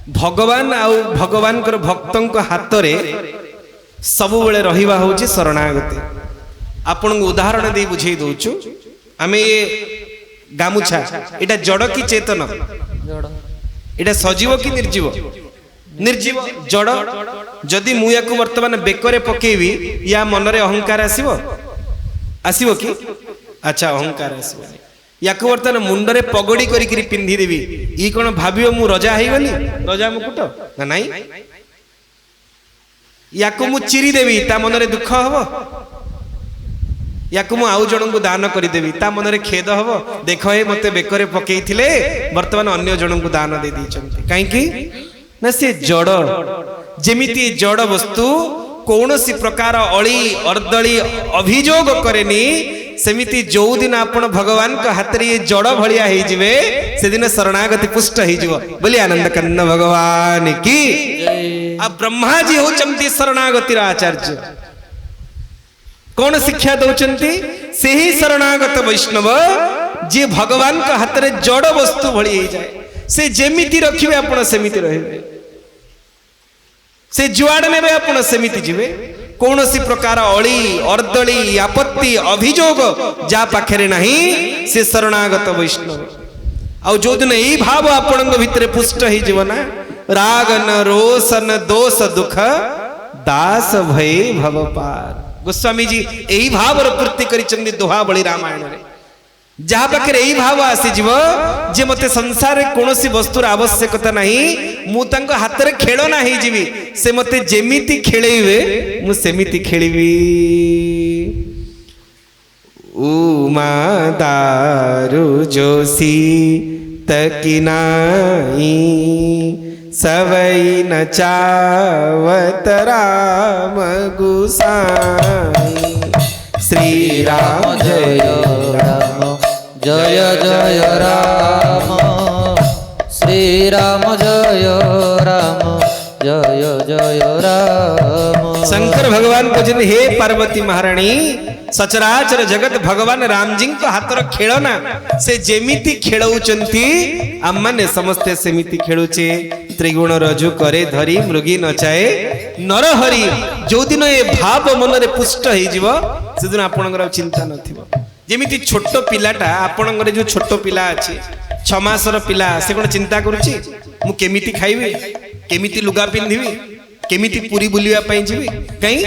भगवान आउ भगवान भक्तों हाथ रे सबु बेले रहिबा होची शरणागति। आपण उदाहरण दे बुझे दउछु। आमे ये गामुछा एटा जड़ की चेतन, एटा सजीव कि निर्जीव? निर्जीव जड़। जदि मु याकु वर्तमान बेकरे पकेबी या मनरे अहंकार आसीबो? आसीबो कि? अच्छा अहंकार आसीबो। याकु वर्तमान मुंडरे पगड़ी करी पिंधि देबी, ई कोन भाबियो मु रजा हेई गली? रजा मुकुट ना नाही। याकु मु चिरी देबी, ता मनरे दुख हबो? याकु मु आउ जणन को दान करी देबी, ता मनरे खेद हबो? देखो हे मते बेकरे पकेइथिले, वर्तमान अन्य जणन को दान दे दिचंती। काहे कि ना से जड़। जेमिति जड़ वस्तु कौनसी प्रकार अली अर्दली अभियोग करेनी, सेमिति जो दिन आपण भगवान का हाथ रे ये जड़ भलिया हेई जिवे, से दिन शरणागति पुष्ट हेई जिवो। बोली आनंद कन्न भगवान की। आ ब्रह्मा जी होचंती शरणागतिर आचार्य। कौन शिक्षा दउचंती? से ही शरणागत वैष्णव जे भगवान का हाथ रे जड़ वस्तु भली हेई जाए, से जेमिति रखिबे आपण सेमिति रहिबे, से जुआड़ नेबे आपण सेमिति जिवे। कौन सी प्रकार अली अर्दली आपत्ति अभियोग जा पाखरे नहीं, से शरणागत वैष्णव। आउ जो दिन यही भाव आपण भितर पुष्ट ही जीव ना, राग न रोष न दोष दुख दास भय भव पार। गोस्वामी जी यही भाव पूर्ति करिचंदी दोहा बळी रामायण रे। जहाँ पाखे यही भाव आसी जीव जे मते संसार रे कोनोसी वस्तुर आवश्यकता नहीं, मु तांको हाथ रे खेल ना ही जीवी, से मते जेमिति खेलेइबे मु सेमिति खेलिबी। उमा दारु जोशी तकिनाई, सवई न चावत राम गुसाई। श्री राम जय राम जय जय राम, श्री राम जय राम जय जय राम। शंकर भगवान कहते हे पार्वती महारानी, सचराचर जगत भगवान राम जी को हाथ रो खेलना, से जेमिति खेलउचंती आम माने समस्ते सेमिति खेलुचे। त्रिगुण रजु करे धरी मृगी नचाए नरहरि। जो दिन ए भाव मन रे पुष्ट हे जीव, से दिन आपनकर चिंता नथिबो। जेमिति छोट पिलाटा, आपनकर जो छोट पिला अछि 6 मासर पिला, से कोन चिंता करूची मु केमिति खाइबे, केमिति लुगा पिंधिबी, केमिति पुरी बुलिया पई जीवी? कहीं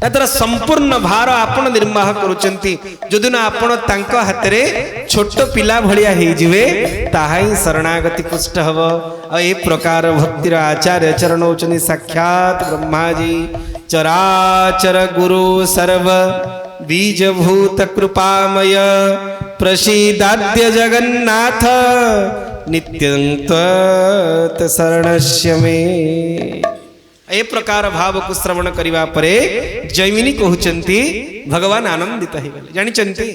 तार संपूर्ण भार आपण निर्वाह करुचंती। जदिन आपण तांको हाथ रे छोट पिला भलिया हेई जिवे, ताहा ही शरणागति पुष्ट हबो। आ ए प्रकार भक्तिर आचार्य चरण होचनी साक्षात ब्रह्मा जी। चराचर गुरु सर्व बीजभूत कृपामय, प्रसीदाद्य जगन्नाथ नित्यं त्वत् शरणस्य मे। ए प्रकार भाव को श्रवण करिवा परे जैमिनी कहउचंती भगवान आनंदित हे गले। जानिचंती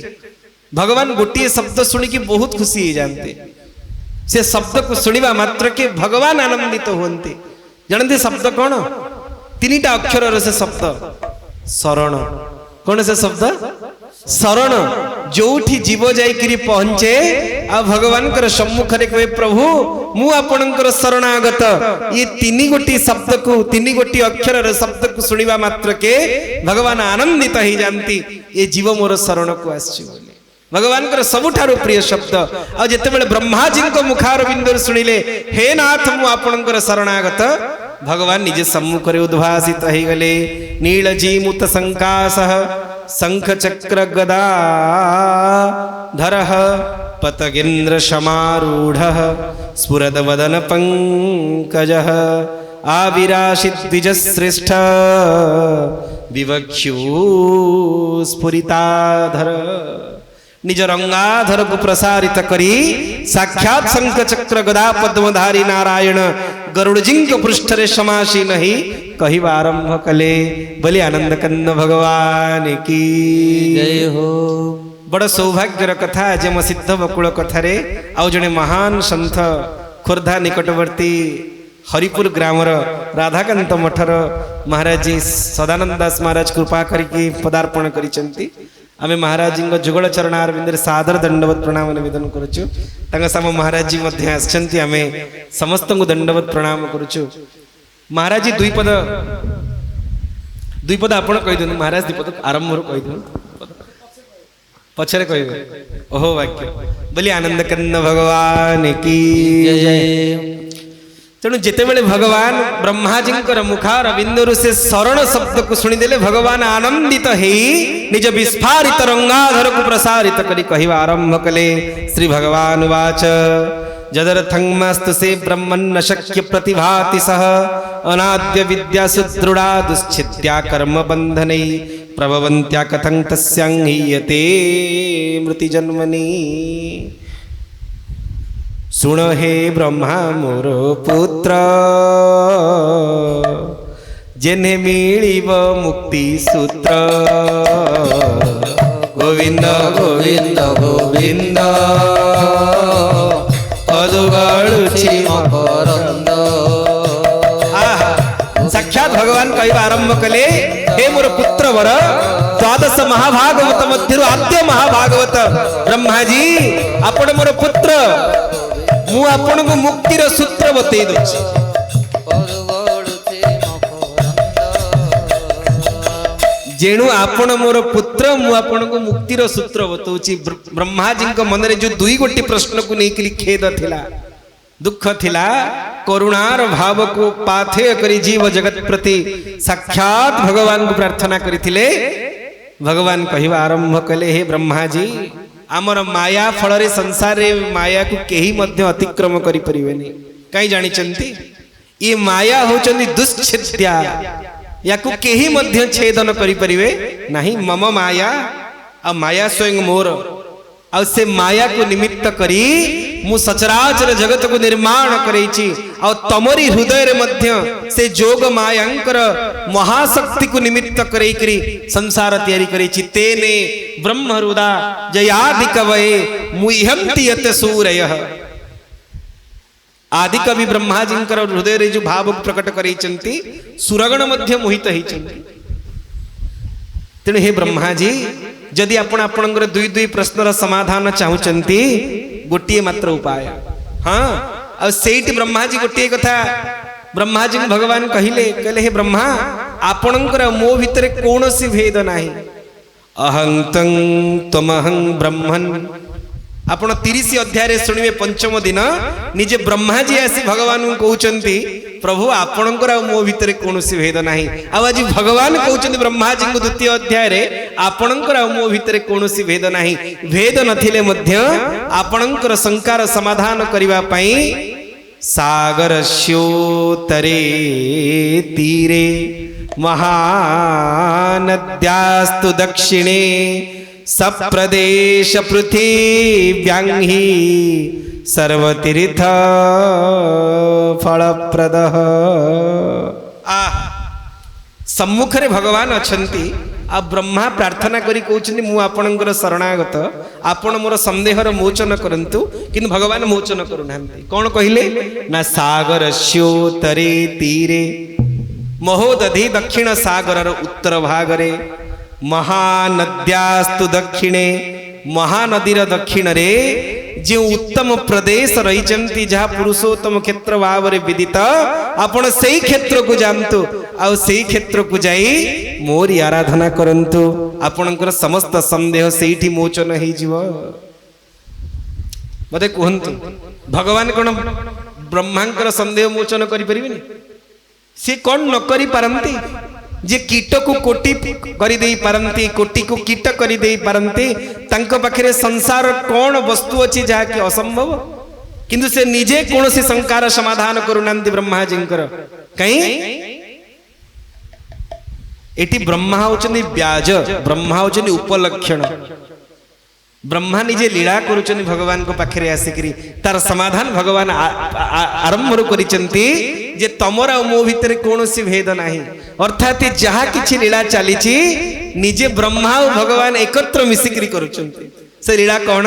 भगवान गोटिए शब्द सुनी कि बहुत खुशी हे जानते। से शब्द को सुनिबा मात्र के भगवान आनंदित होंते। जानते शब्द कौन? 3टा अक्षर से शब्द शरण। कौन से शब्द? शरण। जोठी जीव जाइकरी पहुंचे आ भगवान कर सम्मुख रे कहे प्रभु मु आपनकर शरणागत। ये 3 गोटी शब्द को 3 गोटी अक्षर रे शब्द को सुनिबा मात्र के भगवान आनंदित ही जानती, ये जीव मोर शरण को आछि। भगवान कर सबुठारु प्रिय शब्द। आ जेते बेले ब्रह्मा जी को मुखार बिंदु सुनिले हे नाथ मु आपनकर शरणागत, भगवान निजे सम्मुख रे उद्भासित ही गले। नीलजीमुत संकासः शंख चक्र गदा धरः, पतगेन्द्र समारूढ़ः स्फुरद वदन पंकजः। आविराशित द्विज श्रेष्ठ विवक्षु स्फुरिताधर। निज रंगाधर को प्रसारित करी साक्षात शंख चक्र गदा पद्मधारी नारायण गरुड़ जिंक पृष्ठ रे समासीन ही कहिबा आरंभ कले। बलि आनंद कन्न भगवान की जय हो। बड़ सौभाग्यर कथा जे म सिद्ध बकुल कथारे आउ जने महान संत खोर्धा निकटवर्ती हरिपुर ग्रामर राधाकांत मठर महाराज जी सदानंद दास महाराज कृपा करके पदार्पण करिसंती। आमे महाराज जी जुगल चरणारविंद सादर दंडवत प्रणाम निवेदन करुचु साम महाराज जी मध्य आसछन्ति आमे समस्त को दंडवत प्रणाम करुचु महाराज जी दुई पद आपण कहि देनु महाराज दुई पद आरंभ कहि देनु पछरे कहिबे ओहो वाक्य बोली आनंद कंद भगवान की जय तेणु जिते बेले भगवान ब्रह्माजी मुखार बिंदु से शरण शब्द को शुणिदेले भगवान आनंदित है निज विस्फारित रंगाधर को प्रसारित करी कहवा आरंभ कले श्री भगवान वाच जदर्थंगमस्तु से ब्रह्मन्न शक्य प्रतिभाति सह अनाद्य विद्या सुदृढ़ा दुश्चित्या कर्म बंधनै प्रभवन्त्या कथं तस्यांहीयते मृति जन्मनि सुन हे ब्रह्मा मोर पुत्र जेने मिलिब मुक्ति सूत्र गोविंद गोविंद गोविंद पदुगळुछि मकरंद साक्षात भगवान कहवा आरंभ कले हे मोर पुत्र वर द्वादश महाभागवत मध्य आद्य महाभागवत ब्रह्माजी आपण मोर पुत्र मु आपण को मुक्तिर सूत्र बतई दउछि जेणु आपण मोर पुत्र मु आपण को मुक्तिर सूत्र बतौछि ब्रह्माजी मन रे जो दुई गोटी प्रश्न को नहीं खेद थिला दुख थिला करुणार भाव को पाथेय करी जीव जगत प्रति साक्षात भगवान को प्रार्थना करिथिले भगवान कहवा आरंभ कले हे ब्रह्माजी आमर माया फल रे संसार रे माया को केही मध्य अतिक्रम करि परिबेनी काई जानि चंती ये माया होचंदी दुश्छेद्या याकू केही मध्य छेदन करि परिबे नाही मम माया आ माया स्वयं मोर आ से माया को निमित्त करी मु सचराचर जगत को निर्माण करैछि आ तमरी हृदय रे मध्य से जोग मायांकर महाशक्ति को निमित्त करई करी संसार तैयारी करैछि तेने ब्रह्म हृदा जयादि कवये मुह्यंति यत सूरयः आदि कवि ब्रह्माजी हृदय रे जो भाव प्रकट करैछन्ति सुरगण मध्य मोहित हैछन्ति तेणु हे ब्रह्माजी जदि आपण आपणकर दुई दुई प्रश्नर समाधान चाहूचंती गोटे मात्र उपाय हाँ आ सेठी ब्रह्माजी गोटे कथा ब्रह्माजी भगवान कहले हे ब्रह्मा आपणकर मो भितर कौन सी भेद नाही अहं तं तमहं ब्रह्मन् आपण 30 अध्याय रे सुनिबे पंचम दिन निजे ब्रह्माजी आसी भगवान को कहउचंती प्रभु आपणकर मो भितर कोनोसी भेद नाही आज भगवान कहउचंती ब्रह्माजी को द्वितीय अध्याय रे आपणकर मो भितर कोनोसी भेद नाही भेद नथिले मध्य आपणकर शंकार समाधान करिवा पई सागर स्योतरे तीरे महानद्यास्तु दक्षिणे सप्रदेश पृथिव्यांहि सर्वतीर्थ फलप्रदः सम्मुख रे भगवान अछंती आ ब्रह्मा प्रार्थना करी कहउछन्ती मु आपणकर शरणागत आपण मोर संदेहर मोचन करंतु किंतु भगवान मोचन करूनांती कोन कहिले ना सागर स्योतरे तीरे महोदधि दक्षिण सागरर उत्तर भागरे महानद्यास्तु दक्षिणे महानदीर दक्षिण रे जो उत्तम प्रदेश रही जहाँ पुरुषोत्तम क्षेत्र भाव विदित आपण से क्षेत्र को जानतु आ से क्षेत्र को जाई मोरी आराधना करंतु आपणकर समस्त संदेह सेठी मोचन हो जीव मते कहंतु भगवान कौन ब्रह्मांकर संदेह मोचन करि परिबेनी से कौन न करि पारंती जे कीट को कोटि करि देई पारंती कोटि को कीट करि देई पारंती तांको पाखरे संसार कौन वस्तु अछि जहा कि असंभव किंतु से निजे कौन से संकार समाधान करूनांती ब्रह्माजींकर कहीं एटी ब्रह्मा होचनी ब्याज ब्रह्मा होचनी उपलक्षण ब्रह्मा निजे लीला करुचनी भगवान को पाखरे आसिकरी तार समाधान भगवान आरंभ करिचंती जे तमरा मो भितर कोनोसी भेद नाही अर्थात जहा किछि लीला चलीछि निजे ब्रह्मा और भगवान एकत्र मिसिकरी करुचंती से लीला कौन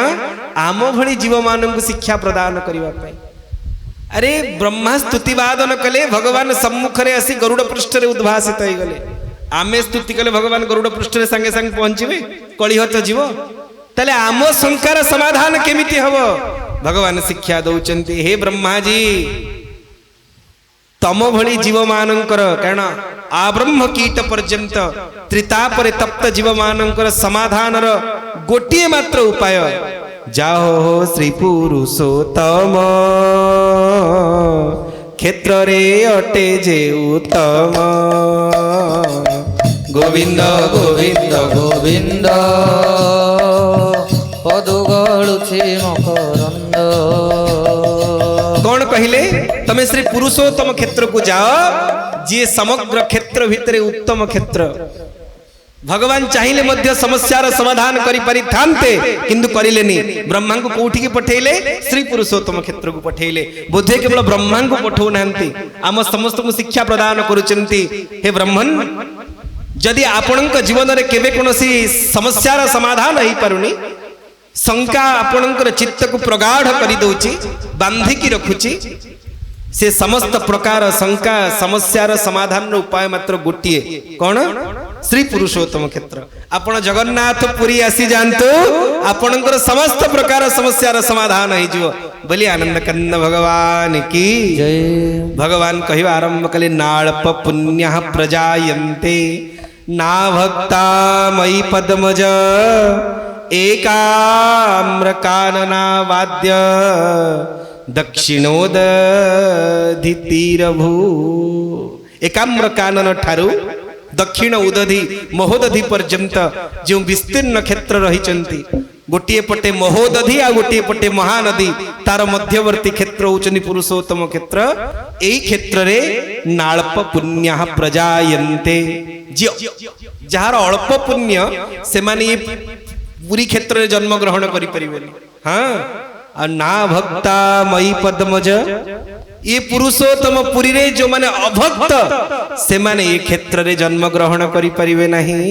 आम भली जीव मानन को शिक्षा प्रदान करिवा पई अरे ब्रह्मा स्तुतिवादन कले भगवान सम्मुख रे आसी गरुड़ पृष्ठ रे उद्भासित होई गले आमे स्तुति कले भगवान गरुड़ पृष्ठ रे संगे संग पहुंचीबे कलिह तो जीव ताले आम शंकार समाधान केमिति हब भगवान शिक्षा दौचंती हे ब्रह्मा जी तम भली जीव मानकर कारण आब्रह्म कीट पर्यंत त्रितापरे तप्त जीव मानकर समाधान गोटिए मात्र उपाय जाहो श्री पुरुषोत्तम क्षेत्र रे अटे जे उत्तम गोविंद गोविंद गोविंद पदुगळुछि मकरंद कौन कहले तमे श्री पुरुषोत्तम क्षेत्र को जाओ जी समग्र क्षेत्र भितरे उत्तम क्षेत्र भगवान चाहिए मध्य समस्यार समाधान करि पारि थांते किंतु करिलेनी ब्रह्मा को कोठी की पठेले श्री पुरुषोत्तम क्षेत्र को पठेले बोधे केवल ब्रह्मा को पठौ नांती आम समस्त को शिक्षा प्रदान करूचंती हे ब्रह्मन जदि आपणक जीवन रे केबे कोनोसी समस्यार समाधान होई पारुनी शंका आपणकर चित्त को प्रगाढ़ करि दउची बांधी की रखुची से समस्त प्रकार शंका समस्यार समाधान उपाय मात्र गोटिए कौन श्री पुरुषोत्तम क्षेत्र आपण जगन्नाथ पुरी आसी जानतु आपणकर समस्त प्रकार समस्यार समाधान हो जिवो बोली आनंद कंद भगवान की जय भगवान कहिबा आरंभ कले नाळप पुण्यः प्रजायन्ते ना भक्ता मयि पद्मज एकाम्र कानना वाद्य दक्षिणोदधितीरभू एकाम्र कानन ठारू दक्षिण उदधि महोदधि पर्यंत जो विस्तीर्ण क्षेत्र रही गोटे पटे महोदधि आ गोटे पटे महानदी तार मध्यवर्ती क्षेत्र होचनी पुरुषोत्तम क्षेत्र एई क्षेत्र रे नाल्प पुण्य प्रजायन्ते जार अल्प पुण्य से माने पुरी क्षेत्र रे जन्म ग्रहण करि परिबेनी हां ना भक्ता मई पद्मज ये पुरुषोत्तम पुरी रे जो माने अभक्त से माने ये क्षेत्र रे जन्म ग्रहण करि परिबे नहीं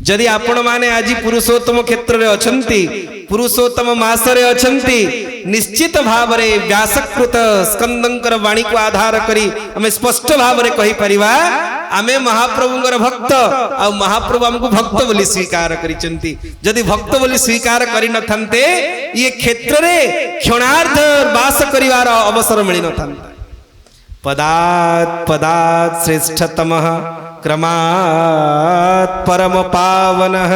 जदि आपण माने आज पुरुषोत्तम क्षेत्र रे अछंती पुरुषोत्तम मास रे अछंती निश्चित भाव रे व्यासकृत स्कंदंकर वाणी को आधार करी हमें स्पष्ट भाव रे कहि परिबा आमे महाप्रभुंकर भक्त आ महाप्रभु हमको भक्त बोली स्वीकार करिचंती जदि भक्त बोली स्वीकार करि न थांते ये क्षेत्र रे क्षणार्ध वास करिवार अवसर मिलि न थांता पदात् पदात् श्रेष्ठतमः क्रमात् परम पावनः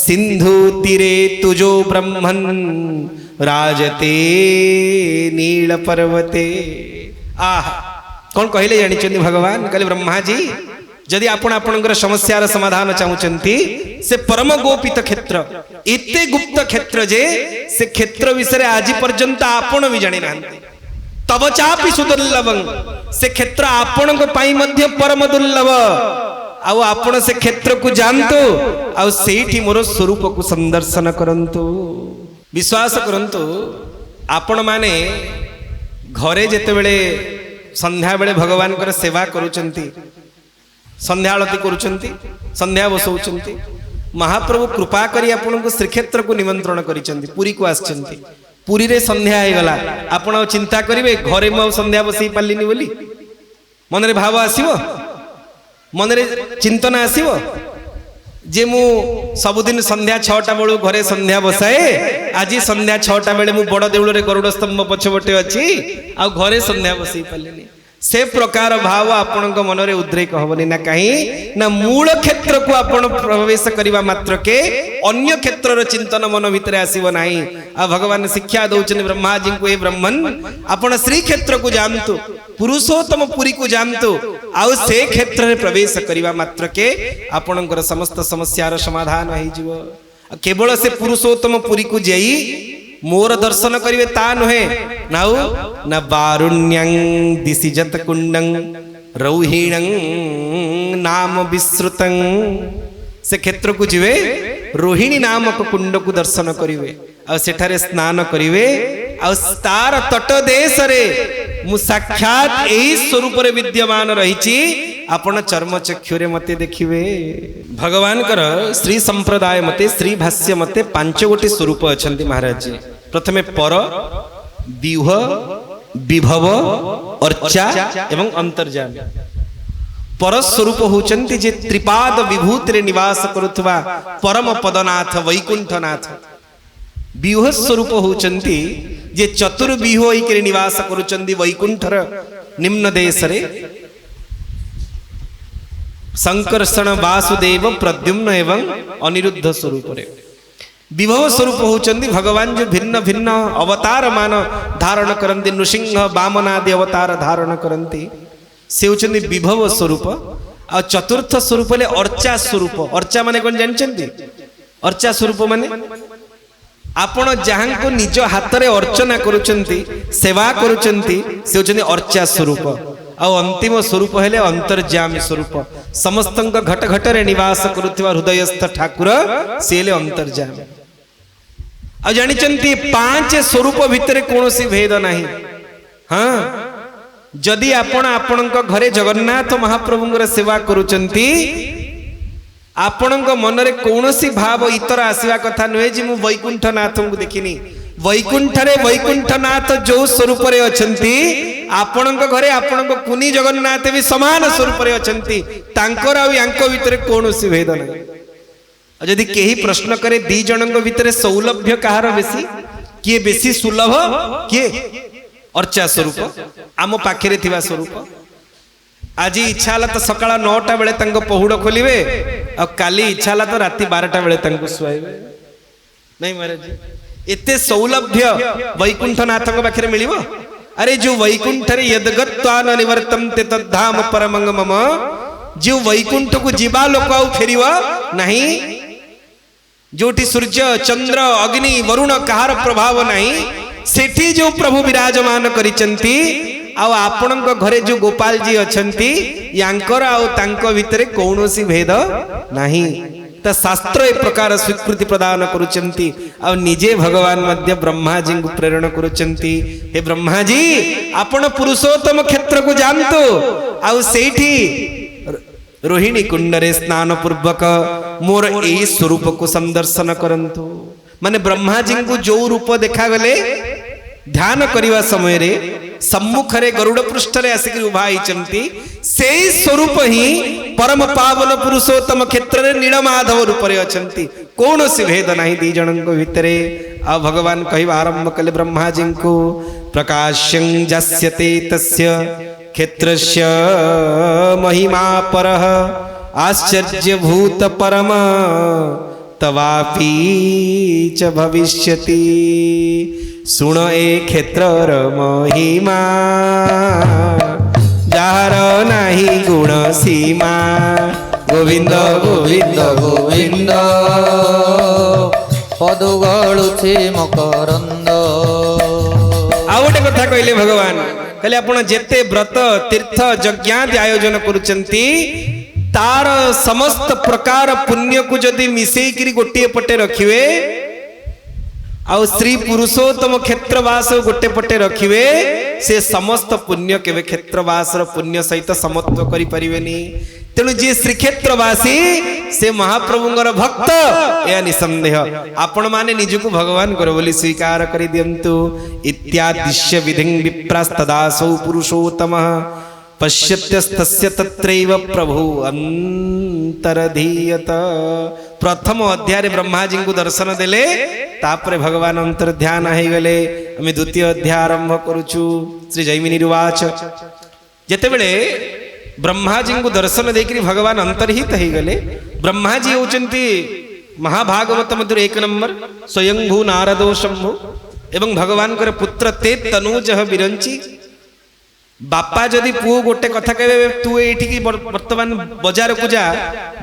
सिंधु तीरे तुजो ब्रह्मन् राजते नील पर्वते आह कौन कहले जानी भगवान कहले ब्रह्मा जी जदि आपण आपणकर समस्यार समाधान चाहूचंती से परम गोपित क्षेत्र एते गुप्त क्षेत्र जे से क्षेत्र विषय आज पर्यंत आपण भी जानि नांती तब चापि सुदुर्लभं से क्षेत्र आपण पाई मध्य परम दुर्लभ आउ आपण से क्षेत्र को जानतु आउ सेठी मोर स्वरूप को संदर्शन करंतु विश्वास करंतु आपण माने घरे जेते बेले संध्या बेले भगवान कर सेवा करूचंती संध्या आरती करूचंती संध्या बसौचंती महाप्रभु कृपा करी आपण को श्रीक्षेत्र को निमंत्रण करिचंती पुरी को आछंती पुरी रे संध्या हो गला आपण चिंता करिवे घरे मो संध्या बसई पालिनी बोली मन रे भाव आसीबो मन रे चिंतन आसीबो जे मु सबुदिन संध्या 6टा बेलू घरे संध्या बसाए आज संध्या 6टा बेले मु बड़ देउल रे गरुड़ स्तंभ पछबटे अछि आ घरे संध्या बसई पालिनी से प्रकार भाव आपण मन रे उद्रेक हबनी ना कहीं ना मूल क्षेत्र को आपण प्रवेश करिवा मात्र के अन्य क्षेत्र रो चिंतन मन भितरे आसीबो नाही आ भगवान शिक्षा दउचन ब्रह्मा जी को ए ब्रह्मन आपण श्री क्षेत्र को जानतु पुरुषोत्तम पुरी को जानतु आ से क्षेत्र रे प्रवेश करिवा मात्र के आपणकर समस्त समस्यार समाधान होई जीवो केवल से पुरुषोत्तम पुरी को जेई मोर दर्शन करिवे ता नुहे नाउ न बारुण्यं दिसिजत कुंडं रौहिणं नाम विश्रुतं से क्षेत्र को जीवे रोहिणी नामक कुंड को दर्शन करिवे आ सेठारे स्नान करिवे आ तार तट देश रे मु साक्षात एही स्वरूप रे विद्यमान रहिची आपण चर्म चक्षुरे मते देखिवे भगवान कर श्री संप्रदाय मते श्री भाष्य मते 5 गोटी स्वरूप अछंती महाराज जी प्रथमे पर व्यूह विभव अर्चा एवं अंतर्जामी परस्वरूप होचंती जे त्रिपाद विभूति रे निवास करुथवा परम पदनाथ वैकुंठनाथ। व्यूह स्वरूप होचंती जे चतुर्व्यूह होइके निवास करुचंती वैकुंठर निम्न देश रे। संकर्षण वासुदेव प्रद्युम्न एवं अनिरुद्ध स्वरूप रे। विभव स्वरूप होचंती भगवान जो भिन्न भिन्न अवतार मान धारण करंती, नृसिंह वामनादि अवतार धारण करंती, से होचंती विभव स्वरूप। आ चतुर्थ स्वरूप ले अर्चा स्वरूप। अर्चा माने कोन जानचंती? अर्चा स्वरूप माने आपण जहां को निज हाथ रे अर्चना करुचंती, सेवा करुचंती, से होचंती अर्चा स्वरूप। आ अंतिम स्वरूप हेले अंतर्यामी स्वरूप। समस्तंक घट घट रे निवास करुथिबा हृदयस्थ ठाकुर से हेले अंतर्यामी। आ जानिचंती पांच स्वरूप भितरे कोनोसी भेद नाही। हां, जदि आपण आपणक घरे जगन्नाथ महाप्रभुंकर सेवा करुचंती, आपणक मनरे कोनोसी भाव इतर आसीबा कथा नुहे जे मु वैकुंठनाथ को देखिनी। वैकुंठरे वैकुंठनाथ जो स्वरूप रे अछंती, आपणक घरे आपणक कुनी जगन्नाथ भी समान स्वरूप रे अछंती। तांकर आ यांको भितरे कोनोसी भेद नाही। यदि केही प्रश्न करे दी जनक भितरे सौलभ्य कहार बेसी, किए बेसी सुलभ, किए अर्चा स्वरूप आम पाखे थिबा स्वरूप। आज इच्छा हला तो सकाळ 9टा बेले तांको पहुड़ खोलिबे, आ काली इच्छा हला तो राति 12टा बेले तांको सुआइबे। नहीं महाराज, एते सौलभ्य वैकुंठनाथ पाखे मिलिबो? अरे जो वैकुंठ रे यदगत्वान निवर्तन्ते तद्धाम परमंग मम, जो वैकुंठ को जीवा लोक आउ फेरिबो नहीं, जोटी सूर्य चंद्र अग्नि वरुण कहार प्रभाव नहीं, सेठी जो प्रभु विराजमान करिचंती। आ आपणक घरे जो गोपाल जी अछंती, यांकर आ तांको भितरे कौनसी भेद नहीं। त शास्त्र ए प्रकार स्वीकृति प्रदान करुचंती। आ निजे भगवान मध्य ब्रह्मा जी को प्रेरण करुचंती, हे ब्रह्मा जी आपण पुरुषोत्तम क्षेत्र को जानतो, आ सेठी रोहिणी कुंडरे स्नान पूर्वक मोर ए स्वरूप को संदर्शन करंतु। माने ब्रह्मा जी को जो रूप देखा गले ध्यान करने समय रे सम्मुख रे गरुड़ पृष्ठ रे आसिक उभा होइचंती, सेई स्वरूप ही परम पावन पुरुषोत्तम क्षेत्र रे नीलमाधव रूप रे अछंती। कोनोसी भेद नाही दी जनक भितरे। आ भगवान कहिबा आरंभ कले ब्रह्मा जी को, प्रकाश्यं जस्यते तस्य क्षेत्रस्य महिमा परः आश्चर्यभूत परम तवापि च भविष्यति। सुन ए क्षेत्रर महिमा जार नाही गुण सीमा। गोविंद गोविंद गोविंद पद गळुछि मकरंद। आ गोटे कथा कहले भगवान, कहले आपण जेते व्रत तीर्थ यज्ञादि आयोजन करुचंती, तार समस्त प्रकार पुण्य को जदि मिसेइकरी गोटे पटे रखिवे, आउ श्री पुरुषोत्तम क्षेत्रवास गोटे पटे रखिवे, से समस्त पुण्य केवे क्षेत्रवास पुण्य सहित समत्व करि परिवेनी। तेणु जे श्रीक्षेत्रवासी से महाप्रभुंगर भक्त, या निसंदेह आपण माने निजको भगवान कर बोली स्वीकार करि दियंतु। इत्यादिश्य विधिं विप्रास्तदासौ पुरुषोत्तमः पश्यत्यस्तस्य तत्रैव प्रभु अंतरधीयत। प्रथम अध्याय ब्रह्मा जी को दर्शन देले, तापरे भगवान अंतर ध्यान है गले। आम द्वितीय अध्याय आरंभ करुचु। श्री जैमिनीवाच, जेते बेले ब्रह्मा जी को दर्शन देकरी भगवान अंतर्हित हो गले। ब्रह्मा जी होचंती महाभागवत मध्य 1 नंबर स्वयंभू नारदो शंभु एवं भगवान कर पुत्र ते तनुज विरंची। बापा जदि पुओ गोटे कथा कहे, तू एठी वर्तमान बाजार को जा,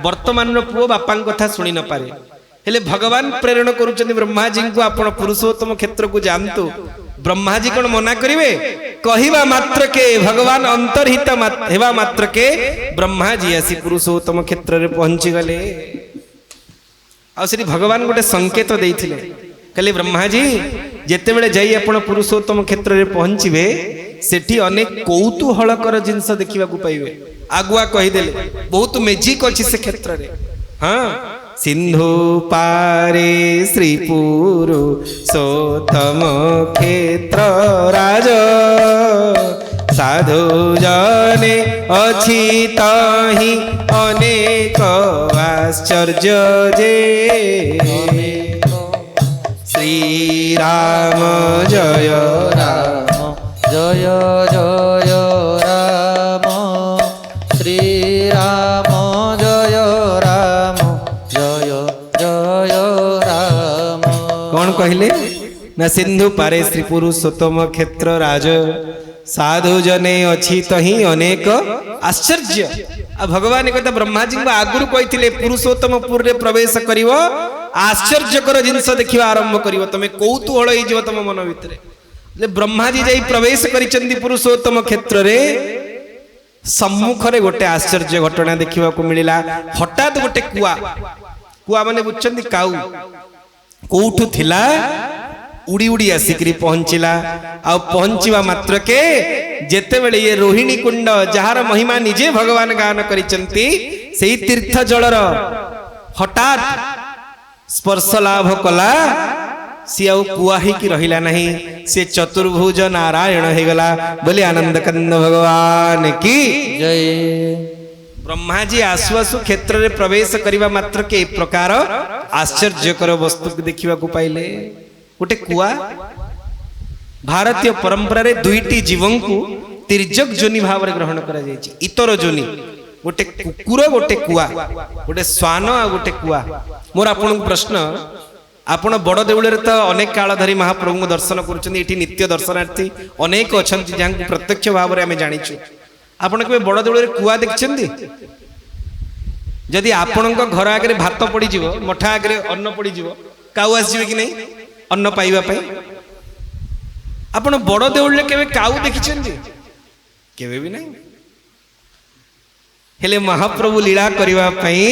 वर्तमान पुओ बापा कथा शुणी न पारे। हेले भगवान प्रेरण करुचंदी ब्रह्मा जी को, आपण पुरुषोत्तम क्षेत्र को जानतु। ब्रह्मा जी कौन मना करिवे? कहिबा मात्र के भगवान अंतर्हित हेबा मात्र के ब्रह्मा जी आसी पुरुषोत्तम क्षेत्र रे पहुंची गले। आ श्री भगवान गोटे संकेत देइथिले, कहले ब्रह्मा जी जेते बेले जाई आपण पुरुषोत्तम क्षेत्र रे पहुंचीबे, सेठी अनेक कौतूहलकर जिनस देखा पाइबे। आगुआ कहीदेले बहुत मेजिक अच्छी से क्षेत्र रे। हाँ, सिंधु पारे श्रीपुरुषोत्तम क्षेत्र राज साधु जने अछि तहि अनेक आश्चर्य जे श्री राम जय राम जय जय राम श्री राम जय राम जय जय राम। कौन कहले ना सिंधु पारे श्री पुरुषोत्तम क्षेत्र राज साधु जने अछि तहि अनेक आश्चर्य। आ भगवान कहता ब्रह्मा जी आगुरु कहते पुरुषोत्तम पुर रे प्रवेश करिव आश्चर्यकर जिनस देखिवा आरंभ करिव तमे कौतूहल हो तम मन भितर। ब्रह्मा जी जाई प्रवेश करिचंदी पुरुषोत्तम क्षेत्र रे सम्मुख रे गोटे आश्चर्य घटना देखिवा को मिलिला। हठात गोटे कुआ कुआ माने बुझचंदी काऊ कोठु थिला उड़ी उड़ी आसिकरी पहुंचिला। आ पहुंचवा मात्र के जेते बेले ये रोहिणी कुंड जहार महिमा निजे भगवान गान करिचंती सेही तीर्थ जलर हठात स्पर्श लाभ कला सी आउ कुआ ही की रहिला नहीं से चतुर्भुज नारायण हे गला। बोले आनंद कंद भगवान की जय। ब्रह्मा जी आसु आसु क्षेत्र रे प्रवेश करिवा मात्र के एक प्रकार आश्चर्यकर वस्तु देखिवा को पाइले। गोटे कुआ भारतीय परंपरा रे दुईटी जीवं को तिर्यक जोनि भाव रे ग्रहण करा जायछि। इतर जोनि गोटे कुकुर गोटे कुआ गोटे श्वान आ गोटे कुआ। मोर आपन प्रश्न आपण बड़ देउळे रे तो अनेक काल धरी महाप्रभु को दर्शन करूछन्ती। एठी नित्य दर्शनार्थी अनेक अछन्ती जां प्रत्यक्ष भाव रे हमें जानिछु। आपण के बड़ देउळे रे कुआ देखछन्ती? जदि आपण घर आगे भात पड़ी जीव मठा आगे अन्न पड़ी जीव काऊ आसीबे कि नहीं अन्न पाइबा पई? आपण बड़ देउळे केबे काऊ देखिछन्ती? केबे भी नहीं। हेले महाप्रभु लीला करिवा पई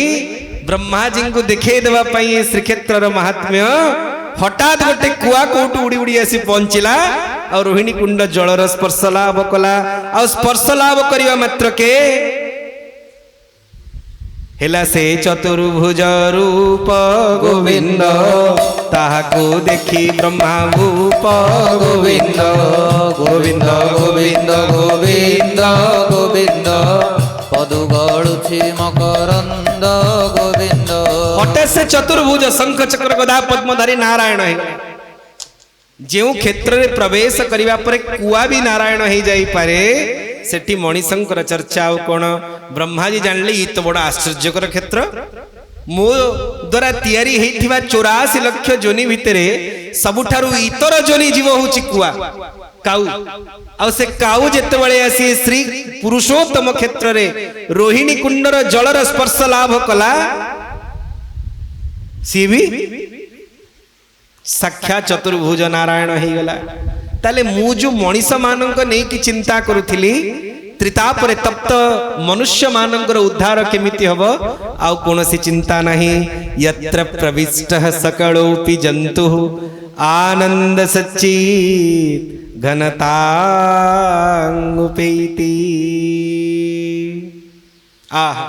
ब्रह्मा जी को देखे देवा पई श्रीक्षेत्र महात्म्य हठात गोटे कुआ कोटू उड़ी उड़ी आसी पहुंचिला और रोहिणी कुंड जलर स्पर्श लाभ कला। और स्पर्श लाभ करिवा मात्र के हेला से चतुर्भुज रूप गोविंद ताहाको देखी ब्रह्मा भूप गोविंद गोविंद गोविंद गोविंद गोविंद पदु गळुछि मकरंद गोविंद। हटे से चतुर्भुज शंख चक्र गदा पद्मधारी नारायण है। जो क्षेत्र रे प्रवेश करिवा परे कुआ भी नारायण हो जाई पारे सेठी मणिशंकर चर्चा आ कोन ब्रह्मा जी जानले ई तो बड़ा आश्चर्यकर क्षेत्र। मो द्वारा तैयारी हेथिबा 84 लाख जोनि भितरे सबुठारु इतर जोनि जीव होची कुआ काऊ। आ से काऊ जेते बळे आसी श्री पुरुषोत्तम क्षेत्र रे रोहिणी कुंडर जलर स्पर्श लाभ कला सी भी साक्षात चतुर्भुज नारायण हो गला। ताले मु जो मनीष मानक नहीं कि चिंता करुथिली त्रिताप रे तप्त मनुष्य मानकर उद्धार केमिति हबो आउ कोनोसी चिंता नहीं। यत्र प्रविष्टः सकलोपि जन्तुः आनंद सच्चित् घनतांगुपेति। आहा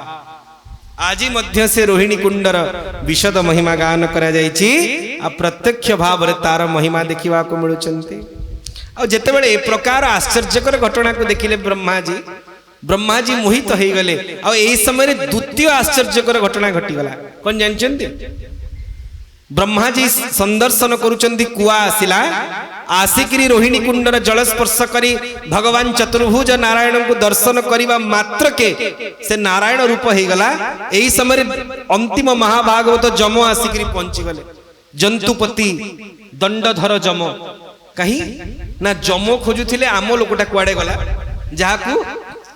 आज मध्य से रोहिणी कुंडर विशद महिमा गान करा जायछि। आ प्रत्यक्ष भाव रे तार महिमा देखिवा को मिलुचंती। आ जेते बेले ए प्रकार आश्चर्यकर घटना को देखिले ब्रह्मा जी मोहित हो गले। आ एही समय द्वितीय आश्चर्यकर घटना घटी गला। कोन जानचंती? ब्रह्मा जी संदर्शन करूचंती कुआ आसिला आसिकरी रोहिणी कुंडर जल स्पर्श करी भगवान चतुर्भुज नारायण को दर्शन करिवा मात्र के से नारायण रूप हो गला। एही समय अंतिम महाभागवत जम आसिकरी पहुंची गले। जंतुपति दंडधर जम कहीं ना जम खोजुथिले आम लोकटा कुआडे गला जाहाकू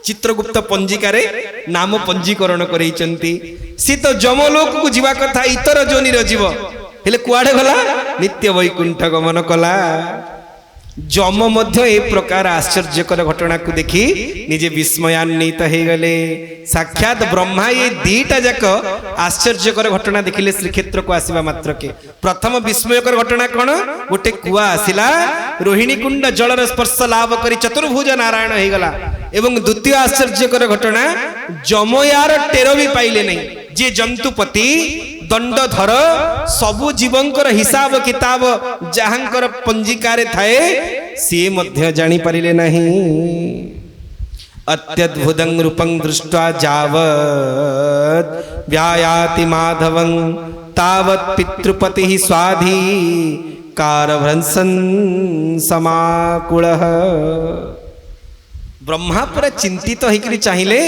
चित्रगुप्त पंजिकारे नाम पंजीकरण करैचंती। सी तो जमलोक को जीवा कथा इतर जोनि र जीव हेले कुआडे गला नित्य वैकुंठ गमन कला। जम मध्य ए प्रकार आश्चर्यकर घटना को देखी निजे विस्मयान्वित हो गले। साक्षात ब्रह्मा ये दीटा जाक आश्चर्यकर घटना देखिले श्रीक्षेत्र को आसीबा मात्र के। प्रथम विस्मयकर घटना कौन? गोटे कुआ आसिला रोहिणी कुंड जलर स्पर्श लाभ करी चतुर्भुज नारायण हो गला। एवं द्वितीय आश्चर्यकर घटना जमयार टेर भी पाइले नहीं। जे जंतुपति दंडधर सबु जीवंकर हिसाब किताब जहांकर पंजिकारे थाए सी मध्य जानी पारिले नहीं। अत्यद्भुतं रूपं दृष्ट्वा जावत् व्यायाति माधवं तावत् पितृपतिः स्वाधिकारभ्रंशन् समाकुलः। ब्रह्मा पूरा चिंतित होकर चाहिए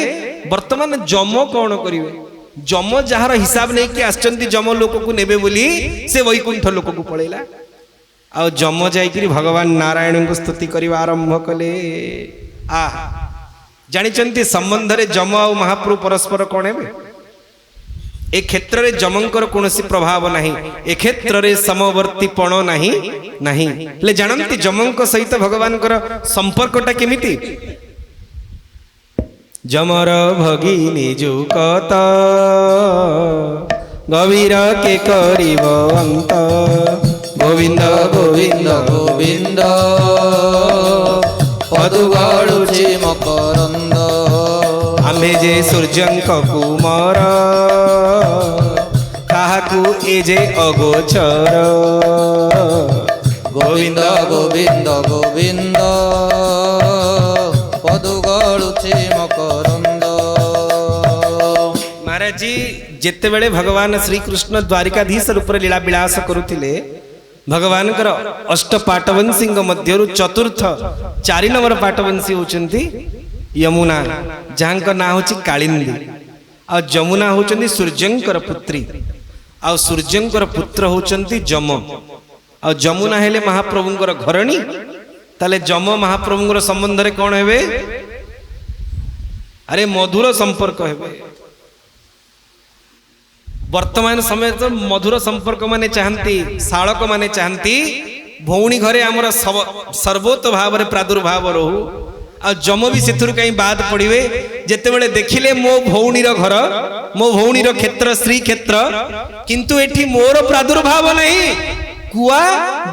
वर्तमान जम कौन करेंगे। जम जार हिसाब नहीं कि आसचंती जम लोक को नेबे बोली से वैकुंठ लोक को पड़ेला। आ जम जाइकरी भगवान नारायण को स्तुति करवा आरंभ कले। जानिचंती संबंध रे जम आ महाप्रभु परस्पर कौन है। ए क्षेत्र रे जमंकर कोनसी प्रभाव नहीं, ए क्षेत्र रे समवर्तीपण नहीं नहीं ले जानंती जमंक सहित भगवान कर संपर्कटा केमिति। जमर भगिनी जुकत गभीर के करिब अंत गोविंद गोविंद गोविंद पदुगाळुछि मकरंद आमे जे सूर्यंक कुमार काहाकू ए जे अगोचर गोविंद गोविंद गोविंद पदुगाळुछि मकरंद। महाराज जी जेते बेले भगवान श्री कृष्ण द्वारिकाधीश रूप लीला विलास करुथिले भगवान कर अष्ट पाटवंशी मध्यरु चतुर्थ 4 नंबर पाटवंशी होचंती यमुना जहाँ ना हूँ कालिंदी आ जमुना होचंती सूर्यंकर पुत्री आ सूर्यंकर पुत्र होचंती जम आ जमुना हेले महाप्रभुंकर घरणी ताले जम महाप्रभुंकर संबंध रे कौन हेबे। अरे मधुर संपर्क हेबे। वर्तमान समय तो मधुर संपर्क माने चाहती शालक माने चाहती भौणी घरे आमर सर्वोत्त भाव रे प्रादुर्भाव रहू आ जम भी से कहीं बाद पड़े जिते बड़े देखिले मो भौणीर घर मो भौणीर क्षेत्र श्री क्षेत्र किंतु एठी मोर प्रादुर्भाव नहीं कुआ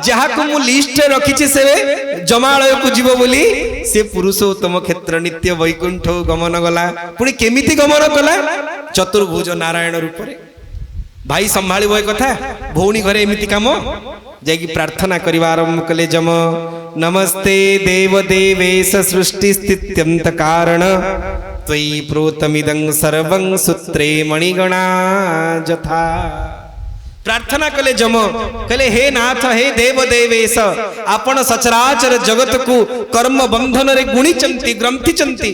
जहाँ को मु लिस्ट रखी से जमालय को जीव बोली से पुरुषोत्तम क्षेत्र नित्य वैकुंठ गमन गला पुणी केमिति गमन कला चतुर्भुज नारायण रूप रे भाई संभाली वो कथा भौणी घरे एमिति काम जाकि प्रार्थना करवा आरंभ कले जम नमस्ते देव देवेश सृष्टि स्थित्यंत कारण त्वयि प्रोतमिदं सर्वं सूत्रे मणिगणा जथा। प्रार्थना कले जम कले हे नाथ हे देव देवेश आपण सचराचर जगत को कर्म बंधन रे गुणिचंती ग्रंथिचंती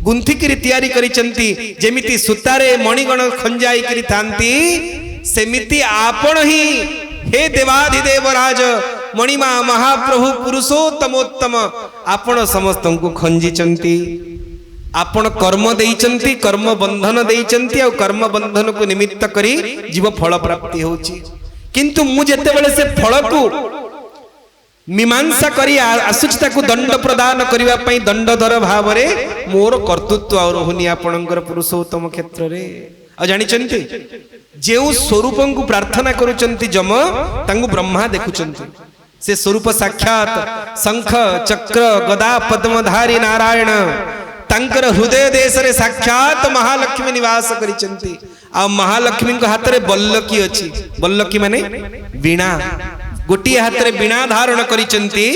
गुंथिकिरी तैयारी करिचंती जेमिति सुतारे मणिगण खंजाई करी थांती सेमिति आपण ही हे देवाधिदेवराज मणिमा महाप्रभु पुरुषोत्तमोत्तम आपण समस्त को खंजिचंती आपण कर्म देइचंती कर्म बंधन देइचंती और कर्म बंधन को निमित्त करी जीव फल प्राप्ति होची किंतु मु जेते बेले से फल को मीमांसा करी आसुचिता को दंड प्रदान करिवा पई दंडधर भाव रे मोर कर्तृत्व और होनी आपणकर पुरुषोत्तम क्षेत्र रे आ जानिचंती जेउ स्वरूप को प्रार्थना करूचंती जम तांगु ब्रह्मा देखुचंती से स्वरूप साक्षात शंख चक्र गदा पद्मधारी नारायण तांकर हृदय देश रे साक्षात महालक्ष्मी निवास करिचंती आ महालक्ष्मी को हाथ रे बल्लकी अछि बल्लकी माने वीणा गोटी हाथ रे वीणा धारण करिचंती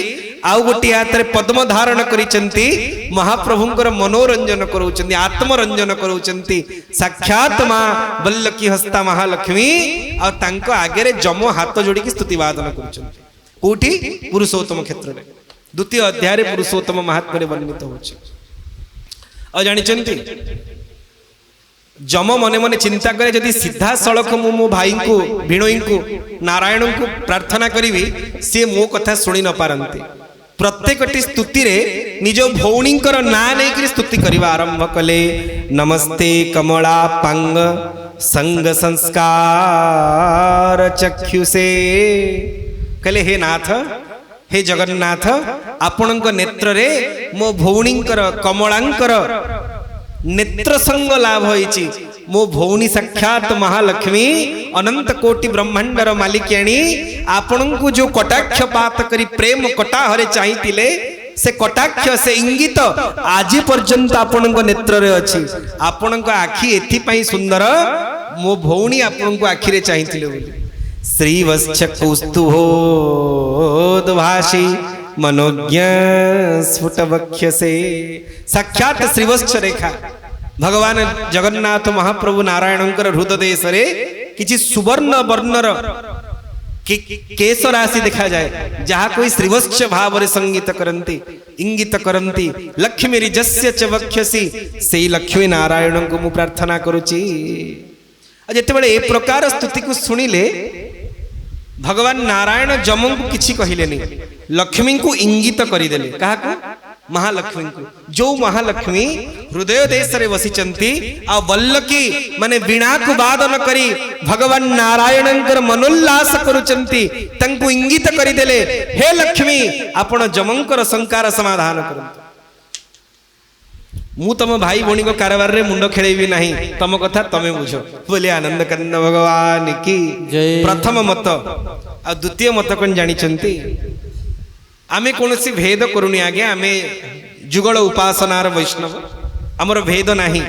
आउ गोटी हाथ रे पद्म धारण करिचंती महाप्रभुंकर मनोरंजन करूचंती आत्मरंजन करूचंती साक्षात मां बल्लकी हस्ता महालक्ष्मी और तांको आगे रे जम हाथ जोड़ी की स्तुति वादन करूचंती कोठी पुरुषोत्तम क्षेत्र रे द्वितीय अध्याय रे पुरुषोत्तम महात्म्य रे वर्णित होछि। और जानिचंती जम मने मने चिंता करे जदि सीधा सड़क मु मो भाई को भिणोई को नारायण को प्रार्थना करी सी मो कथा शुणी न पारती प्रत्येक स्तुति रे निज भौणींकर ना नहीं करी स्तुति करवा आरंभ कले नमस्ते कमला पांग संग संस्कार चक्षुषे कले हे नाथ हे जगन्नाथ आपणक नेत्र रे मो भौणींकर कमलांकर नेत्र संग लाभ होइछि मो भौणी साक्षात महालक्ष्मी अनंत कोटि ब्रह्मांडर मालिकियाणी आपणको जो कटाक्ष पात करी प्रेम कटाहरे चाहितिले से कटाक्ष से इंगित आज पर्यंत आपणको नेत्र रे अछि आपणको आखि एथि पई सुंदर मो भौणी आपणको आखि रे चाहितिले बोली श्रीवत्स कौस्तुभोद्भाषी मनोज्ञ स्फुट वक्ष्यसे। साक्षात श्रीवत्स रेखा भगवान जगन्नाथ महाप्रभु नारायणंकर हृदय सरे किछि सुवर्ण वर्णर केश राशि देखा जाए जहाँ कोई श्रीवत्स भाव रे संगीत करंती इंगित करंती लक्ष्मी रिजस्य च वक्ष्यसि से लक्ष्मी नारायण को मु प्रार्थना करुची। जेते बड़े ए प्रकार स्तुति को सुनिले भगवान नारायण जम को किछि कहिलेनी लक्ष्मी को इंगित करिदेले। काहाकू महालक्ष्मी को जो महालक्ष्मी हृदय देश रे वसिचंती आ वल्लकी माने वीणा को वादन करी भगवान नारायणंकर मनोल्लास करुचंती तंकु इंगित करिदेले हे लक्ष्मी आपण जमंकर संकार समाधान करंतु। मु तम भाई भौणी को कारबार रे मुंड खेलेबी नहीं तम कथा तमे बुझो बोले आनंद कंद भगवान की जय। प्रथम मत आ द्वितीय मत कोन जानी चंती आमे कोनसी भेद करूनी आगे आमे जुगल उपासनार वैष्णव हमर भेद नाही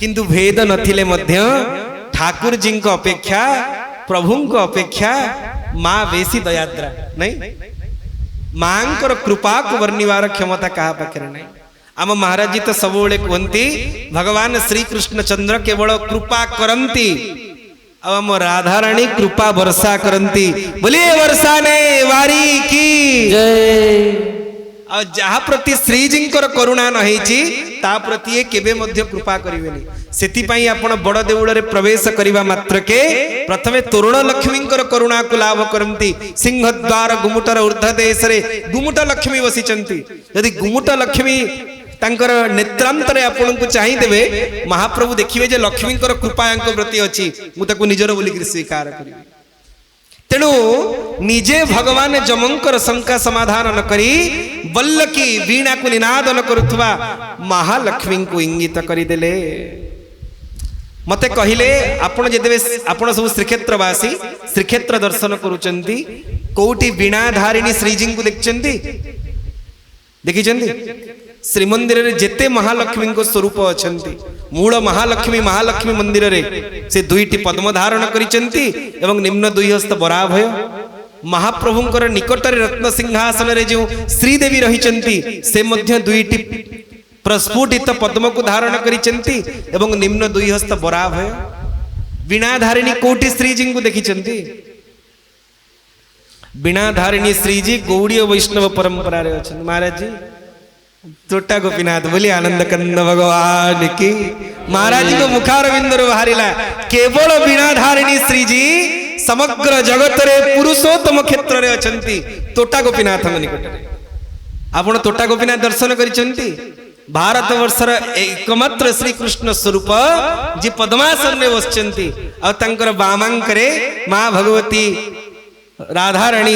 किंतु भेद नथिले मध्य ठाकुर जी को अपेक्षा प्रभु को अपेक्षा माँ बेसी दयाद्रा नहीं मांकर कृपा को वर्णिवार क्षमता कहा पाखरे नहीं। आम महाराज जी तो सब कहती भगवान श्री कृष्ण चंद्र केवल कृपा करंती अब राधा रानी कृपा वर्षा करंती बोलिए वर्षा ने वारी की जय। और जहा प्रति श्रीजी करुणा नही ता प्रति केबे मध्य कृपा करिवेनी। सेति पई आपण बड़ देउळ रे प्रवेश करिवा मात्र के प्रथमे तोरण लक्ष्मी करुणा को लाभ करंती। सिंहद्वार गुमुटर ऊर्ध देश रे गुमुट लक्ष्मी वसिचंती यदि गुमुट लक्ष्मी तांकर नेत्रांतरे आपण को चाहि देबे महाप्रभु देखिबे जे लक्ष्मी कृपा यांको प्रति अछि मु ताकू निजर बोली स्वीकार करिबे। तेणु निजे भगवान जमंकर शंका समाधान न करी वल्लकी वीणा को निनादन करुथुवा महालक्ष्मी को इंगित करिदेले। मते कहिले आपण जेदेबे आपण सब श्रीक्षेत्रवासी श्रीक्षेत्र दर्शन करूचंती कोउटी वीणाधारिणी श्रीजी को देखचंती देखिचंती श्रीमंदिर रे जेते महालक्ष्मी को स्वरूप अछंती मूल महालक्ष्मी महालक्ष्मी मंदिर रे से दुईटी पद्म धारण करिचंती एवं निम्न दुई हस्त बराभय महाप्रभुंकर निकट रे रत्न सिंहासन रे जो श्रीदेवी रहिचंती से मध्य दुईटी प्रस्फुटित पद्म को धारण करिचंती एवं निम्न दुई हस्त बराभय वीणाधारिणी कोटि श्रीजी को देखिचंती। वीणाधारिणी श्रीजी गौड़ीय वैष्णव परंपरा रे अछन महाराज जी तोटा गोपीनाथ बोली आनंद कंद भगवान की। महाराज जी को मुखार बिंदु बाहरिला केवल वीणाधारिणी श्रीजी समग्र जगत रे पुरुषोत्तम क्षेत्र रे अछंती तोटा गोपीनाथ निकट रे। आपण तोटा गोपीनाथ दर्शन करिसंती भारत वर्षर एकमात्र श्री कृष्ण स्वरूप जी पद्मासन रे बसचंती आ तंकर बामांकरे मां भगवती राधा रानी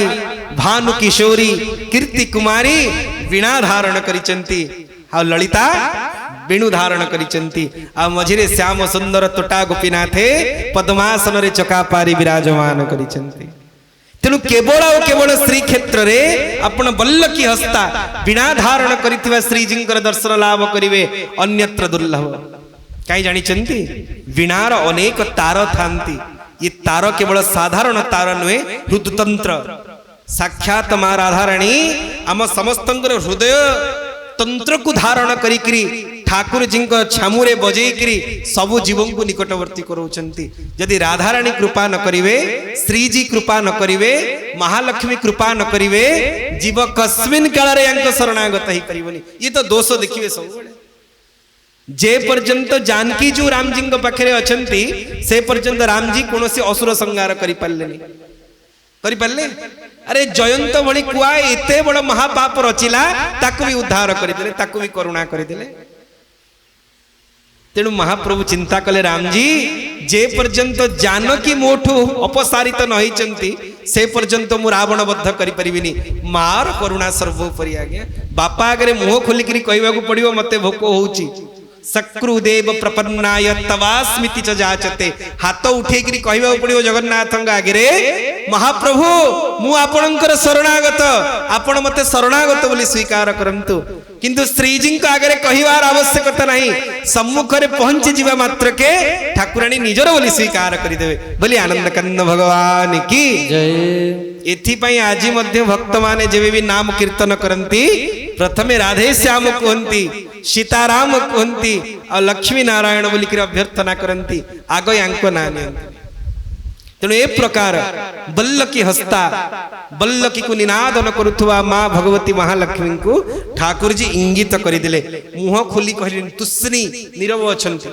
भानु किशोरी कीर्ति कुमारी वीणा धारण करिचंती आ ललिता वेणु धारण करिचंती आ मझिरे श्याम सुंदर तोटा गोपीनाथे पद्मासन रे चकापारी विराजमान करिचंती। तेणु केवल और केवल श्री क्षेत्र रे आपण बल्लकी हस्ता वीणा धारण करिथिबा श्रीजी दर्शन लाभ करिवे अन्यत्र दुर्लभ। कहीं जानिचंती वीणार अनेक तार थांती ये तार केवल साधारण तार नुहे हृदतंत्र साक्षात मां राधा रानी आम समस्त हृदय तंत्र को धारण करी ठाकुर जी छामुरे बजेकरी सबु जीवों को निकटवर्ती कराउछंती। यदि राधा रानी कृपा न करिवे श्रीजी कृपा न करिवे महालक्ष्मी कृपा न करिवे जीव कस्मिन काल रे यांक शरणागत ही परिबनी। ये तो दोष देखिवे सब जे पर्यंत जानकी जो राम जी पाखे अछंती से पर्यंत राम जी कौन से असुर संहार करि पारले। अरे जयंत भली कुआ एते बड़ महापाप रचिला ताकू भी उद्धार करदेले ताकू भी करुणा करदेले। तेणु महाप्रभु चिंता कले राम जी जे पर्यंत जानकी मोठू अपसारित न होइचंती से पर्यंत मु रावण बद्ध करि परिबिनी मार करुणा सर्वोपरि आज्ञा। बापा आगे मुह खोलिकरी कहवा को पड़िबो मते भोक होउची सकृदेव प्रपन्नाय तवास्मिति च जाचते हाथ उठेकरी कहवा पड़िबो जगन्नाथ आगे महाप्रभु मु आपणकर शरणागत आपण मते शरणागत बोली स्वीकार करंतु किंतु श्रीजी आगे कहवार आवश्यकता नहीं सम्मुख रे पहुंची जीवा मात्र के ठाकुराणी निजर बोली स्वीकार करिदेवे बोली आनंद कंद भगवान की जय। एथिपाई आज मध्य भक्त माने जेबे भी नाम कीर्तन करंती प्रथमे राधे श्याम कहती सीताराम कहती और लक्ष्मी नारायण बोलिक अभ्यर्थना करती आग यांको ना नियंती तेणु ए प्रकार बल्लकी हस्ता बल्लकी को निनादन करुवा माँ भगवती महालक्ष्मी को ठाकुर जी इंगित करदे मुह खोली कहले तुस्नी नीरव अछंती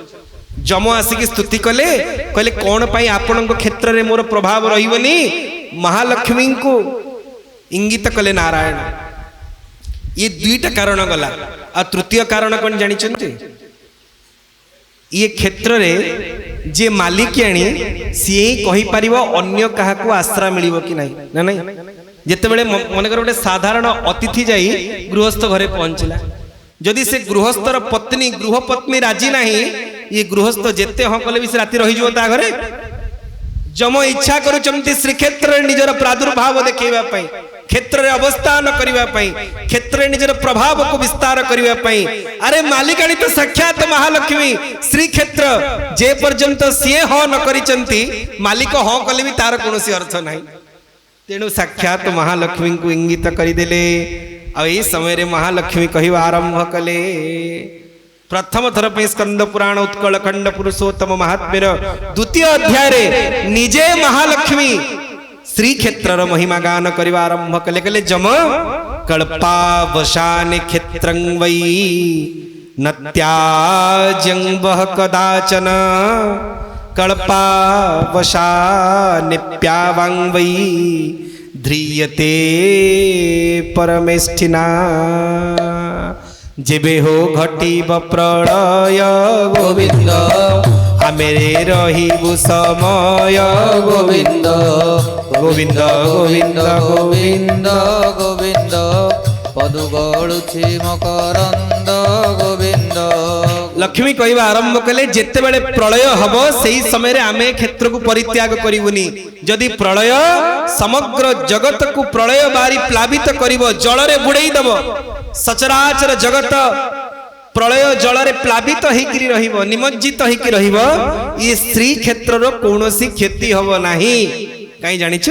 जम आसिक स्तुति कले कहले कौन पाई आपण क्षेत्र में मोर प्रभाव रही महालक्ष्मी को इंगित कले नारायण ये दुईटा कारण गला आ तृतीय कारण कौन जानी ये क्षेत्र रे जे मालिकियाणी सी कही पार अन्य क्या आश्रा मिल कि नहीं ना नहीं जितेबले मनकर गोटे साधारण अतिथि जाई गृहस्थ घरे पहुंचला जदि से गृहस्थर पत्नी गृहपत्नी राजी नहीं ये गृहस्थ जेते हाँ कले भी से राति रही ता घरे जम इच्छा करुचंती श्रीक्षेत्र निजर प्रादुर्भाव देखा क्षेत्र में अवस्थान करने क्षेत्र निजर प्रभाव को विस्तार करने अरे मालिकाणी तो साक्षात महालक्ष्मी श्रीक्षेत्र जे पर्यंत सी हाँ न करिचंती मालिक हाँ कले भी तार कौन अर्थ ना तेणु साक्षात महालक्ष्मी को इंगित करदे आ समय रे महालक्ष्मी कह आरंभ कले प्रथम थर पे स्कंद पुराण उत्कल खंड पुरुषोत्तम महात्म्यर द्वितीय अध्याय रे निजे महालक्ष्मी श्री क्षेत्र महिमा गान करवा आरंभ कले कले जम कल्पावशान क्षेत्रं वै न त्याज्यं वह कदाचन कल्पावशान्यप्यावां वै ध्रियते परमेष्ठिना जेबे हो घटीब प्रलय गोविंद आमेरे रहिबु समय गोविंद गोविंद गोविंद गोविंद गोविंद पदु गळुछि मकरंद गोविंद लक्ष्मी कहवा आरंभ कले जेते बेले प्रलय हब सेही समय रे आमे क्षेत्र को परित्याग करिवुनी जदि प्रलय समग्र जगत को प्रलय बारी प्लावित करिवो जल रे बुड़ेई दबो सचराचर जगत प्रलय जल रे प्लावित होइकरी रहिबो निमज्जित होइकरी रहिबो ये श्री क्षेत्र रो कोनोसी क्षति हबो नाही काई जानिछ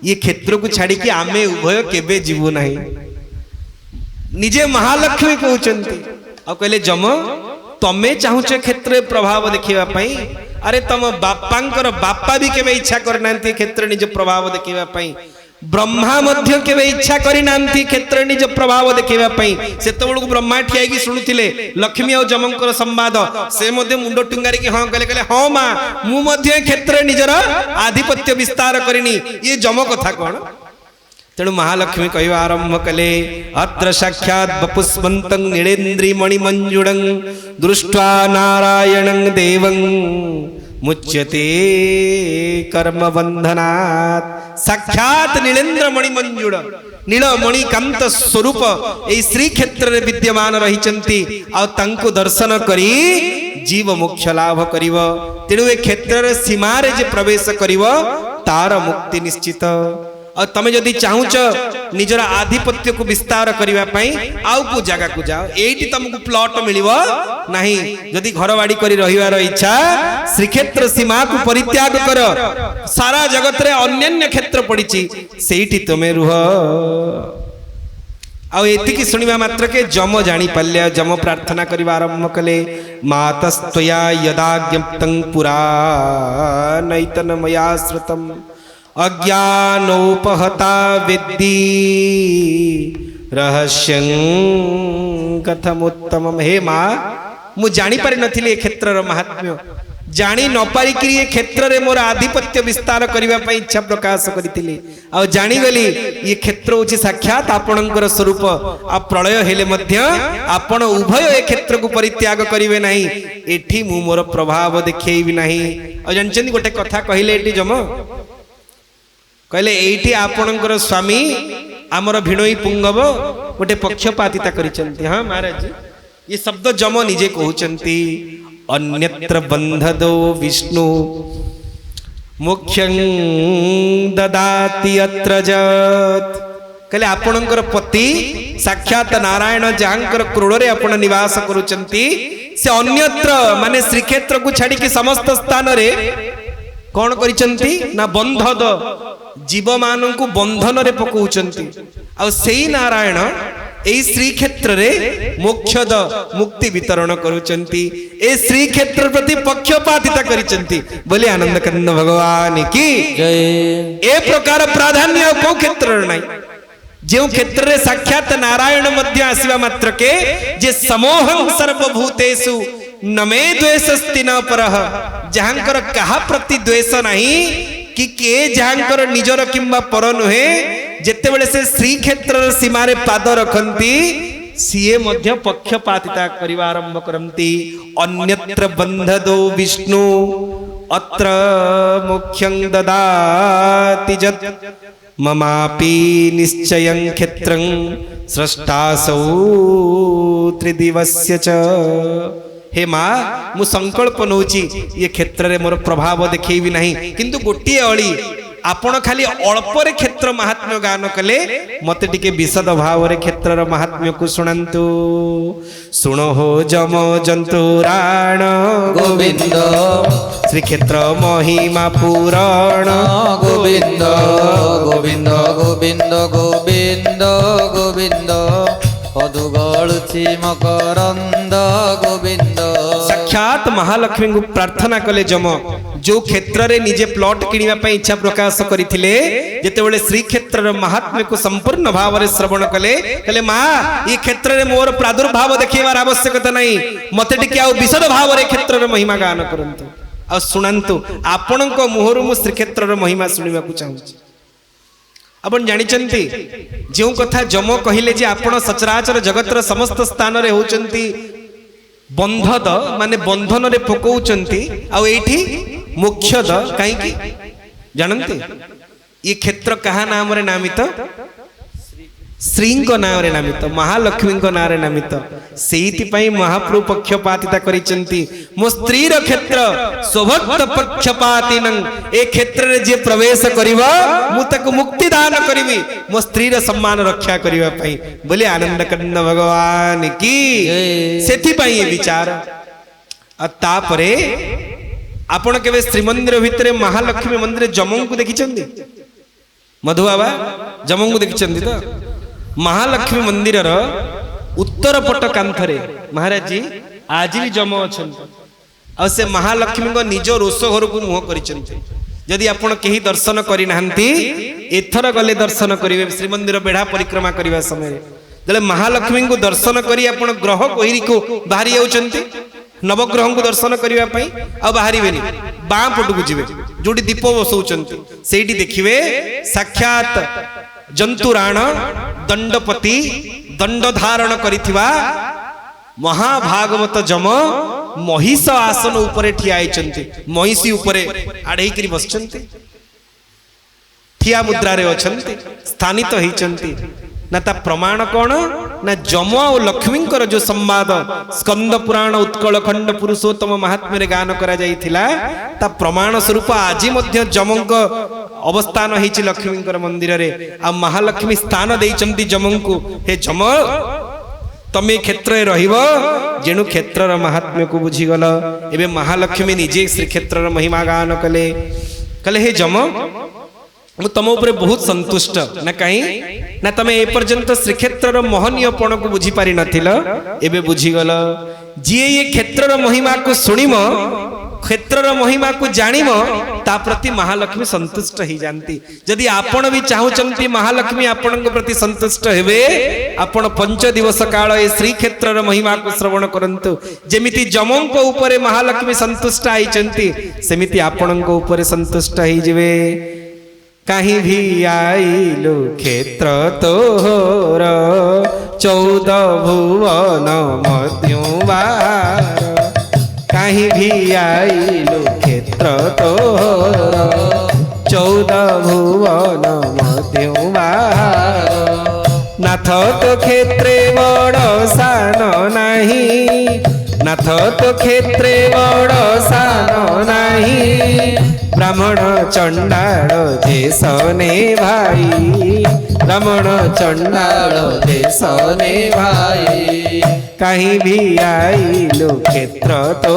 ये क्षेत्र को छाड़ी कि आमे उभय केबे जीवो नाही निजे महालक्ष्मी कहउचंती आ कहले जम तमे चाहुछ क्षेत्र प्रभाव देखिबा पई अरे तम बापांकर बापा भी केबे इच्छा करनांती क्षेत्र निज प्रभाव देखिबा पई ब्रह्मा मध्य केबे इच्छा करिनांती क्षेत्र निज प्रभाव देखिबा पई सेतबळକୁ ब्रह्मा ठियाकी सुनुथिले लक्ष्मी और जमंकर संवाद से मध्य मुंड टुंगारी कि हां कहले कहले हां मां मु मध्य क्षेत्र निजर आधिपत्य विस्तार करिनी ये जम कथा कोन तेणु महालक्ष्मी कहवा आरंभ कले अत्र साक्षात् बपुष्पन्तं नीलेन्द्रि मणिमंजुडं दृष्ट्वा नारायणं देवं मुच्यते कर्म बंधनात् साक्षात नीलेन्द्र मणिमंजुड नीलमणि कांत स्वरूप ए श्री क्षेत्र रे विद्यमान रहिचंती आ तांको दर्शन करी जीव मोक्ष लाभ करिव तेणु ए क्षेत्र रे सीमा रे जे प्रवेश करिव तार मुक्ति निश्चित और तमे जदि चाहुच निजर आधिपत्य को विस्तार करने आउ को जगह को जाओ एठी तुमको प्लॉट मिलिबो नहीं जदि घर बाड़ी करी रहिवार इच्छा श्रीक्षेत्र सीमा को परित्याग कर सारा जगत रे अन्य क्षेत्र पड़िछि सेठी तमे रुह आउ एतिकी सुनिबा मात्र के जम जानी पाल्य जम प्रार्थना करिबा आरंभ कले मातस्त्वया यदा ज्ञप्तं पुरा नैतन मया श्रुतम् अज्ञानोपहता विद्धि रहस्यं कथमुत्तमं हे माँ मु जानी पारि नथिली ए क्षेत्रर महात्म्य जानी न पारिकरी ए क्षेत्र रे मोर आधिपत्य विस्तार करिबा पई इच्छा प्रकाश करितिली आ जानी गली ये क्षेत्र होछि साक्षात आपणकर स्वरूप आ प्रलय हेले मध्य आपण उभय ए क्षेत्र को परित्याग करिवे नाही एठी मु मोर प्रभाव देखैबी नाही आ जानचंदी गोटे कथा कहिले एठी जम कहले एठी आपणकर स्वामी आमर भिणोई पुंगव गोटे पक्षपातिता करिसंती हां महाराज ये शब्द जम निजे कहउचंती अन्यत्र बंधदो विष्णु मुख्यं ददाति अत्र जत कहले आपणकर पति साक्षात नारायण जहांकर क्रोड़ रे आपण निवास करुचंती से अन्यत्र माने श्रीक्षेत्र को छाड़ी कि समस्त स्थान रे कौन करिसंती ना बंधद जीव माननकु बंधन रे पकाउचंती आ सेई नारायण एई श्री क्षेत्र रे मोक्षद मुक्ति वितरण करूचंती ए श्री क्षेत्र प्रति पक्षपातिता करिसंती बोले आनंद कंद भगवान की जय। ए प्रकार प्राधान्य को क्षेत्र नाही जो क्षेत्र रे साक्षात नारायण मध्य आसीबा मात्र के जे समोहं सर्वभूतेषु नमे द्वेषस्ति न परः जहांकर कहा प्रति द्वेष नहीं कि के जहांकर निजर किंबा पर नुहे जेते बेले से श्री क्षेत्र सीमा रे पाद रखंती सीए मध्य पक्षपातिता करिवा आरंभ करंती अन्यत्र बंधदो विष्णु अत्र मुख्यं ददाति जत् ममापि निश्चयं क्षेत्रं स्रष्टासौ त्रिदिवस्य च हे माँ मु संकल्प नौची ये क्षेत्र रे मोर प्रभाव देखैबी नहीं किंतु गोटिए अळी आपण खाली अल्परे क्षेत्र महात्म्य गान कले मते टिके विशद भाव रे क्षेत्रर महात्म्य को सुनंतु सुनो हो जम जंतुराण गोविंद श्री क्षेत्र महिमा पुराण गोविंद गोविंद गोविंद गोविंद गोविंद पदु गळुछि मकरंद गोविंद। साक्षात महालक्ष्मी को प्रार्थना कले जम जो क्षेत्र रे निजे प्लॉट किनिबा पई इच्छा प्रकाश करिथिले जेतेबेले श्री क्षेत्रर महात्म्य को संपूर्ण भाव रे श्रवण कले मां ई क्षेत्र रे मोर प्रादुर्भाव देखैबार आवश्यकता नहीं मते टिके आ विशद भाव रे क्षेत्रर महिमा गान करंतु आ सुनंतु आपणक मुहरु मु श्री क्षेत्रर महिमा सुनिबा को चाहूची। आपण जानिचंती जो कथा जम कहिले जे आपण सचराचर जगतर समस्त स्थान रे होचंती बंधद माने बंधन रे पकाउचंती आ एठी मोक्षद काई की जानंती ये क्षेत्र कहा नाम रे नामित श्री को नाम रे नामित महालक्ष्मी को नाम रे नामित सेहिति पई महाप्रभु पक्षपातिता करिचंती मो स्त्री र क्षेत्र स्वभक्त पक्षपातिनं ए क्षेत्र रे जे प्रवेश करिवा मु तक मुक्ति दान करिवि मो स्त्री र सम्मान रक्षा करिवा पई बोले आनंद कंद भगवान की सेथि पई ए विचार आ तापरे आपण केबे श्रीमंदिर भितरे महालक्ष्मी मंदिर जमंग को देखिचंदी मधु बाबा जमंग को देखिचंदी तो महालक्ष्मी मंदिर उत्तर पट कांथरे महाराज जी आज भी जम अच्छा से महालक्ष्मी को निज रोष घर को मुह करी आपण कहीं दर्शन करना एथर गले दर्शन करेंगे श्रीमंदिर बेढ़ा परिक्रमा करने समय जब महालक्ष्मी को दर्शन करी आपण ग्रह कोहरी को बाहरी जाउछंती नवग्रह को दर्शन करने आ बाहर बाँ पटू जी जो दीप बसौंती से देखिए साक्षात जंतुराण दंडपति दंड धारण करिथिबा महाभागवत जम महिष आसन उपरे ठिया होइचंती महिषी उपरे आड़े करी बसचंती ठिया मुद्रा रे अछंती स्थानित होइचंती ना ता प्रमाण कौन ना जम और लक्ष्मी जो संवाद स्कंद पुराण उत्कल खंड पुरुषोत्तम महात्म्य रे गान करा जाइथिला ता प्रमाण स्वरूप आज मध्य जमंक अवस्थान होइछि लक्ष्मी मंदिर रे आ महालक्ष्मी स्थान देइचंती जमंकु हे जम तमे क्षेत्र रहिबो जेनु क्षेत्रर महात्म्य को बुझी गल एबे महालक्ष्मी निजे श्री क्षेत्रर महिमा गान कले कले हे जम मु तुम उपरे बहुत संतुष्ट ना कहीं ना तमे ए पर्यंत श्रीक्षेत्र महनीयपण को बुझी पारि नथिल एबे बुझीगल जी ये क्षेत्र महिमा को सुनिम क्षेत्र महिमा को जानिम ता प्रति महालक्ष्मी संतुष्ट ही जानती यदि आपण भी चाहूचंती महालक्ष्मी आपण प्रति संतुष्ट हेबे आपण 5 दिवस काल ए श्री क्षेत्र महिमा को श्रवण करंतु जेमिति जमंक उपरे महालक्ष्मी संतुष्ट आइचंती सेमिति आपण उपरे संतुष्ट ही जिवे कहीं भी आइलु क्षेत्र तोर 14 भुवन मध्युवार कहीं भी आइलु क्षेत्र तोर 14 भुवन मध्युवार नाथ तो क्षेत्रे बड़ सान नहीं नाथ तो क्षेत्रे बड़ सान नहीं ब्राह्मण चंडाल देशने भाई ब्राह्मण चंडाल देशने भाई कहीं भी आइलु क्षेत्र तो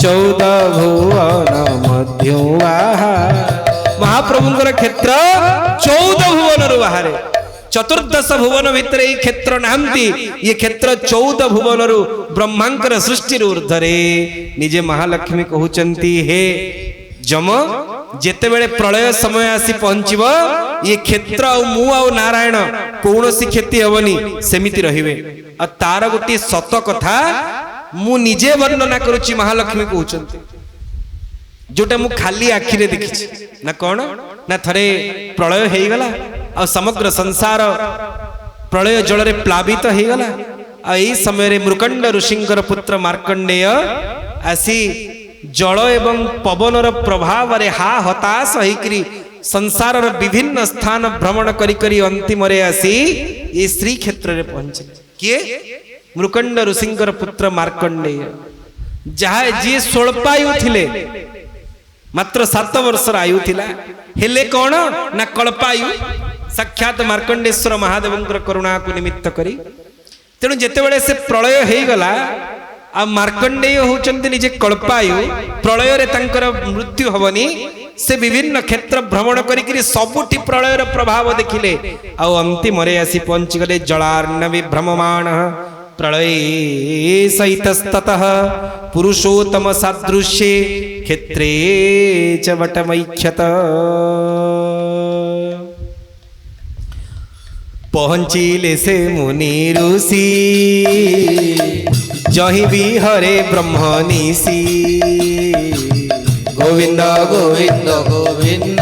14 भुवन मध्युवाहा महाप्रभुंकर क्षेत्र 14 भुवन बाहर चतुर्दश भुवन भितर ये क्षेत्र नाहंती ये क्षेत्र 14 भुवन ब्रह्मांकर सृष्टि ऊर्धरे निजे महालक्ष्मी कहउचंती हे जम जेतेबेले प्रलय समय आसी पहुंचब ये क्षेत्र आ मु आ नारायण कौनसी क्षति हेबनी सेमिति रहिबे आ तार गोटी सत कथा मु निजे वर्णना करुची महालक्ष्मी कहउचंती जोटा मु खाली आखिरे देखिछि ना कौन ना थरे प्रलय हेई गला आ समग्र संसार प्रलय जल रे प्लावित हेई गला आ एई समय रे मृकंड ऋषिंकर पुत्र मार्कंडेय आसी जल एवं पवनर प्रभाव रे हा हताश होइकरी संसार विभिन्न स्थान भ्रमण करी करी अंतिम रे आसी ये श्री क्षेत्र रे पहुंचे किए मृकंड ऋषिंकर पुत्र मार्कंडेय जहा जी स्वल्पायु थिले मात्र 7 वर्षर आयु थिला हेले कौन ना कल्पायु साक्षात मार्कंडेश्वर महादेवंकर करुणा को निमित्त करी तेणु जेतेबेले से प्रलय हेई गला आ मार्कंडेय होचंती निजे कल्पायु प्रलय रे तांकर मृत्यु हबनी से विभिन्न क्षेत्र भ्रमण करी करी सबुठी प्रलय रे प्रभाव देखिले आ अंतिम रे आसी पहुंची गले जलार्णवि भ्रममाण प्रलय सहितस्ततः पुरुषोत्तम सादृश्ये क्षेत्रे च वटमैक्षत पहुंचिले से मुनि ऋषि जहि भी हरे ब्रह्मनिषि गोविंद गोविंद गोविंद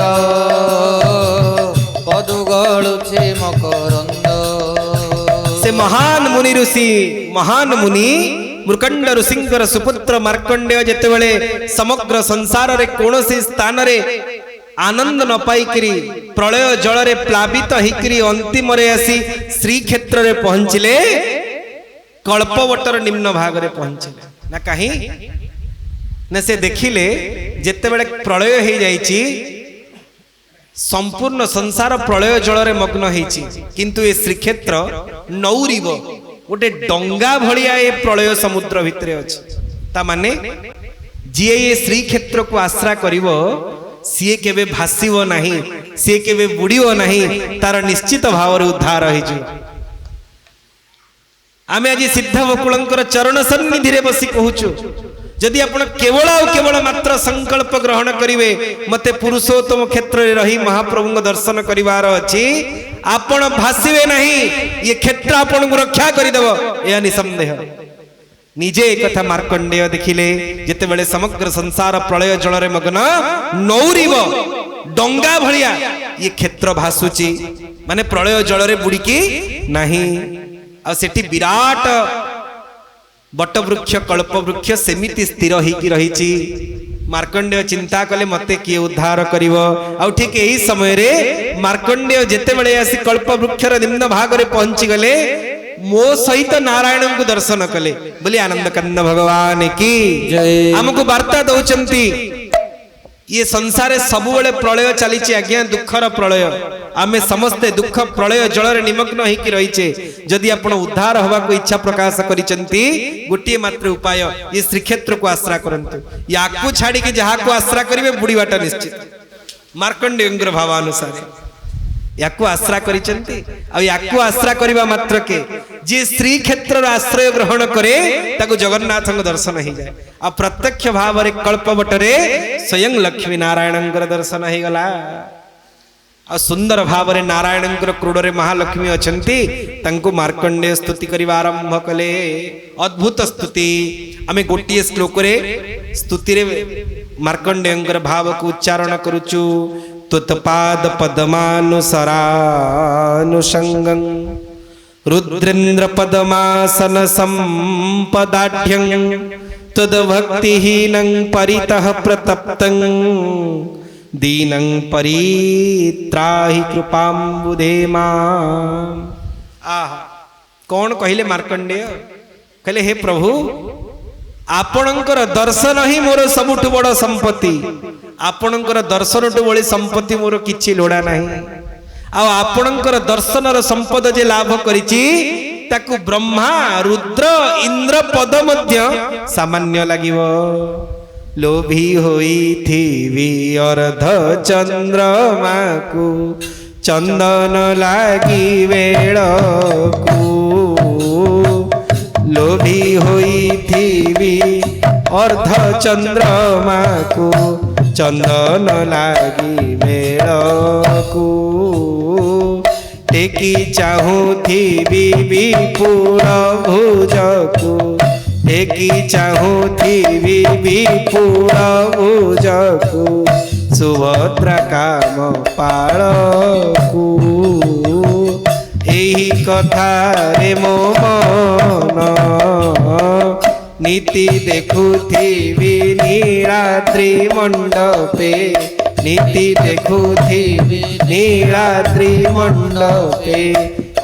पदु गळुछि मकरंद से महान मुनि ऋषि महान मुनि मृकंड ऋषिंकर सुपुत्र मार्कंडेय जेतेबेले समग्र संसार रे कोनोसी स्थान रे आनंद न पाइकरी प्रलय जल रे प्लावित होइकरी अंतिम रे आसी श्री क्षेत्र रे पहुंचले कल्पवटर निम्न भाग रे पहुंचले ना कहीं ना से देखिले जेतेबेले प्रलय हो जाइछि संपूर्ण संसार प्रलय जल रे मग्न होइछि किंतु ए श्रीक्षेत्र नौरिब गोटे डंगा भलिया ए प्रलय समुद्र भितरे अछि ता माने जिए ये श्रीक्षेत्र को आश्रा करिवो सीए केबे भासिबो नाही सीए केबे बुडिबो नाही तार निश्चित भाव रे उद्धार होइजु आमे आज सिद्ध बकुलंकर चरण सन्निधि रे बसी कहूछु जदि आपण केवल आ केवल मात्र संकल्प ग्रहण करिवे मते पुरुषोत्तम क्षेत्र रे रही महाप्रभु को दर्शन करिवार अछि आपण भासिबे नाही ये क्षेत्र आपण को रक्षा करि देबो या निसंदेह निजे कथा मार्कंडेय देखिले जेतेबेले समग्र संसार प्रलय जल रे मग्न नौरिब डंगा भलिया ये क्षेत्र भासुची माने प्रलय जल रे बुडीकी नाही आ सेठी विराट बटवृक्ष कल्पवृक्ष सेमिति स्थिर होइकी रहिची मार्कंडेय चिंता कले मते किए उद्धार करिवो आ ठीक एही समय रे मार्कंडेय जेतेबेले आसी कल्पवृक्षर निम्न भाग रे पहुंची गले मो सहित नारायण को दर्शन कले बोली आनंद कंद भगवान की जय हमको वार्ता दउचंती ये संसार सबुबले प्रलय चली आज्ञा दुखर प्रलय आमे समस्ते दुख प्रलय जल रे निमग्न होइकी रहिचे जदि आपण उद्धार हवा को इच्छा प्रकाश करिसंती गोटे मात्र उपाय ये श्रीक्षेत्र को आश्रा करंतु याकू छाड़ी के जहा को आश्रा करिवे बुडीवाटा निश्चित मार्कंडेयंकर भावानुसार याकू आश्रा करिसंती आ याकू आश्रा करिवा मात्र के जे श्री क्षेत्र आश्रय ग्रहण करे ताको जगन्नाथ दर्शन ही जाए आ प्रत्यक्ष भाव रे कल्पवटरे स्वयं लक्ष्मी नारायणंकर दर्शन ही गला आ सुंदर भाव रे नारायणंकर क्रोड़ रे महालक्ष्मी अछंती तांको मार्कंडेय स्तुति करिवा आरंभ कले अद्भुत स्तुति आमे गोटिए श्लोक रे स्तुति रे मार्कंडेयंकर भाव को उच्चारण करूचु त्वत्पाद पद्मानुसरानुषंगं रुद्रेन्द्र पद्मासन संपदाढ्यं तद्भक्तिहीनं परितः प्रतप्तं दीनं परित्राहि कृपाम्बुधे माम्। आहा कौन कहले मार्कंडेय कहले हे प्रभु आपणकर दर्शन ही मोर सबुठु बड़ संपत्ति आपणकर दर्शन टू बड़ी संपत्ति मोर किछि लोड़ा नहीं आपणकर दर्शनर संपद जे लाभ करिछि ताकु ब्रह्मा रुद्र इंद्र पद मध्य सामान्य लागिवो लोभी ହୋଇଥିବି अर्ध चंद्रमा को चंदन लागी बेळकू लोभी ହୋଇଥିବି अर्ध चंद्रमा को चंदन लागी बेळकू टेकी चाहूथिबी विपुल भुजकू टेकी चाहूथिबी विपुल भुजकू सुभद्रा काम पाळकू एही कथा रे मो मन नीति देखुथिबी नीलाद्रि मंडपे नीति देखुथिबी नीलाद्रि मंडपे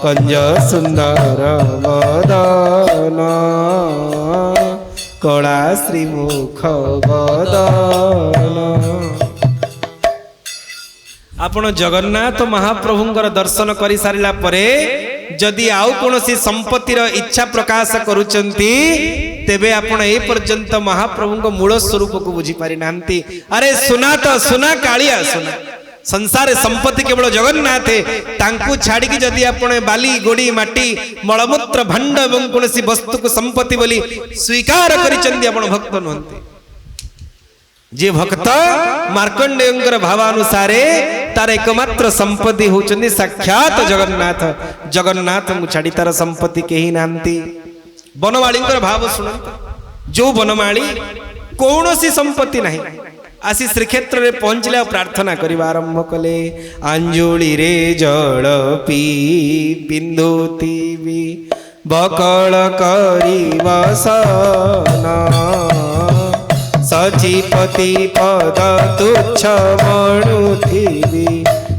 कंज सुंदर बदन कला श्रीमुख बदन। आपण जगन्नाथ महाप्रभुंकर दर्शन करि सारिला परे जदि आउ कोनोसी संपत्तिर इच्छा प्रकाश करूचंती तेबे आपण ए पर्यंत महाप्रभुंक मूल स्वरूप को बुझी पारि नांती। अरे सुना तो सुना कालिया सुना संसार संपत्ति केवल जगन्नाथ तांकु छाड़ी की जदि आपण बाली गोड़ी माटी मलमूत्र भंड एवं कोनोसी वस्तु को संपत्ति बोली स्वीकार करिचंती आपण भक्त नहंती। जे भक्त मार्कंडेयंकर भावानुसारे तार एकमात्र संपत्ति होचंदी साक्षात जगन्नाथ। जगन्नाथ मु छाड़ी तार संपत्ति केही नांती। बनमाळींकर भाव सुनंत जो बनमाळी कौनसी संपत्ति नहीं आसी श्रीक्षेत्र रे पहुंचले प्रार्थना करिवा आरंभ कले अंजुली रे जल पी बिंदुतीबी बकल करी वसन सचिपति पद तुच्छ मणुथिबी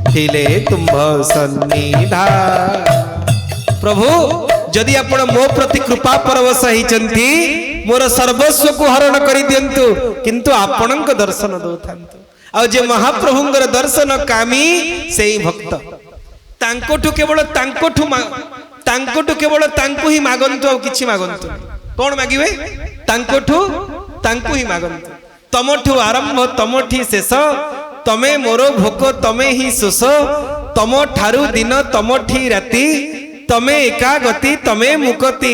थिले तुम्भ सन्निधान। प्रभु जदि आपण मो प्रति कृपा परवश होइचंती मोर सर्वस्व को हरण करि दियंतु किंतु आपणक दर्शन दोथांतु। आ जे महाप्रभुंकर दर्शन कामी सेई भक्त तांकोठु केवल तांको ही मागंतु आ किछि मागंतु। कोन मागिवे तांकोठु तांको ही मागंतु। तमठु आरंभ तमठी शेष तमे मोर भोक तमे ही शोष तम ठारु दिन तमठी राति तमे एकागति तमे मुकति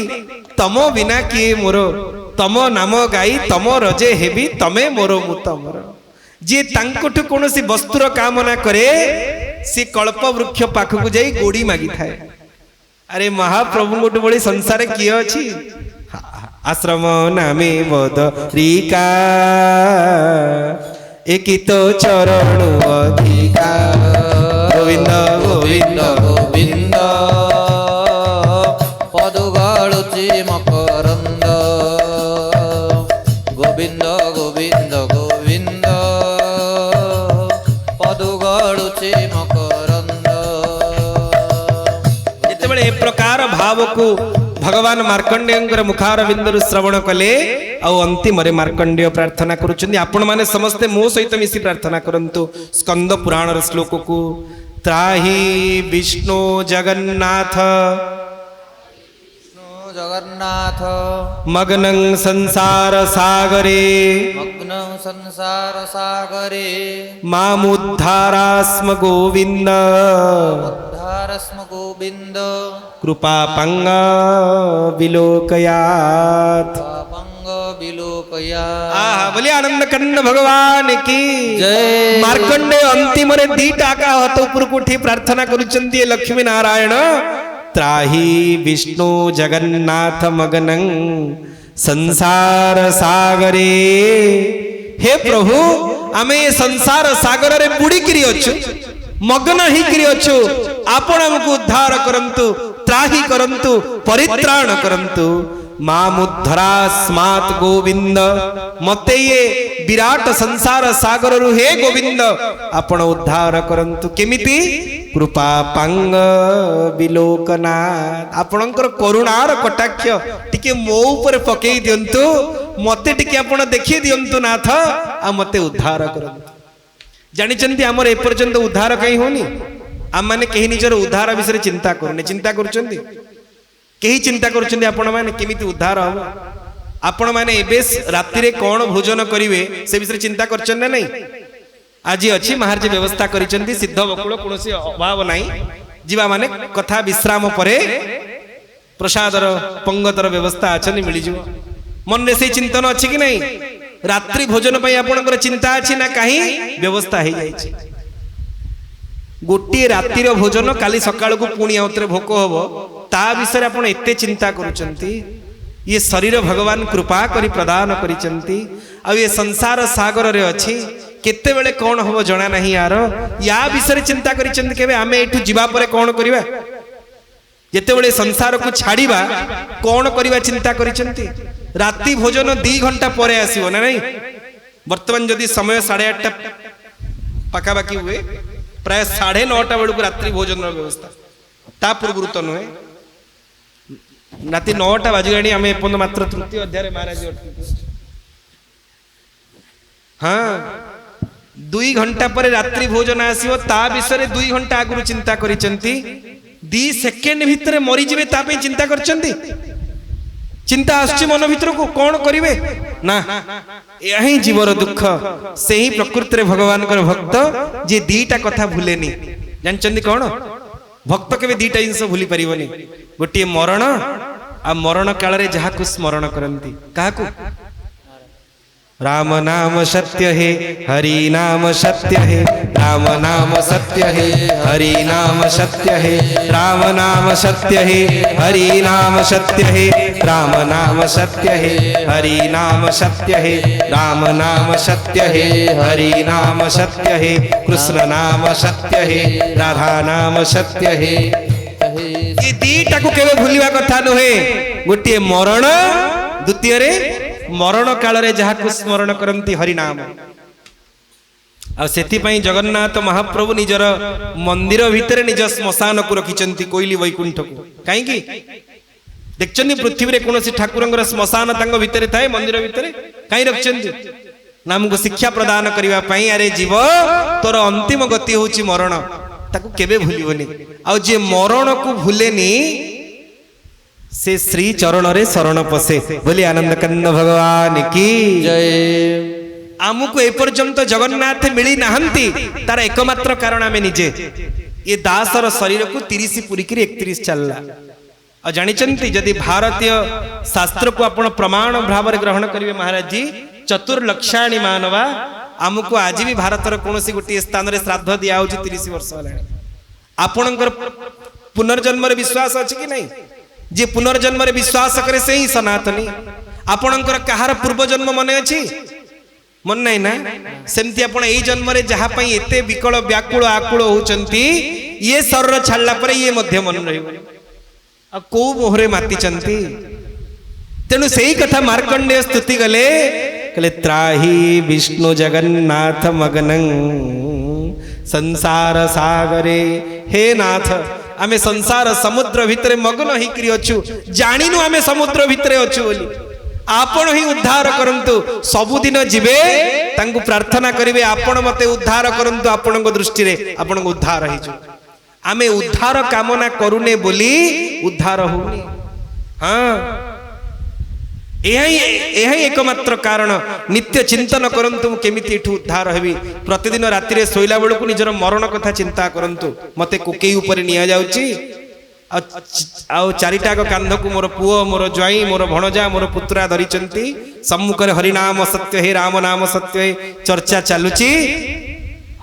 तम बिना किए मोर तम नाम गाई तम रजे हेबी तमे मोर मुत मोर। जे तांकोठु कोनोसी वस्तुर कामना करे से कल्प वृक्ष पाखकु जाई गोड़ी मागी थाए। अरे महाप्रभु गोटे बड़ी संसार किए अछि आश्रम नामे बदरिका एकितो चरण अधिका गोविंद गोविंद गोविंद पदुगाळुची मकरंद गोविंद गोविंद गोविंद पदुगाळुची मकरंद। जेतेबेले ए प्रकार भाव को भगवान मार्कंडेयंकर मुखार बिंदु श्रवण कले और अंतिम मार्कंडेय प्रार्थना करुछन्ति। आपण माने समस्ते मो सहित मिसी प्रार्थना करंतु स्कंद पुराण श्लोक को त्राहि विष्णु जगन्नाथ जगन्नाथ मग्नं संसार सागरे मामुद्धारास्म गोविंद गोविंद कृपा पंग विलोकयात बोले आनंद कंद भगवान की जय। मार्कंडेय अंतिम रे दीटा का हाथ ऊपर को उठी प्रार्थना करुचंती लक्ष्मी नारायण त्राहि विष्णु जगन्नाथ मग्नं संसार सागरे। हे प्रभु आमे संसार सागर रे बुड़ी किरी अछु मग्न ही किरी अछु आपण हमको उद्धार करंतु त्राहि करंतु परित्राण करंतु मामुद्धरास्मात् गोविंद मते ये विराट संसार सागर रु हे गोविंद आपण उद्धार करंतु केमिति कृपा पांग विलोकना आपणकर करुणार कटाक्ष टिके मो ऊपर पकई दियंतु मते टिके आपण देखि दियंतु नाथ आ मते उद्धार करंतु। जानिचंती हमर ए पर्यंत उद्धार कहीं होनी आम माने केही निजर उद्धार विषय चिंता करने चिंता करुचंती केही चिंता करुचंती आपण माने केमिति उद्धार हो आपण माने एबे रात्रि रे कौन भोजन करिवे से विषय चिंता करछन ना नहीं आज अच्छी महाराज व्यवस्था करिसेंती सिद्ध बकुल कोनोसी अभाव नाही जीवा माने कथा विश्राम परे प्रसादर पंगतर व्यवस्था अछनी मिली जिवो मन रे से चिंतन अछि कि नहीं रात्रि भोजन पई आपनकर चिंता अछि ना काहे व्यवस्था हे जाय छै गोटे रातिर भोजन काली सकाळ को पुणी आउतरे भोक हबो ता विषय आपण एते चिंता करूचंती ये शरीर भगवान कृपा करी प्रदान करिचंती आ ये संसार सागर रे अछि केते बेले कोन हबो जणा नहीं यार या विषय चिंता करिचंती केबे आमे एठु जीवा परे कोन करिवा जेते बेले संसार को छाड़ीबा कोन करिवा चिंता करिचंती रात्रि भोजन 2 घंटा परे आसीबो ना नहीं वर्तमान जदी समय 8:30 पाका बाकी हुए प्राय 9:30 बेलू रात्रि भोजन व्यवस्था ता पूर्व तो नुहे राति 9टा बाजिगाणी आम एपन मात्र तृतीय अध्याय महाराज हाँ 2 घंटा पर रात्रि भोजन आसीबो ता विषय 2 घंटा आगु चिंता करिसंती 2 सेकेंड भितर मरी जिवे ता पे चिंता करचंती चिंता आसछि मन भीतर को कौन करिवे ना यही जीवर दुख से ही प्रकृति रे भगवान कर भक्त जे दीटा कथा भूलेनी जानचंदी कौन भक्त केबे दीटा जिंस भूली परिबनी गोटे मरण आ मरण काल रे जहा को स्मरण करंती काहाकू राम नाम सत्य है हरि नाम सत्य है राम नाम सत्य है हरि नाम सत्य है राम नाम सत्य है हरि नाम सत्य है राम नाम सत्य है हरि नाम सत्य है राम नाम सत्य है हरि नाम सत्य है कृष्ण नाम सत्य है राधा नाम सत्य है ये दीटा को केवे भूलिवा कथा नुहे गोटे मरण द्वितीय रे मरण काल रे जहा को स्मरण करंती हरि नाम आ सेति पई जगन्नाथ महाप्रभु निजर मंदिर भितर निज श्मशान को रखिचंती कोइली वैकुंठ को काहे की देखचंदी पृथ्वी रे कोनोसी ठाकुरंगर श्मशान तांग भितर थाए मंदिर भितर काहे रखचंदी नाम को शिक्षा प्रदान करिवा पई अरे जीव तोर अंतिम गति होची मरण ताकू केबे भूलिबोनी आ जे मरण को भूलेनी से श्री चरण रे शरण पसे बोली आनंद कंद भगवान की जय आमुको ए पर्यंत जगन्नाथ मिली नाहंती तार एकमात्र कारण आमे निजे ये दासर शरीर को 30 पूरी करी 31 चलला आ जानिचंती यदि भारतीय शास्त्र को आपण प्रमाण भाव रे ग्रहण करिवे महाराज जी चतुर्लक्षाणी मानवा आमुको आज भी भारतर कोनोसी गोटी स्थान रे श्राद्ध दिया होची 30 वर्ष हलाणी आपणकर पुनर्जन्म रे विश्वास अछि कि नहीं जे पुनर्जन्म रे विश्वास करे से ही सनातनी आपणकर कहार पूर्व जन्म मने अछि मन नहीं ना सेमती आपण एई जन्म रे जहा पई एते विकल व्याकुल आकुल होचंती ये शरीर छाडला परे ये मध्य मन रहिबो आ को मोहरे माती चंती तेनु सेही कथा मार्कंडेय स्तुति गले कले त्राही विष्णु जगन्नाथ मगनं संसार सागरे हे नाथ आमे संसार समुद्र भितरे मग्न ही करी अछु जानिनु आमे समुद्र भितरे अछु बोली आपण ही उद्धार करंतु सबुदिन जिबे तांकु प्रार्थना करिवे आपण मते उद्धार करंतु आपणक दृष्टि रे आपणक उद्धार हिजु आमे उद्धार कामना करूने बोली उद्धार होनी हां यही एकमात्र कारण नित्य चिंतन करंतु केमिति एठु उद्धार हेबी प्रतिदिन राति रे सोइला बेलकु निजर मरण कथा चिंता करंतु मते कोकेई ऊपर निया जाउची आ चारिटा कांध को मोर पुओ मोर ज्वाई मोर भणजा मोर पुत्रा धरिचंती सम्मुख रे हरि नाम सत्य हे राम नाम सत्य हे चर्चा चालुची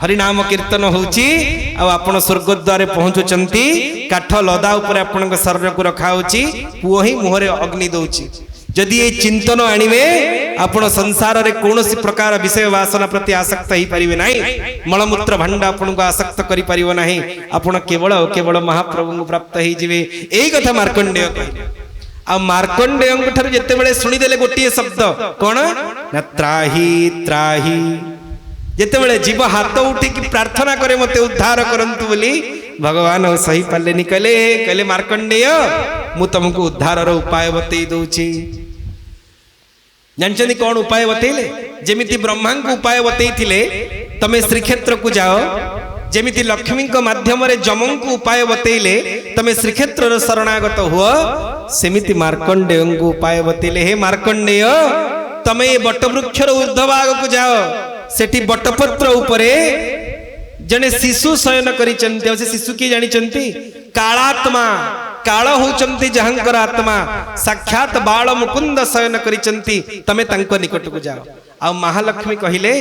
हरि नाम कीर्तन होउची आ आपण स्वर्ग द्वारे पहुंचुचंती काठ लदा ऊपर आपनक शरीर को रखा होची पुओ ही मुहरे अग्नि दउची जदि ये चिंतन आणिवे आपण संसार रे कोनोसी प्रकार विषय वासना प्रति आसक्त ही परिवे नाही मलमूत्र भांड आपण को आसक्त करि परिवो नाही आपण केवल केवल महाप्रभु को प्राप्त ही जिवे एई कथा मार्कंडेय कहले आ मार्कंडेय ठर जते बेले सुनि देले गोटिए शब्द कोन ना त्राही त्राही जते बेले जीव हाथ उठी की प्रार्थना करे मते उद्धार करंतु बोली भगवान सही पाले निकले कहले मार्कंडेय मु तुमको उद्धार रो उपाय बतई दउची जानचनी कौन उपाय बतैले जेमिति ब्रह्मा को उपाय बतैथिले तमे श्रीक्षेत्र को जाओ जेमिति लक्ष्मी को माध्यम रे जमं को उपाय बतैले तमे श्रीक्षेत्र रो शरणागत हुओ सेमिति मार्कंडेय को उपाय बतेले हे मार्कंडेय तमे ये बटवृक्षर ऊर्ध्वभाग को जाओ सेठी बटपत्र उपरे जने शिशु शयन करिचंती से शिशु की जानिचंती कालात्मा काल होचंती जहंकर आत्मा साक्षात बाल मुकुंद शयन करिचंती तमे तांको निकट को जाओ आ महालक्ष्मी कहिले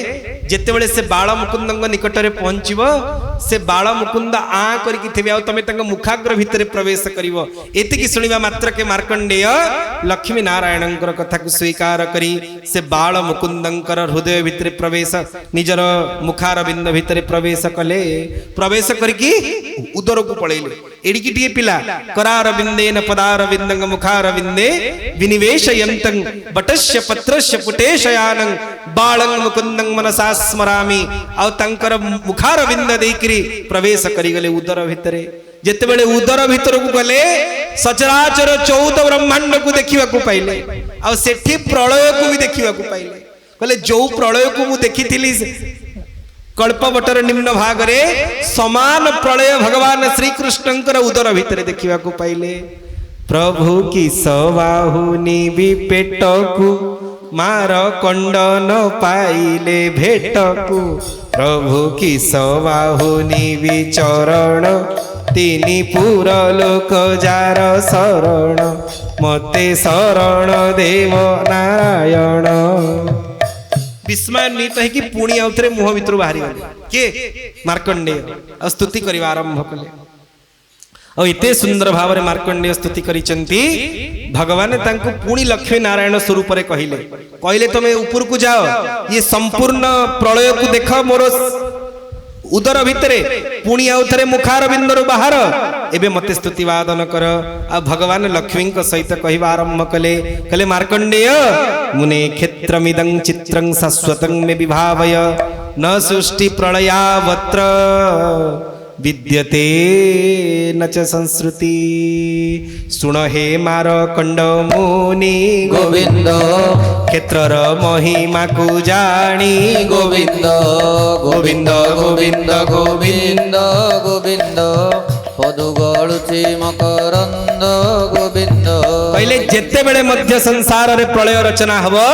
जेतेबेले से बाल मुकुंद निकट रे पहुंचीबो से बाल मुकुंद आ करिकि थिबे आ तमे तांको मुखाग्र भितरे प्रवेश करिवो एतिकी सुनिबा मात्र के मार्कंडेय लक्ष्मी नारायणंकर कथा को स्वीकार करी से बाल मुकुंदंकर हृदय भितरे प्रवेश निजर मुखार बिंद भितरे प्रवेश कले प्रवेश करिकि उदर को पळेले एडिकी टिए पिला करार बिंदेन पदार बिंदंग मुखार बिंदे विनिवेशयन्तं बटस्य पत्रस्य पुटेशयानं बालं मुकुंदं मनसा स्मरामि आ तंकर मुखार बिंद देकरी प्रवेश करी गले उदर भितरे जेतेबेले उदर भितर को गले सचराचर 14 ब्रह्मांड को देखिबा को पाइले आ सेठी प्रलय को भी देखिबा को पाइले कहले जो प्रलय को मु देखिथिली कल्पवटर निम्न भाग रे समान प्रलय भगवान श्री कृष्णंकर उदर भितर देखिबा को पाइले प्रभु की सबाहुनी भी पेट को मार कंडन पाइले भेट को प्रभु की सबाहुनी भी चरण तिनी पुर लोक जार शरण मते शरण देव नारायण विस्मयान्वित है कि पुणी आउथरे मुह भितर बाहरी गले के मार्कंडेय स्तुति करबा आरंभ कले और इते सुंदर भाव में मार्कंडेय स्तुति करिचंती भगवान तांको पुणी लक्ष्मी नारायण स्वरूप रे कहिले कहले तमे ऊपर को जाओ ये संपूर्ण प्रलय को देख मोर उदर भितरे पुणी आउथरे मुखार बिंदर बाहर एबे मते स्तुति वादन कर आ भगवान लक्ष्मी सहित कहवा आरंभ कले कले मार्कंडेय मुने क्षेत्रमिदं चित्रं शाश्वतं मे विभावय न सृष्टि प्रलयावत्र विद्यते न च संस्कृति सुण हे मार्कंड मुनि गोविंद क्षेत्रर महिमा को जानी गोविंद गोविंद गोविंद गोविंद गोविंद पदु गळुची मकरंद गोविंद पहले जेते बेले मध्य संसार रे प्रलय रचना हबो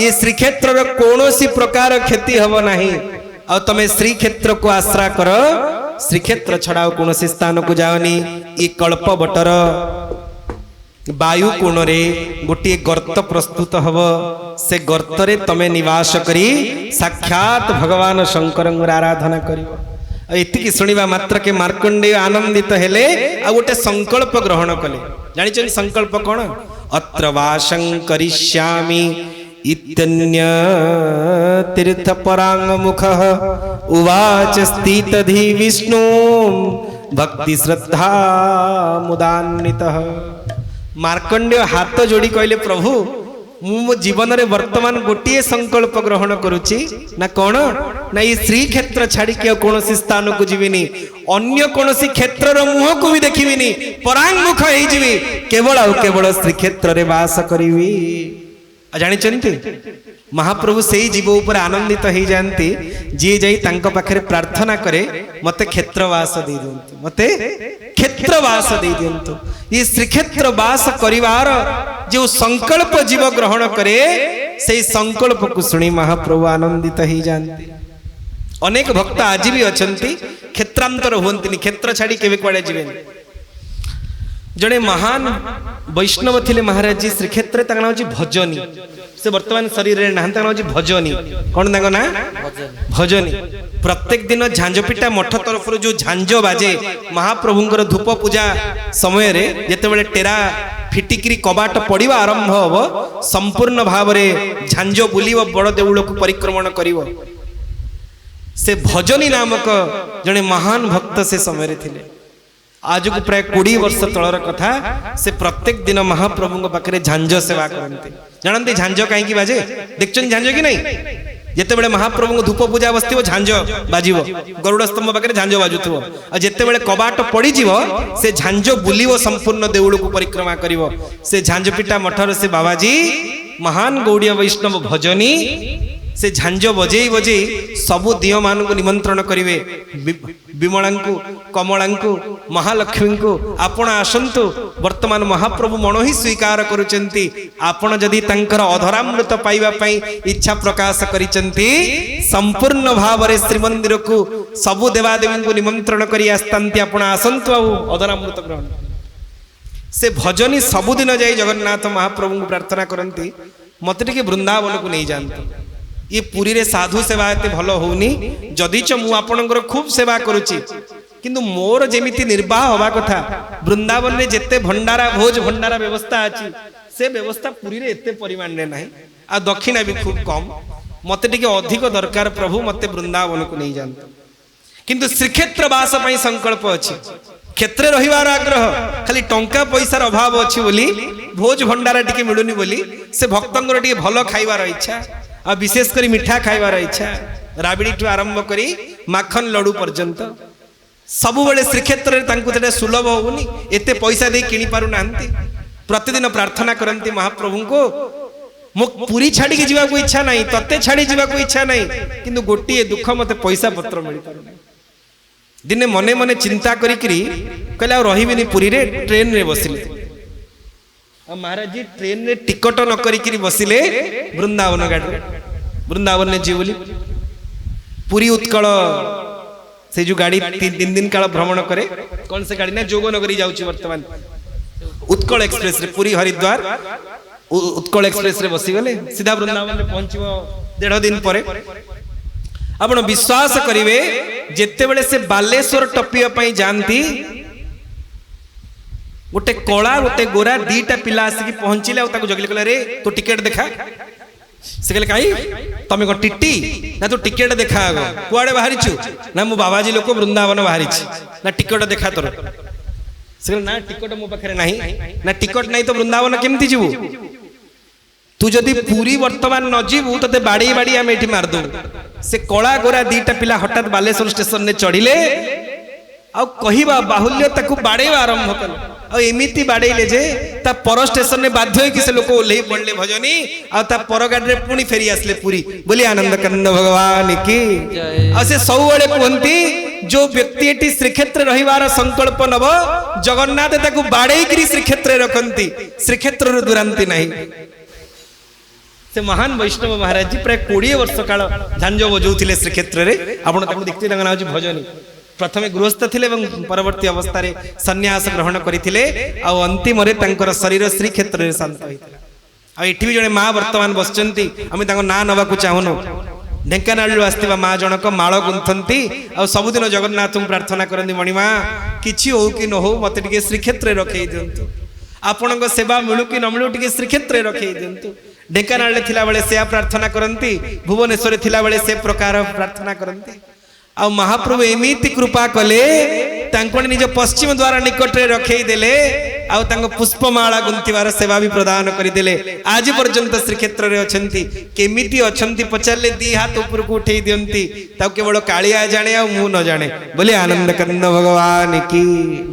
ये श्रीक्षेत्र रो कोनोसी प्रकार क्षति हबो नाही आ तमे श्रीक्षेत्र को आश्रा कर श्रीक्षेत्र छड़ाओ कोनोसी स्थान को जाओनी ये कल्प बटर वायु कोण रे गोटे गर्त प्रस्तुत हब से गर्त रे तमे निवास करी साक्षात भगवान शंकर आराधना करिवो एतिकी सुनिबा मात्र के मार्कंडेय आनंदित हेले आ गोटे संकल्प ग्रहण कले जानिछन संकल्प कोन अत्र वासं करिष्यामि इत्यन्य तीर्थ परांग मुखः उवाच स्थितधि विष्णु भक्ति श्रद्धा मुदान्वितः मार्कंडेय हाथ जोड़ी कहले प्रभु मु मो जीवन रे वर्तमान गोटे संकल्प ग्रहण करुची ना कौन ना ये श्री क्षेत्र छाड़ी के कौन स्थान को जीविनी अन्य कौन क्षेत्र मुह को भी देखिबिनी परांगमुख हो जीवी केवल आ केवल श्री क्षेत्र रे वास करिवी जानी महाप्रभु से ही जीव ऊपर आनंदित हो जाती जी जाई तांको पाखरे प्रार्थना करे मते क्षेत्रवास दे दियंतु मते क्षेत्रवास दे दियंतु ये श्रीक्षेत्र वास करिवार जो संकल्प जीव ग्रहण करे से संकल्प को सुनी महाप्रभु आनंदित हो जाती अनेक भक्त आज भी अछंती क्षेत्रांतर होंतिनी क्षेत्र छाड़ी केबे कुआडे जीवेनी जड़े महान वैष्णव थिले महाराज जी श्रीक्षेत्र तांका नाम भजनी से वर्तमान शरीर रे नाम तांका नाम भजनी कोन तांका ना भजनी प्रत्येक दिन झांझपिटा मठ तरफ जो झांझ बाजे महाप्रभुंकर धूप पूजा समय रे जेते बेले टेरा फिटिकरी कबाट पड़िबा आरंभ हबो संपूर्ण भाव रे झांझ बुलिबो बड़ देउळ को परिक्रमण करिवो से भजनी नामक जड़े महान भक्त से समय रे थिले आज को प्राय 20 वर्ष तलर कथा से प्रत्येक दिन महाप्रभु पाखे झांझ सेवा करते जानते झांझ कहीं बाजे देखते झांझ कि नहीं जिते बड़े महाप्रभु धूप पूजा बसो झांझ बाजिव गरुड़ स्तंभ पाखे झांझ बाजुव जिते बड़े कबाट पड़ से झांझ बुलिव संपूर्ण देउल को परिक्रमा करिवो से झांझ पिटा मठर से बाबाजी महान गौड़ीय वैष्णव भजनी से झांझ बजेई बजेई सबु दियो मानू निमंत्रण करिवे विमलांकु कमलांकु महालक्ष्मी आपण आसंतु वर्तमान महाप्रभु मन ही स्वीकार करुचंती आपण जदि तांकर अधरामृत पाइबा पई इच्छा प्रकाश करिचंती संपूर्ण भाव रे श्रीमंदिर को सबु देवादेवी को निमंत्रण करी आस्तांती आपण आसंतु आ अधरामृत ग्रहण से भजनी सबुदिन जाई जगन्नाथ महाप्रभु को प्रार्थना करती मत टे वृंदावन को नहीं जानते ये पुरी रे साधु सेवा एते भल होनी जदिच मु आपणकर खूब सेवा करुची किंतु मोर जेमिति निर्वाह हवा कथा वृंदावन रे जेते भंडारा भोज भंडारा व्यवस्था अछि से व्यवस्था पुरी रे एते परिमाण रे नाही आ दक्षिणा भी खूब कम मते टिके अधिक दरकार प्रभु मते वृंदावन को नहीं जानते किंतु श्रीक्षेत्र वास पई संकल्प अछि क्षेत्र रहिवार आग्रह खाली टंका पैसार अभाव अछि बोली भोज भंडारा टिके मिलुनी बोली से भक्तंगर टिके भलो खाइबार इच्छा आ विशेष करी मिठा खाइबार इच्छा राबिड़ी ठू आरंभ करी माखन लडू पर्यंत सबु बेले श्रीक्षेत्र रे तांकु तेटा सुलभ होउनी एते पैसा दे किनी पारु नांती प्रतिदिन प्रार्थना करंती महाप्रभु को मो पूरी छाड़ी के जीवा को इच्छा नहीं तते छाड़ी जीवा को इच्छा नहीं किंतु गोटी दुख मते पैसा पत्र मिल पारु नहीं दिने मने मने चिंता करी कहले आ रहिबिनी पुरी रे ट्रेन रे बसिले आ महाराज जी ट्रेन रे टिकट न करी बसिले वृंदावन गाड़ी वृंदावन ने जीवली पुरी उत्कल से जो गाड़ी 3 दिन काल भ्रमण करे कौन से गाड़ी ना जोगनगरी जाउची वर्तमान उत्कल एक्सप्रेस रे पुरी हरिद्वार उत्कल एक्सप्रेस रे बसी गले सीधा वृंदावन रे पहुंचबो 1.5 दिन परे आपण विश्वास करिवे जेते बेले से बालेश्वर टपिया पई जानती गोटे कला गोटे गोरा दीटा पिला आसिक पहुंचिले आ ताको जगले कहले रे तो टिकट देखा से कहले काई तमे को टिट्टी ना तो टिकट देखा आगो कुआडे बाहरिछु ना मो बाबाजी लोक वृंदावन बाहरिछि ना टिकट देखा तोर से कहले ना टिकट मो पाखरे नाही ना टिकट नाही तो वृंदावन केमती जीवु तू जदि पूरी वर्तमान न जीवु तते बाड़ी बाड़ी आम एठी मार दो से कला गोरा दीटा पिला हठात बालेश्वर स्टेशन ने चढ़िले आ कहिबा बाहुल्य ताकू बाड़ेवा आरंभ कल आ एमिति बाड़ेले जे ता पर स्टेशन ने बाध्य होई कि से लोक ओल्हेई पड़ले भजनी आ ता पर गाड़ी रे पुणी फेरी आसले पूरी बोली आनंद कंद भगवान की आ से सबले कहंती जो व्यक्ति एटी श्रीक्षेत्र रहिवार संकल्प नब जगन्नाथ ताकू बाड़ेई करी श्रीक्षेत्र रखंती श्रीक्षेत्र रो दुरांती नहीं से महान वैष्णव महाराज जी प्राय 20 वर्ष काल झांझ बजाउथिले श्रीक्षेत्र रे आपण ताकू देखते तांगा नाउ भजनी प्रथमे गृहस्थ थिले एवं परवर्ती अवस्था रे सन्यास ग्रहण करिथिले आ अंतिम रे तांकर शरीर श्रीक्षेत्र रे शांत होइथिला आ एठी भी जने मां वर्तमान बसचंती आमे तांको ना नबा को चाहुनो ढेंकानाळ आस्तिबा मां जनक माळ गुंथंती आ सबुदिन जगन्नाथ प्रार्थना करंती मणिमा किछि हो कि न हो मते टिके श्रीक्षेत्र रे रखै दियंतु आपणक सेवा मिलु कि न मिलु टिके श्रीक्षेत्र रे रखै दियंतु ढेंकानाळ थिला बेले से प्रार्थना करंती भुवनेश्वर थिला बेले से प्रकार प्रार्थना करंती आ महाप्रभु एमिति कृपा कले तांको निज पश्चिम द्वार निकट रे रखै देले आ तांको पुष्पमाला गुंथिवार सेवा भी प्रदान करि देले आज पर्यंत श्रीक्षेत्र रे अछंती केमिति अछंती पचारले दी हाथ ऊपर को उठै दियंती ता केवल कालिया जाने आ मु न जाने बोले आनंद कंद भगवान की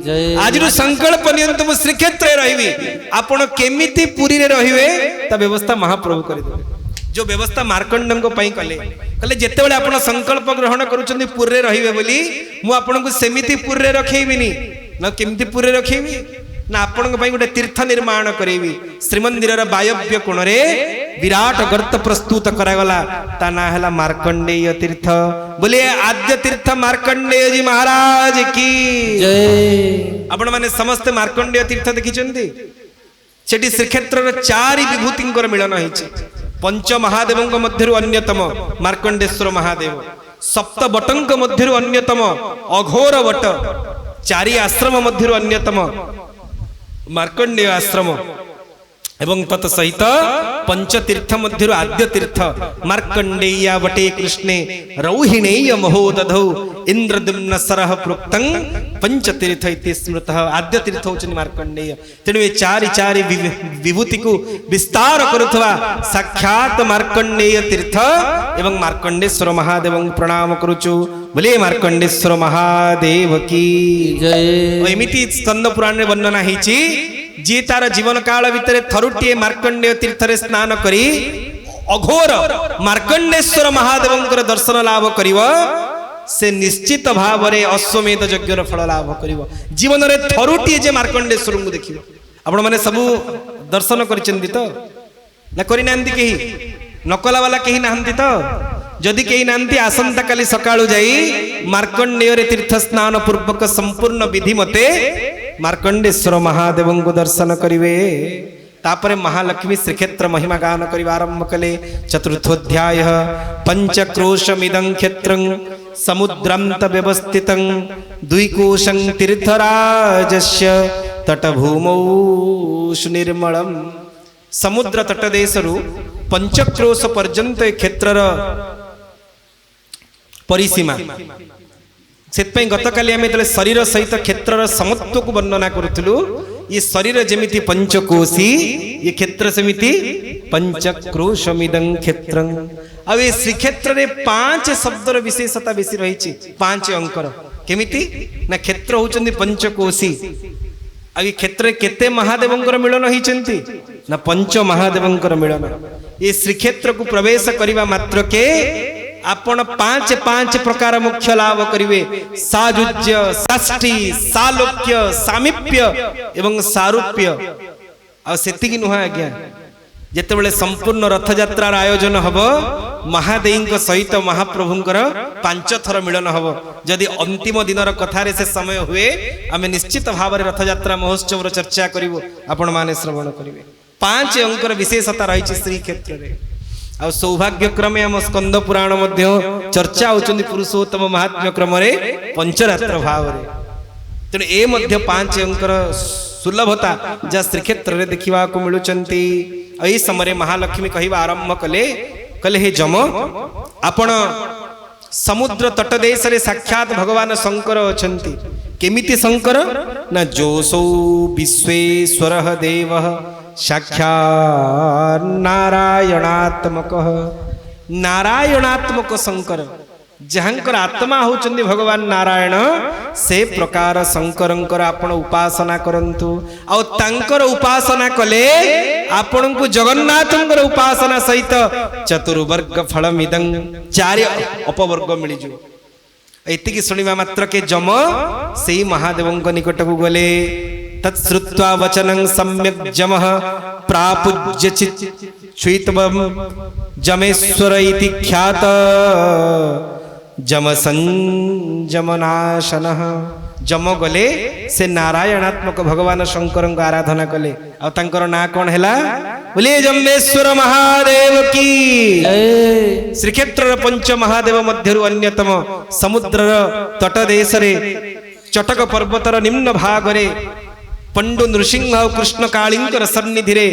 जय आज रो संकल्प नियंत मु श्रीक्षेत्र रे रहिबी आपण केमिति पुरी रे रहिबे ता व्यवस्था महाप्रभु करि देले जो व्यवस्था मार्कंडम को पई कले कले जेते बेले आपण संकल्प ग्रहण करूचंदी पुरे रहिबे बोली मु आपण को सेमिति पुरे रखेबिनी न केमिति पुरे रखेबी ना आपण को पई गोटे तीर्थ निर्माण करेबी श्रीमंदिर रा वायव्य कोण रे विराट गर्त प्रस्तुत करागला ता ना हला मार्कंडेय तीर्थ बोले आद्य तीर्थ मार्कंडेय जी महाराज की जय आपण माने समस्त मार्कंडेय तीर्थ देखिचंदी सेठी श्रीक्षेत्र रे चारि विभूतिंकर मिलन होईची पंच महादेवों मध्य अन्यतम मार्कंडेश्वर महादेव सप्त बटंक मध्य अन्यतम अघोर बट चारि आश्रम मध्य अन्यतम मार्कंडेय आश्रम एवं तत् सहित पंचतीर्थ मध्य आद्य तीर्थ मार्कंडेया वटे कृष्णे रौहिणेय महोदधौ इंद्रद्युम्न सरह प्रोक्तं पंचतीर्थ इति स्मृतः आद्य तीर्थ होचनि मार्कंडेय तेणु ए चारि चारि विभूति को विस्तार करुथवा साक्षात मार्कंडेय तीर्थ एवं मार्कंडेश्वर महादेव प्रणाम करुचु बोले मार्कंडेश्वर महादेव की जय एमिति स्कंद पुराण रे वर्णना हेची जी तार जीवन काल भितर थरुटिए मार्कंडेय तीर्थ रे स्नान करी ଅଘୋର ମାର୍କଣ୍ଡେଶ୍ୱର ମହାଦେବଙ୍କର ଦର୍ଶନ ଲାଭ କରିବ ସେ ନିଶ୍ଚିତ ଭାବରେ ଅଶ୍ୱମେଧ ଯଜ୍ଞର ଫଳ ଲାଭ କରିବ। ଜୀବନରେ ଥରୁଟିଏ ଯେ ମାର୍କଣ୍ଡେଶ୍ୱରଙ୍କୁ ଦେଖିବ। ଆପଣମାନେ ସବୁ ଦର୍ଶନ କରିଛନ୍ତି ତ ନା କରିନାହାନ୍ତି? କେହି ନକଲା ବାଲା କେହି ନାହାନ୍ତି ତ? ଯଦି କେହି ନାହାନ୍ତି ଆସନ୍ତାକାଲି ସକାଳୁ ଯାଇ ମାର୍କଣ୍ଡେୟରେ ତୀର୍ଥ ସ୍ନାନ ପୂର୍ବକ ସମ୍ପୂର୍ଣ୍ଣ ବିଧି ମତେ ମାର୍କଣ୍ଡେଶ୍ୱର ମହାଦେବଙ୍କୁ ଦର୍ଶନ କରିବେ। तापरे महालक्ष्मी श्रीक्षेत्र महिमा गान करिवा आरंभ कले। चतुर्थोध्याय पंचक्रोशमिदं क्षेत्रं समुद्रान्त व्यवस्थितं द्विकोशं तीर्थराजस्य तटभूमौ सुनिर्मलं। समुद्र तटदेशरु पंचक्रोश पर्यंत क्षेत्रर परिसीमा। सेतपई गतकाली आमे तले शरीर सहित क्षेत्रर समत्व को वर्णना करूथलु। ये शरीर जेमिति पंचकोशी ये क्षेत्र सेमिति पंचक्रोशमिदं क्षेत्रं। अब ये श्रीक्षेत्र रे 5 शब्दर विशेषता बेसी रहिछि। 5 अंकर केमिति ना क्षेत्र होचंदी पंचकोशी। अब ये क्षेत्र केते महादेवंकर मिलन होइचंती ना पंच महादेवंकर मिलन। ये श्रीक्षेत्र को प्रवेश करिवा मात्र के आपण 5 प्रकार मुख्य लाभ करिवे। साजुज्य, षष्ठी, सालोक्य, सामीप्य एवं सारूप्य। आ सेतिकी नुहा आज्ञा जेतेबेले संपूर्ण रथ यात्रार आयोजन हबो महादेवଙ୍କ सहित महाप्रभुଙ୍କର 5 थर मिलन हबो। जदि अंतिम दिनर कथारे से समय हुए आमे निश्चित भावरे रथ यात्रा महोत्सवर चर्चा करिवो। आपण माने श्रवण करिवे। 5 अंकर विशेषता रहिछि श्री क्षेत्र रे। आ सौभाग्य क्रमे आम स्कंद पुराण मध्य चर्चा होचंदी पुरुषोत्तम महात्म्य क्रम रे पंचरात्र भाव रे। तेणु ए मध्य 5 अंकर सुलभता जा श्रीक्षेत्र रे देखिवा को मिलुचंती। एही समय महालक्ष्मी कहिबा आरंभ कले। कले हे जम आपण समुद्र तटदेश रे साक्षात भगवान शंकर अछंती। केमिति शंकर ना जोसौ विश्वेश्वर देवः साक्षात् नारायणात्मक। नारायणात्मक शंकर जहांकर आत्मा होचंदी भगवान नारायण से प्रकार शंकरंकर आपण उपासना करंतु। आ तांकर उपासना कले आपणको जगन्नाथंकर उपासना सहित चतुर्वर्ग फलमिदं 4 अपवर्ग मिली जो। एतिकी सुनिबा मात्र के जम सेही महादेवंक निकट को गले। तत्श्रुत्वा वचनं सम्यक् जमः प्रापुज्य चित्तम जमेश्वर इति ख्यात जम संजमनाशनः। जम गले से नारायणात्मक भगवान शंकर आराधना कले। आ तांकर ना कोन हैला बोले जम्बेश्वर महादेव की। श्रीक्षेत्र पंच महादेव मध्यरु अन्यतम समुद्र तटदेश रे चटक पर्वतर निम्न भाग रे पंडु नृसिंह कृष्ण कालींकर सन्निधि रे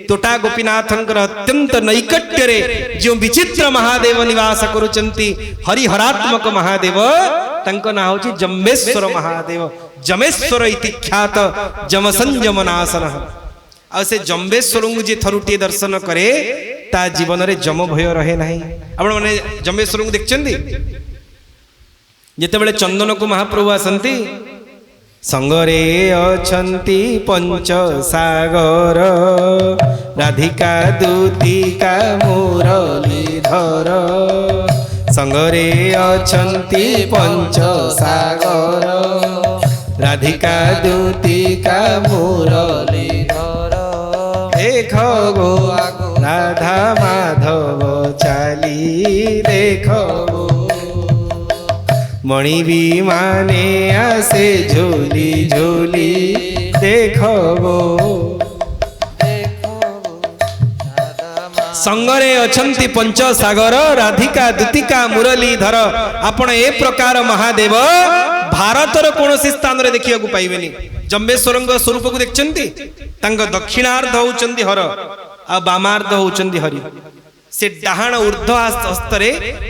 तोटा गोपीनाथंकर अत्यंत नैकट्य रे जो विचित्र महादेव निवास करुचंती। हरिहरात्मक महादेव तंक ना होची जम्बेश्वर महादेव। जमेश्वर इति ख्यात जम संजमनाशनः। आ से जम्बेश्वर जे थरुटी दर्शन करे ता जीवन रे जम भय रहे नाही। आपण माने जम्बेश्वर को देखचंदी जेतेबेले चंदन को महाप्रभु आसंती संगरे अछंती पंच सागर राधिका दूतिका मुरलीधर। संगरे अछंती पंच सागर राधिका दूतिका मुरलीधर। देख गो राधा माधव चाली देख गो मणि भी माने आसे झोली झोली देखो गो। संगरे अछंती पंच सागर राधिका दूतिका मुरलीधर। आपण ए प्रकार महादेव भारतर कोनोसी स्थान रे देखिया को पाइबेनी। जम्बेश्वरंग स्वरूप को देखचंती तांग दक्षिणार्ध होचंदी हर आ बामार्ध होचंदी हरि। से डाहाण ऊर्ध्व हस्तरे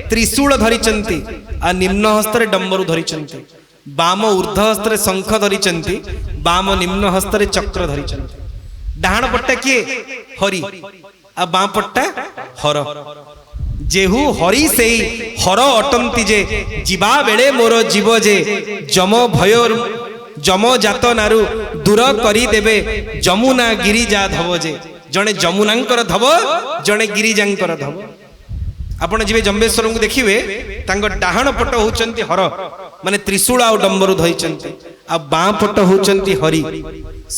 त्रिशूल धरिचंती आ निम्न हस्तरे डंबरु धरिचंती। बाम ऊर्ध्व हस्तरे शंख धरिचंती बाम निम्न हस्तरे चक्र धरिचंती। डाहाण पट्टा किए हरि आ बाम पट्टा हर। जेहु हरि सेई हर अटंती जे जीवा बेले मोर जीव जे जम भय जम जात नारु दूर करी देबे जमुना गिरी जा धव जे। जड़े जमुनांकर धब जड़े गिरिजांकर धब आपण जीवे जम्बेश्वर को देखिए डाहाण पट होचंती हर माने त्रिशूल आ डंबरू धरिचंती आ बाँ पट होचंती हरि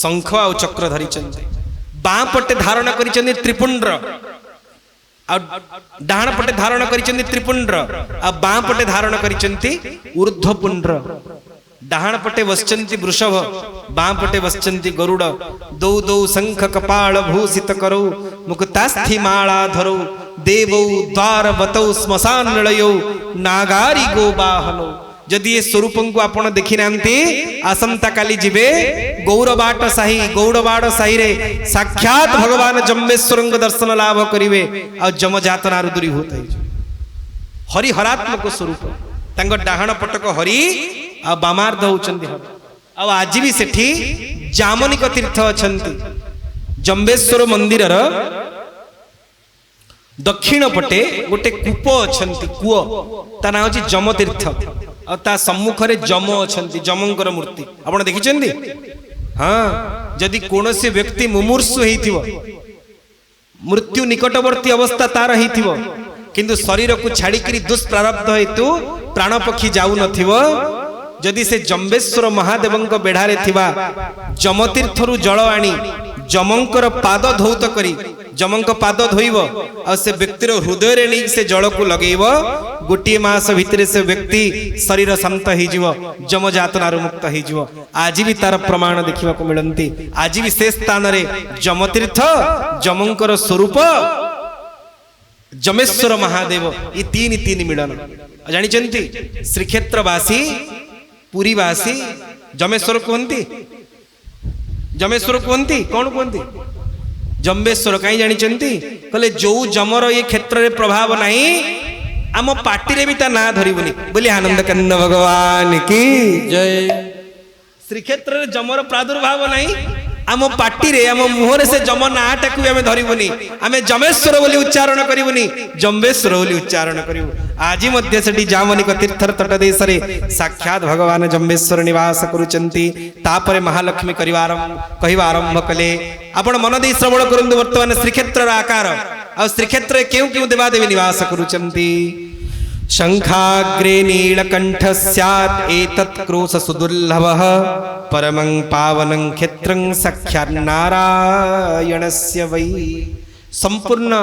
शंख आ चक्र धरिचंती बाँ पटे धारण करिचंती त्रिपुंड्र आ डाहाण पटे धारण करिचंती त्रिपुंड्र आ बाँ पटे धारण करिचंती ऊर्ध्वपुंड्र डाहाण पटे वश्चंती वृषभ बाँ पटे वश्चंती गरुड़ दौ दौ शंख कपाल भूषित करो मुक्तास्थि माला धरो देवौ द्वार बतौ श्मशान निलयौ नागारी गो बाहनो जदि ये स्वरूप को आपण देखि नांती आसंता काली जिबे गौरबाट साही रे साक्षात भगवान जम्बेश्वर दर्शन लाभ करिवे आ जमजातना दूरीभूत हरि हरात्मक स्वरूप तांग डाहाण पटक हरि आ बामार्ध होचंती हरि आ आज भी सेठी जामनिक तीर्थ अछंती जम्बेश्वर मंदिर दक्षिण पटे गोटे कूप अछंती कूओ ता ना होची जम तीर्थ आ ता सम्मुखरे जम अछंती जमंकर मूर्ति आपण देखिचंदी हाँ जदि कोनोसी व्यक्ति मुमूर्षु हेइथिवो मृत्यु निकटवर्ती अवस्था तार हेइथिवो किंतु शरीर को छाड़िकी दुष्प्रारब्ध हेतु प्राण पक्षी जाऊ नथिवो जदि से जम्बेश्वर महादेव बेढ़ारे थिबा जमतीर्थरु जल आनी जमंकर पाद धौत करी जमंक पाद धोइब आ से व्यक्तिर हृदय नहीं से जल को लगेब गोटे मास भितर से व्यक्ति शरीर शांत हो जमजातनार मुक्त हो आज भी तार प्रमाण देखा मिलती आज भी से स्थान रे जमतीर्थ जमंकर स्वरूप जमेश्वर महादेव ये तीन मिलन जानी श्रीक्षेत्रवासी पुरीवासी जमेश्वर कहती कौन कहती जम्बेश्वर कहीं जानी कहले जो जमर ये क्षेत्र रे प्रभाव नहीं आम पार्टी रे भी ता ना धरिबुनी बोली आनंद कंद भगवान की जय श्रीक्षेत्र रे जमर प्रादुर्भाव नहीं आम पार्टी रे आम मुहरे से जम नाटा को आम धरिबुनी आम जमेश्वर बोली उच्चारण करिबुनी जम्बेश्वर बोली उच्चारण करिबु आज मध्य सेठी जामनिक तीर्थर तट देश रे साक्षात भगवान जम्बेश्वर निवास करूचंती तापरे महालक्ष्मी कहिबा आरंभ कले आपण मन दे श्रवण करंतु वर्तमान श्रीक्षेत्र आकार आ श्रीक्षेत्र केउ केउ देवादेवी निवास करूचंती शंखाग्रे नीलकंठ स्यात् एतत् क्रोश सुदुर्लभः परमं पावनं क्षेत्रं साक्षात् नारायणस्य वै संपूर्ण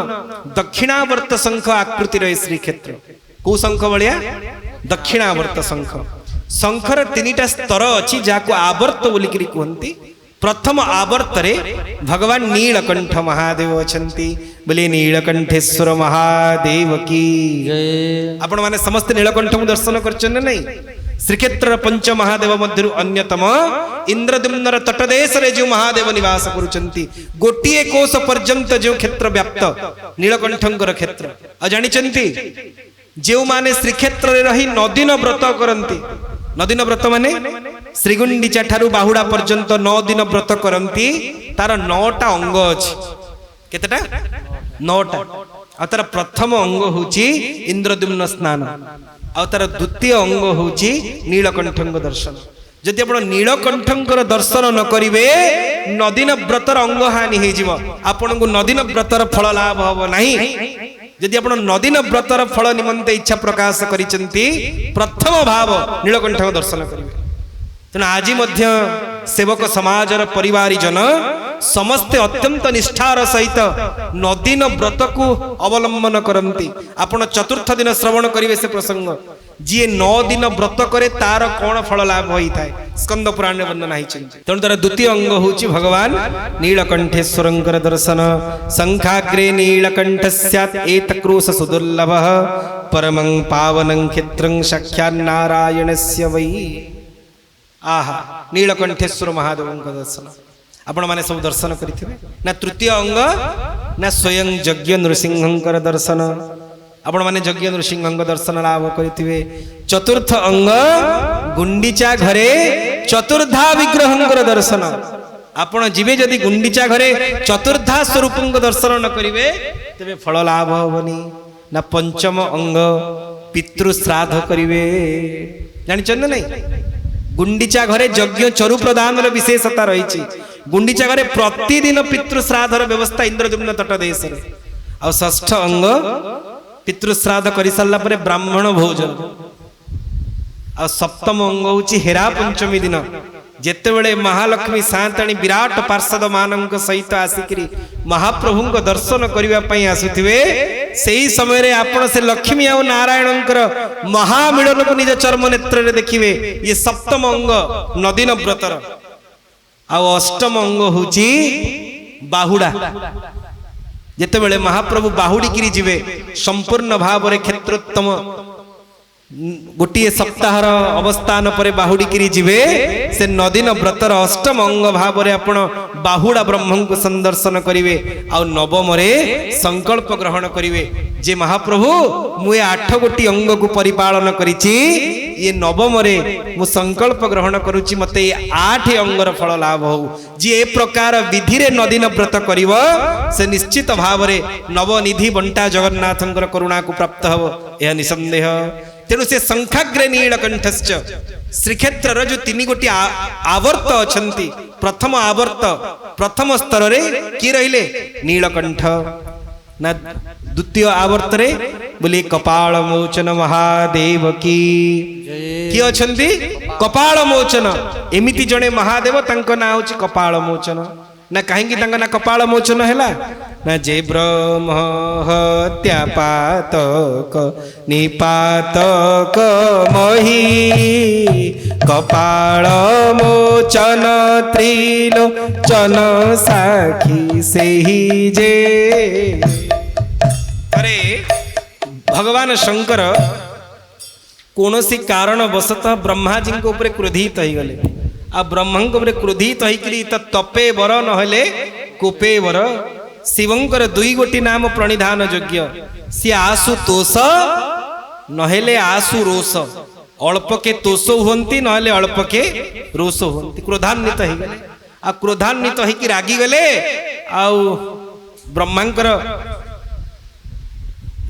दक्षिणावर्त शंख आकृति रहे श्रीक्षेत्र को शंख भलिया दक्षिणावर्त शंख शंखर तीनिटा स्तर अछि जाको आवर्त बोलिकरी कहंती प्रथम आवर्त रे भगवान नीलकंठ महादेव अछंती बोले नीलकंठेश्वर महादेव की आपण माने समस्त नीलकंठ को दर्शन करछन नहीं श्रीक्षेत्र पंच महादेव मध्य अन्यतम इंद्रद्युम्नर तटदेश रे जो महादेव निवास करूचंती गोटिए कोश पर्यंत जो क्षेत्र व्याप्त नीलकंठंकर क्षेत्र आ जानिचंती जो माने श्रीक्षेत्र रे रही नदीन व्रत करंती नदीन व्रत माने श्रीगुंडीचा ठारू बाहुड़ा पर्यंत 9 दिन व्रत करंती तार 9टा अंग अछि केतेटा 9टा आ तार प्रथम अंग होची इंद्रद्युम्न स्नान आ तार द्वितीय अंग होची नीलकंठंग दर्शन जदि आपण नीलकंठंकर दर्शन न करिवे नदीन व्रतर अंग हानि हे जीव आपण को नदीन व्रतर फल लाभ हो नहीं यदि आपण नदीन व्रतर फल निमंते इच्छा प्रकाश करिसंती प्रथम भाव नीलकंठ दर्शन करिवे तेना आज मध्य सेवक समाजर परिवारी जन समस्ते अत्यंत निष्ठार सहित नदीन व्रत को अवलंबन करती आपण चतुर्थ दिन श्रवण करिवे से प्रसंग जी 9 दिन व्रत करे तार कौन फल लाभ होता है स्कंद पुराण वर्णना तेणु तार द्वितीय अंग होची भगवान नीलकंठेश्वरंकर दर्शन शंखाग्रे नीलकंठ स्यात् एतक्रोश सुदुर्लभः परमं पावनं क्षेत्रं साक्षात् नारायणस्य वै आहा नीलकंठेश्वर महादेव दर्शन आपण माने सब दर्शन करिथिबे ना तृतीय अंग ना स्वयं यज्ञ नृसिंहंकर दर्शन आपण माने यज्ञ नृसिंहंक दर्शन लाभ करिथिबे चतुर्थ अंग गुंडीचा घरे चतुर्धा विग्रहंकर दर्शन आपण जीवे जदि गुंडीचा घरे चतुर्धा स्वरूपंक दर्शन न करिवे तबे फल लाभ होबनी ना पंचम अंग पितृ श्राद्ध करिवे जानिछन नहीं गुंडीचा घरे यज्ञ चरु प्रदान विशेषता रही गुंडीचा घरे प्रतिदिन पितृश्राद्धर व्यवस्था इंद्रद्युम्न तट देश रे आ षष्ठ अंग पितृश्राद्ध कर सारा पर ब्राह्मण भोजन आ सप्तम अंग होची हेरा पंचमी दिन जेतेबेले महालक्ष्मी साताणी विराट पार्षद मानक सहित आसिकरी महाप्रभु दर्शन करने आसुथिबे सेही समय रे आपण से लक्ष्मी और नारायणकर महामिलन को निज चर्म नेत्र रे देखिबे ये सप्तम अंग नदीन व्रतर आ अष्टम अंग होची बाहुडा जेतेबेले महाप्रभु बाहुडी किरी जिवे संपूर्ण भाव रे क्षेत्रोत्तम गोटे सप्ताहर अवस्थान पर बाहुडी किरी जिवे से नदीन व्रतर अष्टम अंग भाव रे आपण बाहुडा ब्रह्म को संदर्शन करिवे आ नवम रे संकल्प ग्रहण करिवे जे महाप्रभु मुए 8 गोटी अंग को परिपालन करिछि ये नवम रे मु संकल्प ग्रहण करूछि मते 8 अंगर फल लाभ हो जी ए प्रकार विधि रे नदीन व्रत करिवो से निश्चित भाव रे नवनिधि बंटा जगन्नाथंकर करुणा को प्राप्त हबो यह निसंदेह तेणु से शंखाग्रे नीलकंठश्च श्रीक्षेत्र जो 3 गोटी आवर्त अछंती प्रथम आवर्त प्रथम स्तर रे की रहिले नीलकंठ ना द्वितीय आवर्त रे बोले कपाल मोचन महादेव की अछंती कपाल मोचन एमिति जणे महादेव तांको ना होची कपाल मोचन ना कहीं ना कपाल मोचन हैला ना जे ब्रह्म हत्या पातक निपातक मही कपाल मोचन त्रिलोचन साखी सेही जे। अरे भगवान शंकर कौनसी कारण वशतः ब्रह्मा जी को ऊपर क्रोधित हो गले आ ब्रह्मा को क्रोधित होकर तपे वर नहले कोपे वर शिवंकर 2 गोटी नाम प्रणिधान योग्य सी आशुतोष नहेले आशु रोष अल्प के तोष हुंती नहेले अल्प के रोष हुंती क्रोधान्वित हो गले आ क्रोधान्वित होकर रागी गले आउ ब्रह्मांकर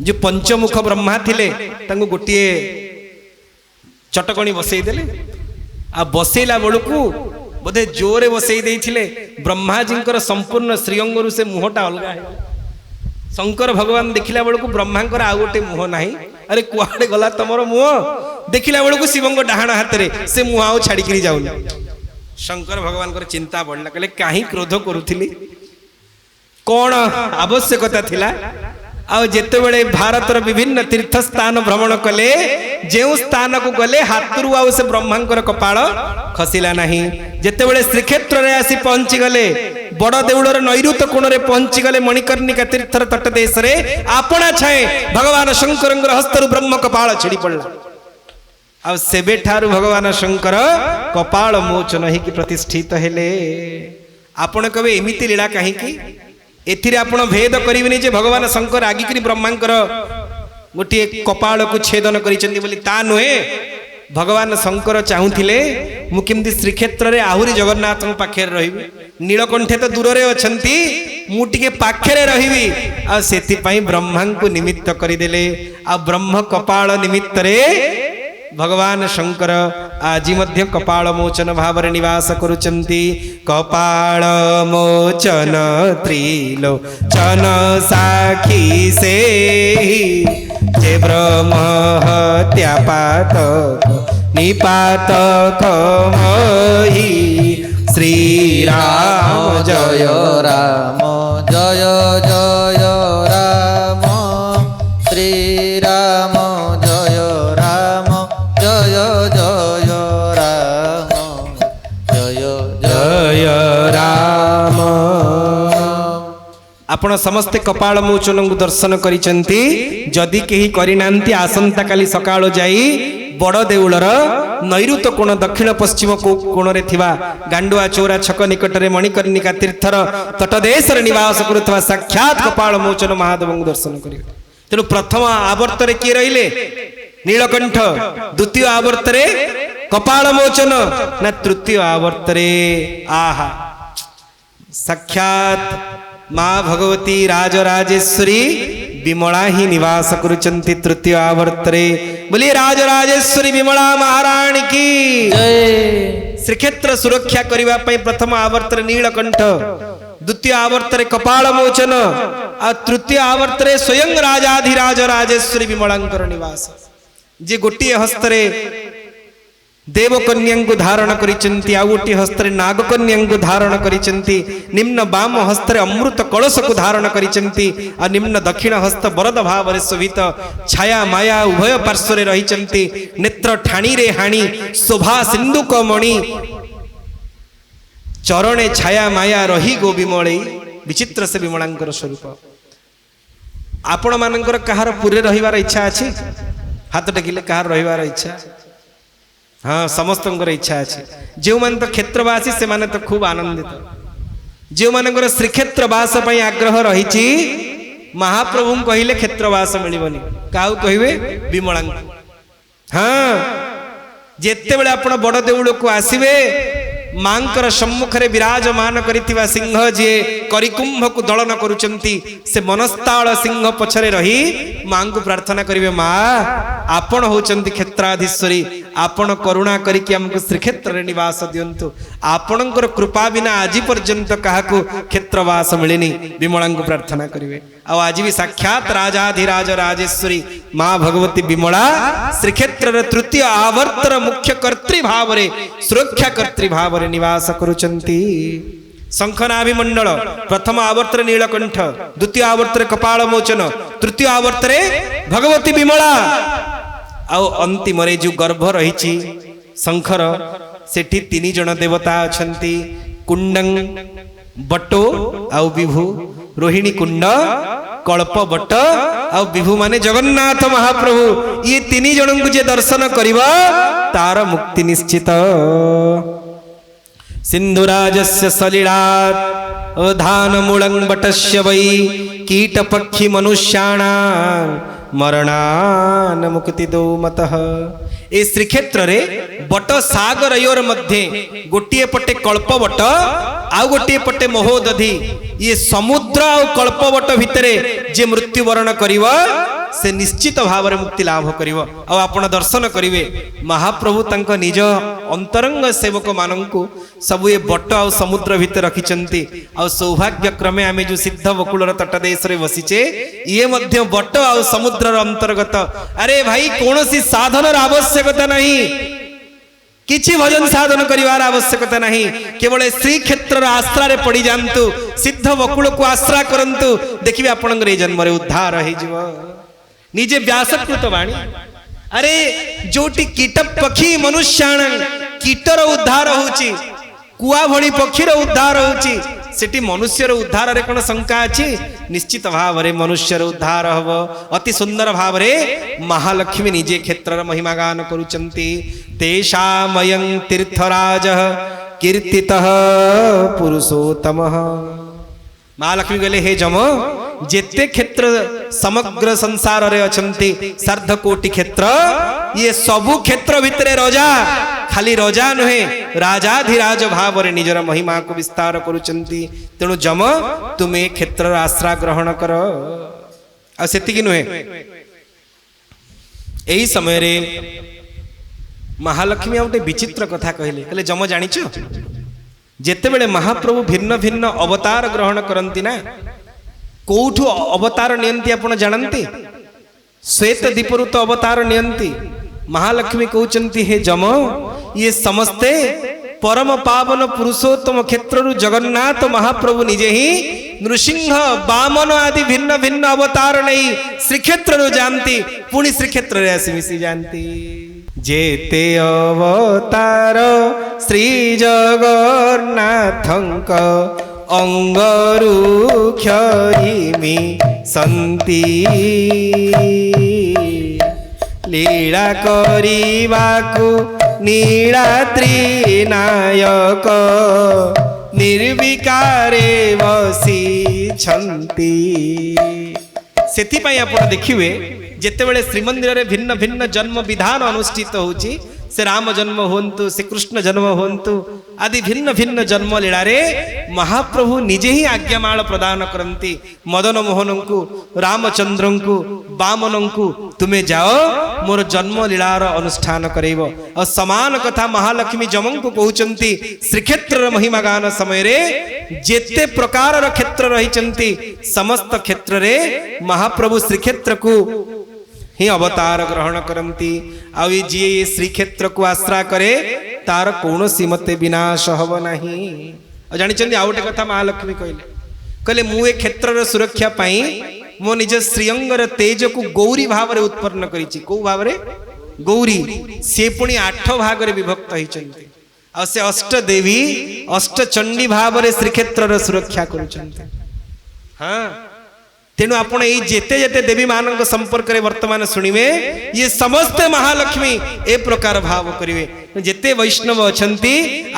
जो पंचमुख ब्रह्मा थिले तांको गोटे चटकणी बसई देले आ बसैला बेलू बोधे जोरे बसई देथिले ब्रह्माजींकर संपूर्ण श्रीअंगरु से मुहटा अलगा है शंकर भगवान देखिला बेलू ब्रह्मांकर आ गोटे मुह नाही अरे कुआडे गला तमर मुह देखिला बेलू शिवंग डाहाण हाथ रे से मुह आउ छाड़ी करी जाउनी शंकर भगवान कर चिंता बढ़ला कहले काहे क्रोध करूथिली कौन आवश्यकता थिला आ जेतेबेले भारतर विभिन्न तीर्थ स्थान भ्रमण कले जो स्थान को गले हाथरू आउ से ब्रह्मांकर कपाल खसिला नहीं जेतेबेले श्रीक्षेत्र रे आसी पहुंची गले बड़ देउलर नैऋत कोण रे पहुंची गले मणिकर्णिका तीर्थर तट देश रे आपणा छाए भगवान शंकरंकर हस्तरु ब्रह्म कपाल छिड़ी पड़ला आ सेबे ठारू भगवान शंकर कपाल मोचन ही की प्रतिष्ठित हेले आपण कबे एमिति लीला काहे की एथिरे आपण भेद करिवेनी जे भगवान शंकर आगिकरी ब्रह्मांकर गोटे कपाल को छेदन करिसेंती बोली ता नुहे भगवान शंकर चाहूथिले मु केमती श्रीक्षेत्र रे आहुरी जगन्नाथ पाखे रहिबी नीलकंठे तो दूर रे अछंती मु टिके पाखे रे रहिबी आ सेति पई ब्रह्मा को निमित्त करिदेले आ ब्रह्म कपाल निमित्त रे भगवान शंकर आज मध्य कपाल मोचन भाव निवास करुचंती कपाल मोचन त्रिलोचन साखी से जे ब्रह्म हत्या पातक निपातक मही श्री राम जय राम जय जय राम श्री राम जय राम जय जय राम जय जय राम। आपण समस्ते कपाल मोचन को दर्शन करिसेंती जदि केही करिनांती आसंता काली सकाळ जाई बड़ देउलर नैऋत कोण दक्षिण पश्चिम कोण रे थिबा गांडुआ चौरा छक निकट रे मणिकर्णिका तीर्थर तटदेश रे निवास करुथवा साक्षात कपाल मोचन महादेव को दर्शन करिवे तेणु प्रथम आवर्त रे के रहिले नीलकंठ द्वितीय आवर्त रे कपाल मोचन ना तृतीय आवर्त रे आहा साक्षात मां भगवती राजराजेश्वरी विमला ही निवास करुचंती तृतीय आवर्तरे। बोलिए राजराजेश्वरी विमला महारानी की जय। श्रीक्षेत्र सुरक्षा करने पर प्रथम आवर्तरे नीलकंठ, द्वितीय आवर्तरे कपाल मोचन और तृतीय आवर्तरे स्वयं राजाधिराज राजेश्वरी विमलांकर निवास। जे गोटे हस्तरे देवकन्या को धारण करिचंती, आ गोटे हस्तरे नागकन्या को धारण करिचंती, निम्न वाम हस्तरे अमृत कलश को धारण करिचंती, आ निम्न दक्षिण हस्त वरद भाव शोभित छाया माया उभय पार्श्वरे रहिचंती। नेत्र ठाणी रे हाणी शोभा सिंधुक मणि, चरणे छाया माया रही गो विमले। विचित्र से विमलांकर स्वरूप। आपण मानकर कहार पुरे रहिवार इच्छा अछि? हाथ टेकिले कहार रहिवार इच्छा? हाँ, समस्त इच्छा अच्छी। जो मान तो क्षेत्रवासी से माने तो खूब आनंदित। जो मान श्रीक्षेत्रवास आग्रह रही महाप्रभु कहले क्षेत्रवास मिलबनी, क्या कहे? विमला। हाँ, जिते बड़े आप बड़ देउल को आसवे, मांकर सम्मुख रे विराजमान करिथिबा सिंह जे करिकुंभ को दलन करुचंती, से मनस्ताल सिंह पछरे रही मां को प्रार्थना करिवे, मां आपण होचंती क्षेत्राधीश्वरी, आपण करुणा करिकि हमको श्रीक्षेत्र रे निवास दियंतु। आपणकर कृपा बिना आज पर्यंत काहाकू क्षेत्रवास मिलेनी। विमला को प्रार्थना करिवे। आ आज भी साक्षात राजाधिराज राजेश्वरी मां भगवती विमला श्रीक्षेत्र तृतीय आवर्तर मुख्य कर्त्री भाव रे, सुरक्षा कर्त्री भाव रे निवास करुचंती। शंखनाभिमंडल प्रथम आवर्तर नीलकंठ, द्वितीय आवर्तर कपाल मोचन, तृतीय आवर्तरे भगवती विमला। आउ अंतिम रे जो गर्भ रही शंखर, सेठी तीन जन देवता अछंती, कुंडं बटो आउ विभु, रोहिणी कुंड, कल्प बट आउ विभु माने जगन्नाथ महाप्रभु। ये तीन जन को जे दर्शन करिबा तार मुक्ति निश्चित। सिंधुराजस्य सलिलात् अवधान मूलं बटस्य वै, कीट पक्षी मनुष्याणां मरणान मुक्ति दो मतः। ए श्रीक्षेत्र रे बट सागर योर मध्य गोटे पटे कल्प बट आउ गोटे पटे महोदधि, ये समुद्र आउ कल्प बट भितरे जे मृत्युवरण करिव से निश्चित भाव में मुक्ति लाभ करिव। आ आपण दर्शन करिवे महाप्रभु तंक निज अंतरंग सेवक मानंकु सब ये बट आ समुद्र भितर रखिचंती। आ सौभाग्य क्रमे आमे जो सिद्ध बकुलर तटदेश रे बसिचे, ये मध्य बट आ समुद्र अंतर्गत। अरे भाई कौनसी साधन आवश्यकता नहीं, किछि भजन साधन करिवार आवश्यकता नहीं, केवल श्रीक्षेत्र आश्रा रे पड़ी जांतु, सिद्ध बकुल को आश्रा करंतु, देखिबे आपनकर ए जन्म रे उद्धार हे जीव। निजे व्यासकृत वाणी। अरे जोटी कीट पक्षी मनुष्याण, कीटर उद्धार होची, कुआ भली पक्षीर उद्धार होची, सेठी मनुष्यर उद्धार रे कोन शंका अछि? निश्चित भाव रे मनुष्यर उद्धार हबो। अति सुंदर भाव रे महालक्ष्मी निजे क्षेत्र महिमा गान करुचंती। तेषामयं तीर्थराजः कीर्तितः पुरुषोत्तमः। महालक्ष्मी कहले, हे जम जेते क्षेत्र समग्र संसार रे अछंती, सार्ध कोटि क्षेत्र, ये सबु क्षेत्र भितरे राजा, खाली राजा नुहे, राजाधिराज भाव रे निजर महिमा को विस्तार करुचंती। तेणु जम तुमे क्षेत्र आश्रा ग्रहण कर। आ सेतिकी नुहे, एही समय रे महालक्ष्मी गोटे विचित्र कथा कहले। कहले, जम जानिଛ जेते बेले महाप्रभु भिन्न भिन्न अवतार ग्रहण करंती ना, कोठु अवतार नियंती आपण जानंती? श्वेत दीपरु तो अवतार नियंती। महालक्ष्मी कहउचंती, हे जम ये समस्ते परम पावन पुरुषोत्तम क्षेत्रु जगन्नाथ महाप्रभु निजे ही नृसिंह वामन आदि भिन्न भिन्न अवतार नहीं श्रीक्षेत्र जानती, पुणी श्रीक्षेत्र रे आसी मिसी जानती। जेते अवतार श्री जगन्नाथंक अंगरु क्षयिमि संति, लीला करिबाकु नीलाद्रि नायक निर्विकारे बसी छंती। सेति पई आपण देखिवे ଯେତେବେଳେ ଶ୍ରୀମନ୍ଦିରରେ ଭିନ୍ନ ଭିନ୍ନ ଜନ୍ମ ବିଧାନ ଅନୁଷ୍ଠିତ ହେଉଛି, ସେ ରାମ ଜନ୍ମ ହୁଅନ୍ତୁ, ସେ କୃଷ୍ଣ ଜନ୍ମ ହୁଅନ୍ତୁ, ଆଦି ଭିନ୍ନ ଭିନ୍ନ ଜନ୍ମ ଲୀଳାରେ ମହାପ୍ରଭୁ ନିଜେ ହିଁ ଆଜ୍ଞାମାଳ ପ୍ରଦାନ କରନ୍ତି ମଦନ ମୋହନଙ୍କୁ, ରାମଚନ୍ଦ୍ରଙ୍କୁ, ବାମନଙ୍କୁ, ତୁମେ ଯାଅ ମୋର ଜନ୍ମ ଲୀଳାର ଅନୁଷ୍ଠାନ କରେଇବ। ଆଉ ସମାନ କଥା ମହାଲକ୍ଷ୍ମୀ ଯମଙ୍କୁ କହୁଛନ୍ତି ଶ୍ରୀକ୍ଷେତ୍ରର ମହିମା ଗାନ ସମୟରେ, ଯେତେ ପ୍ରକାରର କ୍ଷେତ୍ର ରହିଛନ୍ତି ସମସ୍ତ କ୍ଷେତ୍ରରେ ମହାପ୍ରଭୁ ଶ୍ରୀକ୍ଷେତ୍ରକୁ ହିଁ ଅବତାର ଗ୍ରହଣ କରନ୍ତି। ଆଉ ଯିଏ ଶ୍ରୀକ୍ଷେତ୍ରକୁ ଆଶ୍ରା କରେ ତାର କୌଣସି ମତେ ବିନାଶ ହବ ନାହିଁ। ଆଉ ଜାଣିଛନ୍ତି ଆଉ ଗୋଟେ କଥା ମହାଲକ୍ଷ୍ମୀ କହିଲେ ମୁଁ ଏ କ୍ଷେତ୍ରର ସୁରକ୍ଷା ପାଇଁ ମୋ ନିଜ ଶ୍ରୀଅଙ୍ଗର ତେଜକୁ ଗୌରୀ ଭାବରେ ଉତ୍ପନ୍ନ କରିଛି। କୋଉ ଭାବରେ? ଗୌରୀ। ସେ ପୁଣି 8 ଭାଗରେ ବିଭକ୍ତ ହେଇଛନ୍ତି। ଆଉ ସେ ଅଷ୍ଟଦେବୀ ଅଷ୍ଟଚଣ୍ଡୀ ଭାବରେ ଶ୍ରୀକ୍ଷେତ୍ରର ସୁରକ୍ଷା କରୁଛନ୍ତି। ହଁ, ତେଣୁ ଆପଣ ଏଇ ଯେତେ ଯେତେ ଦେବୀ ମାନଙ୍କ ସମ୍ପର୍କରେ ବର୍ତ୍ତମାନ ଶୁଣିବେ, ଇଏ ସମସ୍ତେ ମହାଲକ୍ଷ୍ମୀ ଏ ପ୍ରକାର ଭାବ କରିବେ। ଯେତେ ବୈଷ୍ଣବ ଅଛନ୍ତି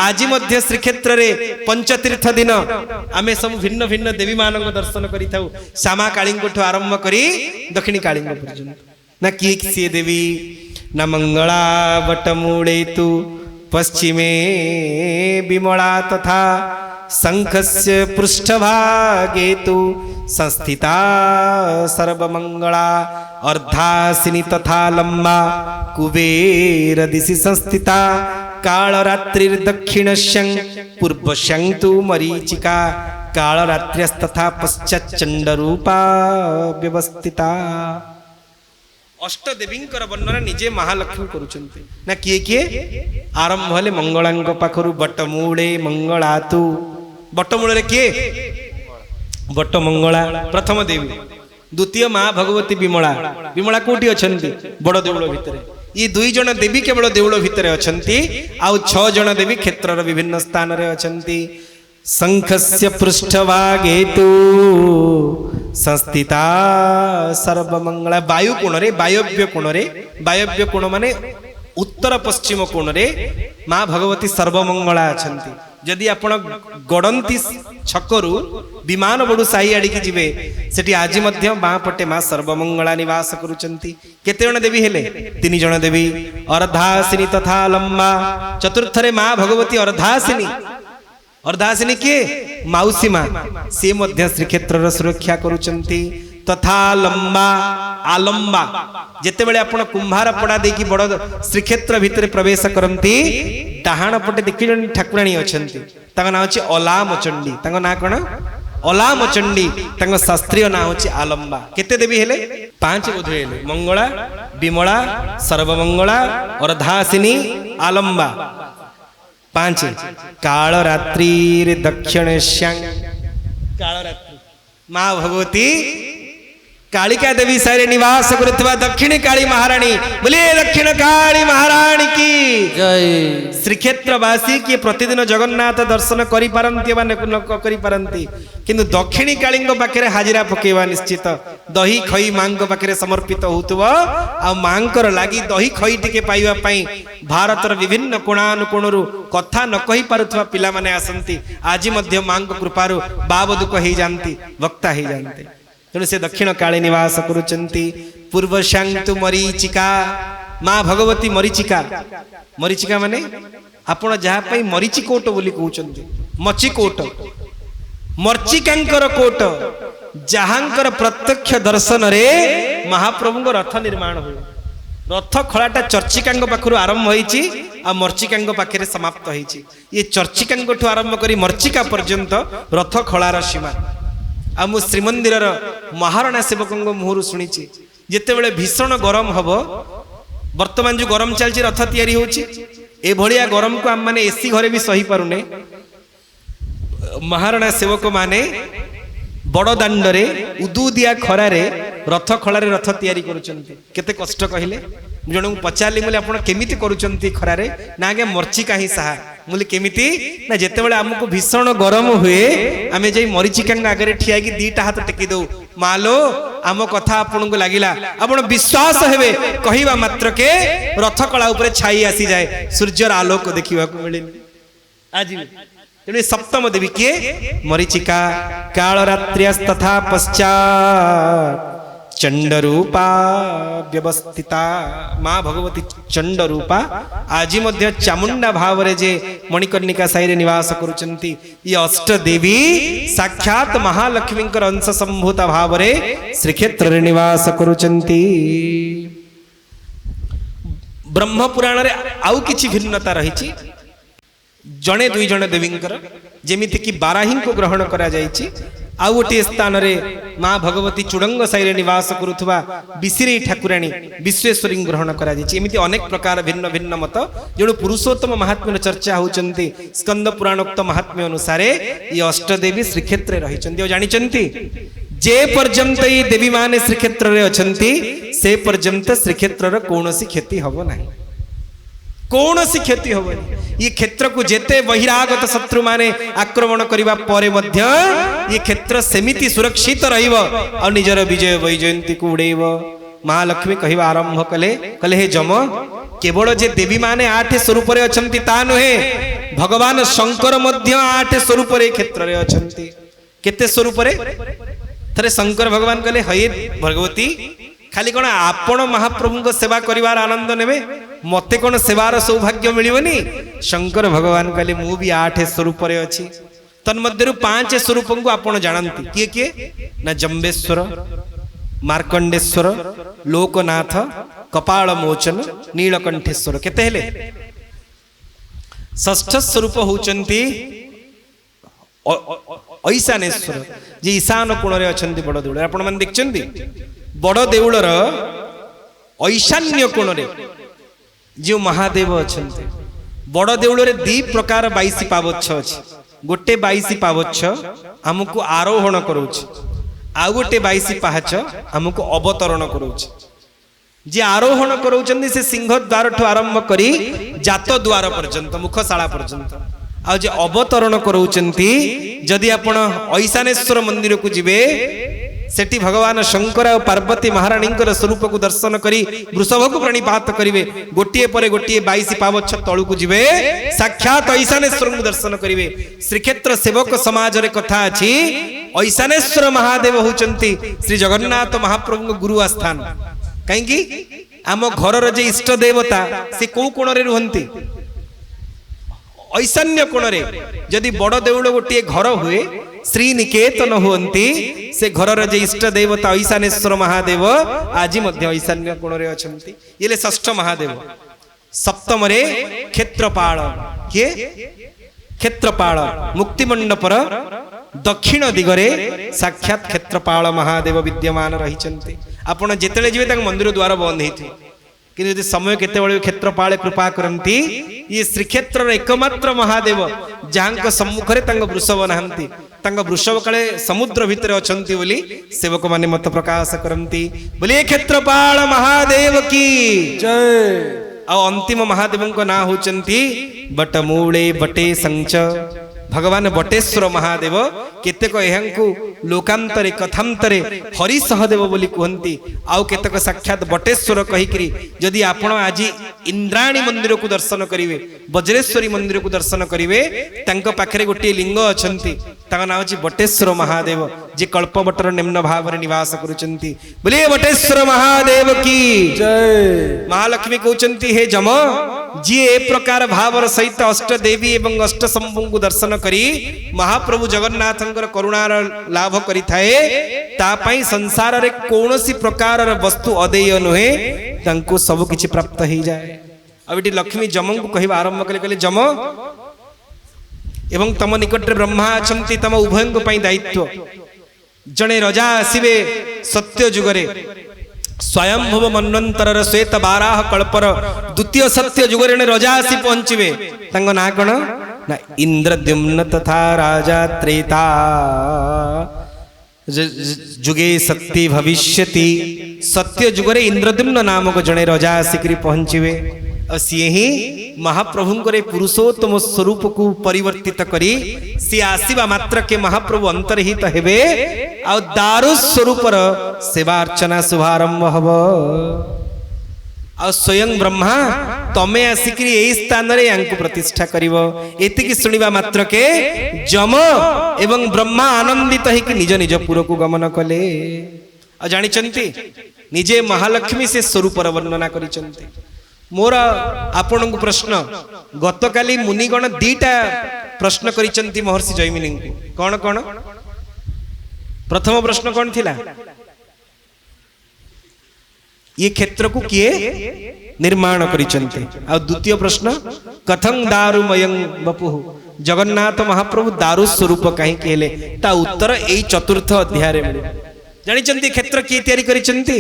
ଆଜି ମଧ୍ୟ ଶ୍ରୀକ୍ଷେତ୍ରରେ ପଞ୍ଚତୀର୍ଥ ଦିନ ଆମେ ସବୁ ଭିନ୍ନ ଭିନ୍ନ ଦେବୀ ମାନଙ୍କ ଦର୍ଶନ କରିଥାଉ, ଶ୍ୟାମା କାଳୀଙ୍କଠୁ ଆରମ୍ଭ କରି ଦକ୍ଷିଣୀ କାଳୀଙ୍କ ପର୍ଯ୍ୟନ୍ତ। ନା କିଏ ସିଏ ଦେବୀ? ନା ମଙ୍ଗଳା ବଟମୂଳେ ତୁ ପଶ୍ଚିମେ ବିମଳା ତଥା ଶଙ୍ଖସ୍ୟ ପୃଷ୍ଠଭାગે ତୁ संस्थिता सर्वमंगला अर्धासिनी तथा लम्बा कुबेर दिशि संस्थिता कालरात्रिर्दक्षिणस्यं पूर्वस्यं तु मरीचिका कालरात्र्यस्तथा पश्चाच्चंड रूपा व्यवस्थिता। अष्टदेवींकर वर्णना निजे महालक्ष्मी करुचंती। ना किए किए आरंभ हेले मंगलांग पाखरु बटमूळे मंगला तु। बटमूळे किए? बटमंगला प्रथम देवी, द्वितीय माँ भगवती विमला। विमला कोठी अछंती? बड़ देउळ भितरे। ये 2 जण देवी केवल देउळ भितरे अछंती, आउ 6 जण देवी क्षेत्रर विभिन्न स्थान रे अछंती। शंखस्य पृष्ठभागे तु संस्थिता सर्वमंगला। वायु कोण रे, वायव्य कोण रे, वायव्य कोण माने उत्तर पश्चिम कोण रे माँ भगवती सर्वमंगला अछंती। जदि आपण गड़ंती छकरू विमान बड़ू साई आड़ी की जीवे, सेठी आज मध्य बाँ पटे माँ सर्वमंगला निवास करुचंती। केते जण देवी हेले? 3 जण देवी। अर्धासिनी तथा लम्बा। चतुर्थरे माँ भगवती अर्धासिनी। अर्धासिनी किए? माउसी माँ। से मध्य श्रीक्षेत्रर सुरक्षा करुचंती। तथा लंबा आलंबा। जेतेबेले आपण कुंभार पड़ा देकी बड़ श्रीक्षेत्र भितर प्रवेश करंती, डाहाण पटे देखि जण ठाकुराणी अछंती, ताଙ୍କ नाम अछि अलामचंडी। ताଙ୍କ नाम कोन? अलामचंडी। ताଙ୍କ शास्त्रीय नाम अछि आलंबा। केते देवी हेले? 5 बोध हेले। मंगला, विमला, सर्वमंगला, अर्धासिनी, आलंबा। 5। कालरात्रि दक्षिणस्यां। कालरात्रि माँ भगवती कालिका देवी सारे निवास करुवा दक्षिणी काली महारानी। बोलिए दक्षिण काली महारानी की जय। श्रीक्षेत्रवासी किए प्रतिदिन जगन्नाथ दर्शन करि पारंती वा न करि पारंती, किंतु दक्षिणी काली पाखे हाजिरा पकेवा निश्चित। दही खई माँ पाखे समर्पित होतुव, आ मांकर लागी दही खई टिके पाइबा पई भारतर विभिन्न कोणानुकोणरू कथा न कहि पारुथवा पिला माने आसंती। आज मध्य माँ कृपारू बाबदुक हो जाती, वक्ता हो जाते। तेणु से दक्षिण काली निवास करुचंती। पूर्वशांतु मरीचिका। माँ भगवती मरीचिका। मरीचिका माने आपण जहा पई मरीचिकोट बोली कहउचंती। मचिकोट मर्चिकांकर कोट, जहांकर प्रत्यक्ष दर्शन रे महाप्रभुଙ୍କ रथ निर्माण हुए। रथ खଳାଟା चर्चिकांग पाखरु आरंभ होईची आ मर्चिकांग पाखरे समाप्त होईची। ये चर्चिकांगठु आरंभ करी मर्चिका पर्यंत रथ खଳାର सीमा। आ मु श्रीमंदिर महारणा सेवक मुहर शुणी, जितेबले भीषण गरम हम, बर्तमान जो गरम चलती रथ तैयारी होची, ए भलिया गरम को आम माने एसी घरे भी सही पारुने। महारणा सेवक माने बड़ दांडरे उदुदिया खरारे रथ खଳାରେ रथ तैयारी करुचंती। केते कष्ट कहिले। जण पचारली मुले आपण केमिति करुचंती खरारे? ना आगे मर्चिका ही साहा। मुले केमिति? ना जेतेबेले हमको भीषण गरम हुए, आमे जई मरीचिका आगे ठिया की 2टा हाथ टेकी दो, मालो आम कथा आपन को लागिला, आपण विश्वास हेबे कहिबा मात्र के रथ कला ऊपर छाई आसी जाए, सूर्यर आलोक देखिबा को मिले। आज तेणु सप्तम देवी किए? मरीचिका। कालरात्र्यस्तथा पश्चात चंडरूपा व्यवस्थिता माँ भगवती चंडरूपा आज मध्य चामुंडा भाव रे जे मणिकर्णिका साई रे निवास करुचंती ये अष्ट देवी साक्षात महालक्ष्मी अंश संभूता भाव रे श्रीक्षेत्र रे निवास करुचंती। ब्रह्म पुराण रे आउ किछि भिन्नता रही जड़े दुई जण देवींकर जेमिति कि बाराही को ग्रहण करा जायछि आउ गोटे स्थान रे माँ भगवती चुड़ंग साई निवास करुवा बिसिरी ठाकुराणी विश्वेश्वरी ग्रहण करा जायछि। एमिति अनेक प्रकार भिन्न भिन्न मत जो पुरुषोत्तम महात्म्य चर्चा होचंती स्कंद पुराणोक्त महात्म्य अनुसार ये अष्टदेवी श्रीक्षेत्र रही जानिचंती जे पर्यंत ये देवी माने श्रीक्षेत्र रे अछंती से पर्यंत श्रीक्षेत्र रे कोनोसी क्षति हबो नाही कौन सी क्षति होबनी ये क्षेत्र को जेते बहिरागत शत्रु माने आक्रमण करिबा परे मध्य ये क्षेत्र सेमिति सुरक्षित रहिबो और निजर विजय वैजयंती को उड़ेइबो। महालक्ष्मी कहिबा आरंभ कले हे जम केवल जे देवी माने 8 स्वरूप रे अछंती ता नहे भगवान शंकर मध्य 8 स्वरूप रे क्षेत्र रे अछंती। केते स्वरूप रे थरे शंकर भगवान कले हे भगवती खाली कोन आपण महाप्रभु को सेवा करिवार आनंद नेबे मते कोन सेवार सौभाग्य मिलिबनी। शंकर भगवान कहले मु भी 8 स्वरूप रे अछि तन्मध्यरु 5 स्वरूप को आपण जानंती किए किए ना जम्बेश्वर मार्कंडेश्वर लोकनाथ कपाल मोचन नीलकंठेश्वर केते हेले षष्ठ स्वरूप होचंती ऐशानेश्वर जे ईशान कोण रे अछंती बड़ देउळ आपण मन देखचंती बड़ देउळर ऐशान्य कोण रे जो महादेव अछंती बड़ देउळ रे दी प्रकार 22 पावच्छ अछि गोटे 22 पावच्छ हमकु आरोहण करूछ आ गोटे 22 पाहच हमकु अवतरण करूछ। जे आरोहण करूचंदी से सिंह द्वार ठु आरंभ करी जात द्वार पर्यंत मुखशाला पर्यंत आ जे अवतरण करूचंती जदि आपण ऐशानेश्वर मंदिर को जिबे सेठी भगवान शंकर और पार्वती महाराणी स्वरूप को दर्शन करी वृषभ को प्रणिपात करिवे गोटिए परे गोटिए 22 पावच्छ तळु को जिबे साक्षात ऐशानेश्वर को दर्शन करिवे। श्रीक्षेत्र सेवक समाज रे कथा अछि ऐशानेश्वर महादेव होचंती श्री जगन्नाथ महाप्रभु गुरु आस्थान काहेकि आम घर जे इष्ट देवता से को कोण रे रुहंती ऐशान्य कोण रे जदि बड़ देउळ गोटिए घर हुए श्री निकेतन हुंती से घर जे इष्ट देवता ऐशानेश्वर महादेव आज मध्य ऐशान्य कोण रे अछंती येले षष्ठ महादेव। सप्तम रे क्षेत्रपाल किए क्षेत्रपाल मुक्ति मंडपर दक्षिण दिगरे साक्षात क्षेत्रपाल महादेव विद्यमान रहिचंती। आपण जेतेले जिवे तांग मंदिर द्वार बंद हेथि किंतु यदि समय केतेबेले क्षेत्रपाल कृपा करंती ये श्रीक्षेत्र एकमात्र महादेव जहां सम्मुख रे तांग वृषभ नाहंती तांग वृषभ काले समुद्र भितर अछंती बोली सेवक माने मत प्रकाश करंती बोले क्षेत्रपाल महादेव की जय। आ अंतिम महादेव को ना होचंती बटमूले बटे संच भगवान बटेश्वर महादेव केतेक एहांकु लोकांतरे कथांतरे हरि सहदेव बोली कहंती आउ केतेक साक्षात बटेश्वर कहिकरी जदि आपण आज इंद्राणी मंदिर को दर्शन करिवे वज्रेश्वरी मंदिर को दर्शन करिवे तांको पाखरे गोटे लिंग अछंती ताका नाम अछि बटेश्वर महादेव जे कल्पवटर निम्न भाव रे निवास करूचंती बोले बटेश्वर महादेव की जय। महालक्ष्मी कहउचंती हे जम जी ए प्रकार भावर सहित अष्ट देवी एवं अष्ट शंभु को दर्शन करी महाप्रभु जगन्नाथंकर करुणार लाभ करि थाए ता पई संसार रे कोनोसी प्रकार वस्तु अदेय नहे तांको सब किछि प्राप्त हो जाए। अब इटी लक्ष्मी जम को कहिबा आरंभ कले कले जम एवं तम निकट ब्रह्मा अछंती तम उभयं को पई दायित्व जणे राजा आसीबे सत्य जुगरे स्वयंभव मन्वंतर श्वेत बाराह कल्पर द्वितीय सत्य जुगरे राजा आसी पहुंचबे तांको ना कोन ना इंद्रद्युम्न तथा राजा त्रेता जुगे सत्य भविष्यति सत्य जुगरे इंद्रद्युम्न नामक जणे राजा आसिकरी पहुंचबे और सी ही महाप्रभु पुरुषोत्तम स्वरूप को परिवर्तित करी सी आसीबा मात्र के महाप्रभु अंतर्हित हेबे आ दारु स्वरूप सेवा अर्चना शुभारंभ हब आ स्वयं ब्रह्मा तमे आसिकरी एई स्थान रे यांकु प्रतिष्ठा करिवो एतिकी सुनिबा मात्र के जम एवं ब्रह्मा आनंदित है कि निज निज पुर को गमन कले ଆଉ ଜାଣିଛନ୍ତି ନିଜେ ମହାଲକ୍ଷ୍ମୀ ସେ ସ୍ୱରୂପର ବର୍ଣ୍ଣନା କରିଛନ୍ତି। ମୋର ଆପଣଙ୍କୁ ପ୍ରଶ୍ନ, ଗତକାଲି ମୁନିଗଣ ଦିଟା ପ୍ରଶ୍ନ କରିଛନ୍ତି ମହର୍ଷି ଜୈମିନୀଙ୍କୁ। କଣ କଣ? ପ୍ରଥମ ପ୍ରଶ୍ନ କଣ ଥିଲା? ये क्षेत्र को किए निर्माण करिଛନ୍ତି। ଆଉ ଦ୍ୱିତୀୟ ପ୍ରଶ୍ନ, କଥଂ ଦାରୁମୟଂ ବପୁଃ, ଜଗନ୍ନାଥ ମହାପ୍ରଭୁ ଦାରୁ ସ୍ୱରୂପ କାହିଁକି ହେଲେ? ତା ଉତ୍ତର ଏଇ ଚତୁର୍ଥ ଅଧ୍ୟାୟରେ ମିଳିବ। ଜାଣିଛନ୍ତି କ୍ଷେତ୍ର କିଏ ତିଆରି କରିଛନ୍ତି?